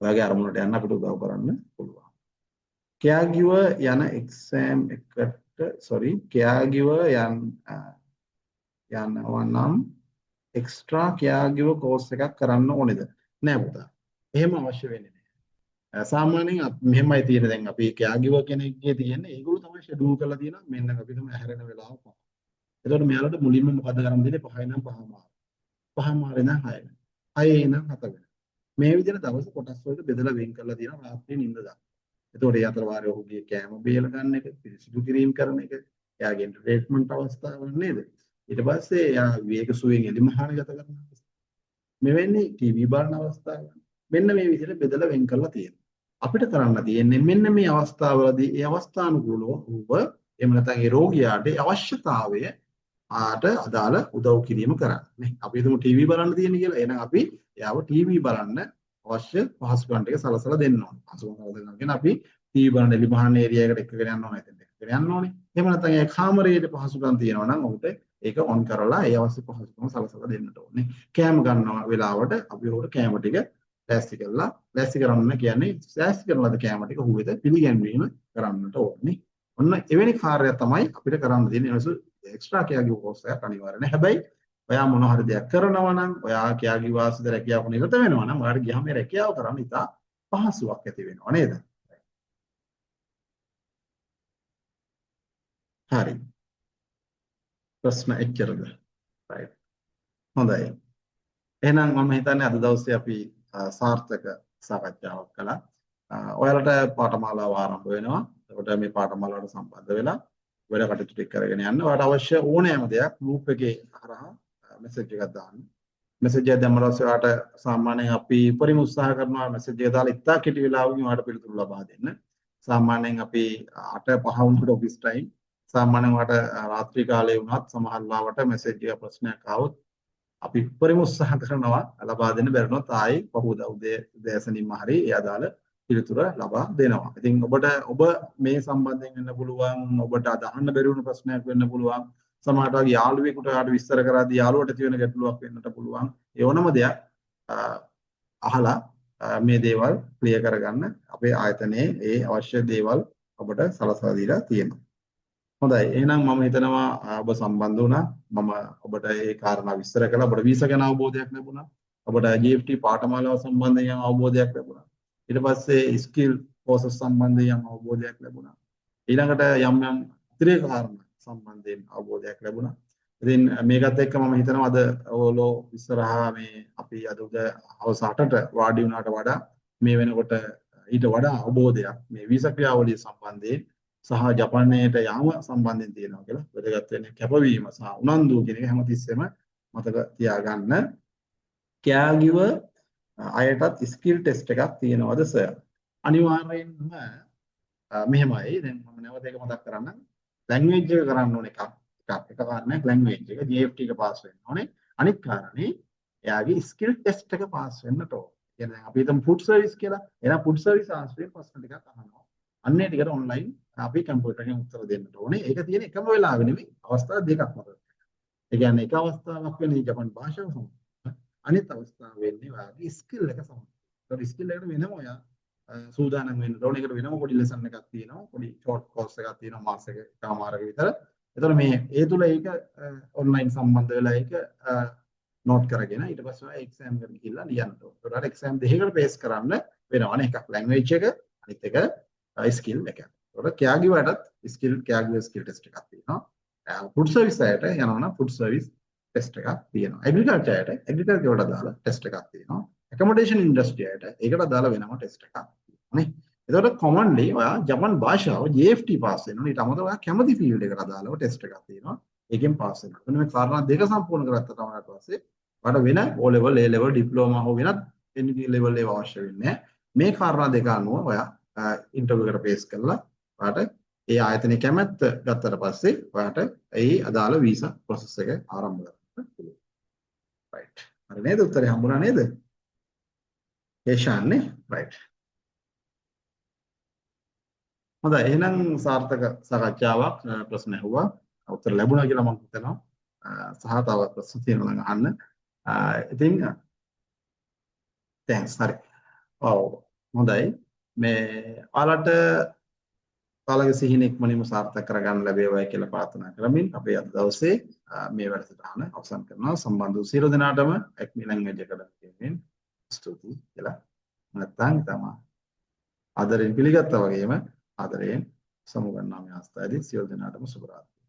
ඔයාගේ අරමුණට යන්න අපිට උදව් කරන්න පුළුවන්. caregiver යන exam එකට caregiver යනවා නම් එක්ස්ට්‍රා caregiver course එකක් කරන්න ඕනේද? නෑ පුතා. එහෙම අවශ්‍ය වෙන්නේ නෑ. සාමාන්‍යයෙන් මෙහෙමයි තියෙන්නේ දැන් අපි caregiver කෙනෙක්ගේ තියෙන්නේ ඒගොල්ලෝ තමයි ෂෙඩියුල් කරලා තියෙනවා මෙන්න අපි තමයි හැරෙන වෙලාව පහ. එතකොට මෙයාලට මුලින්ම මොකද කරන්න දෙන්නේ 5 නම් 5මාර. 5මාර ඉඳන් 6 වෙන. 6 ඉඳන් 7 වෙන. මේ විදිහට දවස් කොටස් වලට බෙදලා වෙන් කරලා තියෙනවා රාත්‍රියේ නිින්ද දාන්න. එතකොට ඒ අතර වාරයේ ඔහුගේ කෑම බේල ගන්න එක, පිරිසිදු කිරීම කරන එක, එයාගේ එන්ටර්ටේන්මන්ට් අවස්ථාවල නේද? ඊට පස්සේ එයා විවේක සුවයෙන් එළිමහන ගත කරනවා. මෙවැනි ටීවී බලන අවස්ථාවල මෙන්න මේ විදිහට බෙදලා වෙන් කරලා තියෙනවා. අපිට කරන්න තියෙන්නේ මෙන්න මේ අවස්ථාවලදී ඒ අවස්ථානුකූලව ඔබ එහෙම නැත්නම් ඒ රෝගියාට අවශ්‍යතාවය ආට අදාළ උදව් කිරීම කරන්න. නේ අපි හිතමු ටීවී බලන්න තියෙන කියලා. එහෙනම් අපි එයාව ටීවී බලන්න අවශ්‍ය පහසුකම් ටික සලසලා දෙන්න ඕනේ. පහසුකම් සලසලා දෙනවා අපි ටීවී බලන එළිමහන ඒරියා එකට එකගෙන යන්න ඕනේ. එතෙන් එකගෙන යන්න ඕනේ. එහෙම නැත්නම් ඒ කාමරයේ පහසුකම් තියෙනවා නම් ඔහුට ඒක ඔන් කරලා ඒ අවශ්‍ය පහසුකම් සලසලා දෙන්නට ඕනේ. කෑම ගන්නවා වෙලාවට අපි ඔහුට කෑම ටික ලෑස්ති කරන්න කියන්නේ ලෑස්ති කරන ලද කෑම ටික ඔහු වෙත පිළිගැන්වීම කරන්නට ඕනේ. ඔන්න එවැනි කාර්යයක් තමයි අපිට කරන්න තියෙන්නේ. එනසු එක්ස්ට්‍රා caregiver course එකක් අනිවාර්ය නැහැ. හැබැයි ඔයා මොන හරි දෙයක් කරනවා නම් ඔයා caregiver වාසිත රැකියාවක නිරත වෙනවා නම් ඔයාට ගියාම මේ රැකියාව කරන්න ඉතා පහසුවක් ඇති වෙනවා නේද? හරි. ප්‍රශ්න එච්චරද? right. හොඳයි. එහෙනම් මම හිතන්නේ අද දවසේ අපි සාර්ථක සාකච්ඡාවක් කළා. ඔයාලට පාඨමාලාව ආරම්භ වෙනවා. එතකොට මේ පාඨමාලාවට සම්බන්ධ වෙලා වැඩ කටයුතු ටික කරගෙන යන්න. ඔයාලට අවශ්‍ය ඕනෑම දෙයක් ගෲප් එකේ හරහා මෙසේජ් එකක් දාන්න. මෙසේජ් එක දැම්මම ඔයාලට සාමාන්‍යයෙන් අපි උපරිම උත්සාහ කරනවා මෙසේජ් එක දාලා ඉතා කෙටි වෙලාවකින් ඔයාලට පිළිතුරු ලබා දෙන්න. සාමාන්‍යයෙන් අපි 8:05 වුණොත් ඔෆිස් ටයිම් සාමාන්‍යයෙන් වට රාත්‍රී කාලේ වුණත් සමහර ලාවට මෙසේජ් එක ප්‍රශ්නයක් ආවොත් අපි උපරිම උත්සාහ කරනවා ලබා දෙන්න බැරිනොත් ආයේ පහුවදා උදේ උදෑසනින්ම හරි ඒ අදාළ පිළිතුර ලබා දෙනවා. ඉතින් ඔබ මේ සම්බන්ධයෙන් වෙන්න පුළුවන් ඔබට අදහන්න බැරි වුණු ප්‍රශ්නයක් වෙන්න පුළුවන්. සමහරට වගේ යාළුවෙකුට ආට විස්තර කරද්දී යාළුවට තියෙන ගැටලුවක් වෙන්නට පුළුවන්. ඒ ඕනම දෙයක් අහලා මේ දේවල් ක්ලියර් කරගන්න අපේ ආයතනයේ ඒ අවශ්‍ය දේවල් ඔබට සලසලා දීලා තියෙනවා. හොඳයි. එහෙනම් මම හිතනවා ඔබ සම්බන්ධ වුණා. මම ඔබට ඒ කාරණා විස්තර කළා. ඔබට වීසා ගැන අවබෝධයක් ලැබුණා. ඔබට GFT පාඨමාලාව සම්බන්ධයෙන් අවබෝධයක් ලැබුණා. ඊට පස්සේ ස්කිල් කෝසස් සම්බන්ධයෙන් අවබෝධයක් ලැබුණා. ඊළඟට යම් ඉතිරි කාරණා සම්බන්ධයෙන් අවබෝධයක් ලැබුණා. ඉතින් මේකත් එක්ක මම හිතනවා අද ඔයගොල්ලෝ ඉස්සරහා මේ අපි අද හවස 8ට වාඩි වුණාට වඩා මේ වෙනකොට ඊට වඩා අවබෝධයක් මේ වීසා ක්‍රියාවලිය සම්බන්ධයෙන් සහ ජපානයට යාම සම්බන්ධයෙන් තියෙනවා කියලා වැදගත් වෙන්නේ කැපවීම සහ උනන්දුව කියන එක හැමතිස්සෙම මතක තියාගන්න. කෑගිව අයටත් ස්කිල් ටෙස්ට් එකක් තියෙනවද සර්? අනිවාර්යයෙන්ම මෙහෙමයි. දැන් මම නැවත එක මතක් කරන්නම්. ලැන්ග්වේජ් එක කරන්න ඕන එක කාරණයක් ලැන්ග්වේජ් එක GFT එක පාස් වෙන්න ඕනේ. අනිත් කාරණේ එයාගේ ස්කිල් ටෙස්ට් එක පාස් වෙන්නට ඕන. කියන්නේ දැන් අපි හිතමු ෆුඩ් සර්විස් කියලා. එහෙනම් ෆුඩ් සර්විස් ආශ්‍රයෙන් ප්‍රශ්න ටිකක් අහනවා. අන්නේ ටිකට ඔන්ලයින් අපි කම්පියුටර් එකෙන් උත්තර දෙන්න ඕනේ. ඒක තියෙන එකම වෙලාවෙ නෙමෙයි. අවස්ථා දෙකක් මතක. ඒ කියන්නේ එක අවස්ථාවක් වෙන්නේ ජපන් භාෂාව සම්බන්ධ. අනිත් අවස්ථාව වෙන්නේ ඔයාගේ ස්කිල් එක සම්බන්ධ. ඒක ස්කිල් එකට වෙනම ඔයා සූදානම් වෙන්න ඕනේ. ඒකට වෙනම පොඩි ලෙසන් එකක් තියෙනවා. පොඩි ෂෝට් කෝස් එකක් තියෙනවා මාස එකමාරක විතර. ඒතර මේ ඒ තුල ඒක ඔන්ලයින් සම්බන්ධ වෙලා ඒක නෝට් කරගෙන ඊට පස්සේ ඔයා එක්සෑම් එකට ගිහිල්ලා ලියන්න ඕනේ. ඒතර එක්සෑම් දෙකකට පේස් කරන්න වෙනවනේ. එකක් ලැන්ග්වේජ් එක අනිත් එක ස්කිල් එක. ඒතකොට කෑගිවටත් කෑගිව ස්කිල් ටෙස්ට් එකක් තියෙනවා. ෆුඩ් සර්විස් අයට යනවනම් ෆුඩ් සර්විස් ටෙස්ට් එකක් තියෙනවා. ඇග්‍රිකල්චර් අයට ඇග්‍රිකල්චර් වලට දාලා ටෙස්ට් එකක් තියෙනවා. ඇකොමොඩේෂන් ඉන්ඩස්ට්‍රි අයට ඒකට දාලා වෙනම ටෙස්ට් එකක් තියෙනවා නේ. ඒතකොට කොමන්ලි ඔයා ජපන් භාෂාව GFT පාස් වෙනවා. ඊට අමතරව ඔයා කැමති ෆීල්ඩ් එකට අදාළව ටෙස්ට් එකක් තියෙනවා. ඒකෙන් පාස් වෙනවා. මෙන්න මේ කාරණා දෙක සම්පූර්ණ කරගත්තා තමයි පස්සේ ඔයාලට වෙන O level A level diploma හෝ වෙනත් ND level ඒවා අවශ්‍ය වෙන්නේ නැහැ. මේ කාරණා දෙක අනුව ඔයා ඉන්ටර්විව් එකට පේස් කරලා ඔයාට ඒ ආයතනයේ කැමැත්ත ගත්තට පස්සේ ඔයාට ඒ අදාළ වීසා ප්‍රොසෙස් එක ආරම්භ කරන්න පුළුවන්. රයිට්. හරි නේද? උත්තරේ හම්බුණා නේද? ඒෂාන්නේ රයිට්. හොඳයි. එහෙනම් සාර්ථක සාකච්ඡාවක් ප්‍රශ්න ඇහුවා. උත්තර ලැබුණා කියලා මම හිතනවා. සහ තව ප්‍රශ්න තියෙනවා නම් අහන්න. ඉතින් thanks. හරි. ඔව්. හොඳයි. මේ ඔයාලගේ සිහින ඉක්මනින්ම සාර්ථක කරගන්න ලැබේවයි කියලා ප්‍රාර්ථනා කරමින් අපේ අද දවසේ මේ වැඩසටහන අවසන් කරනවා. සම්බන්ධ වූ සියලු දෙනාටම ඇක්මි ලැන්ග්වේජ් එකට ස්තුතියි කියලා. නැත්නම් තමයි ආදරෙන් පිළිගත්තා වගේම ආදරයෙන් සමුගන්නා මේ අවස්ථාවේදී සියලු දෙනාටම සුබ රාත්‍රියක්.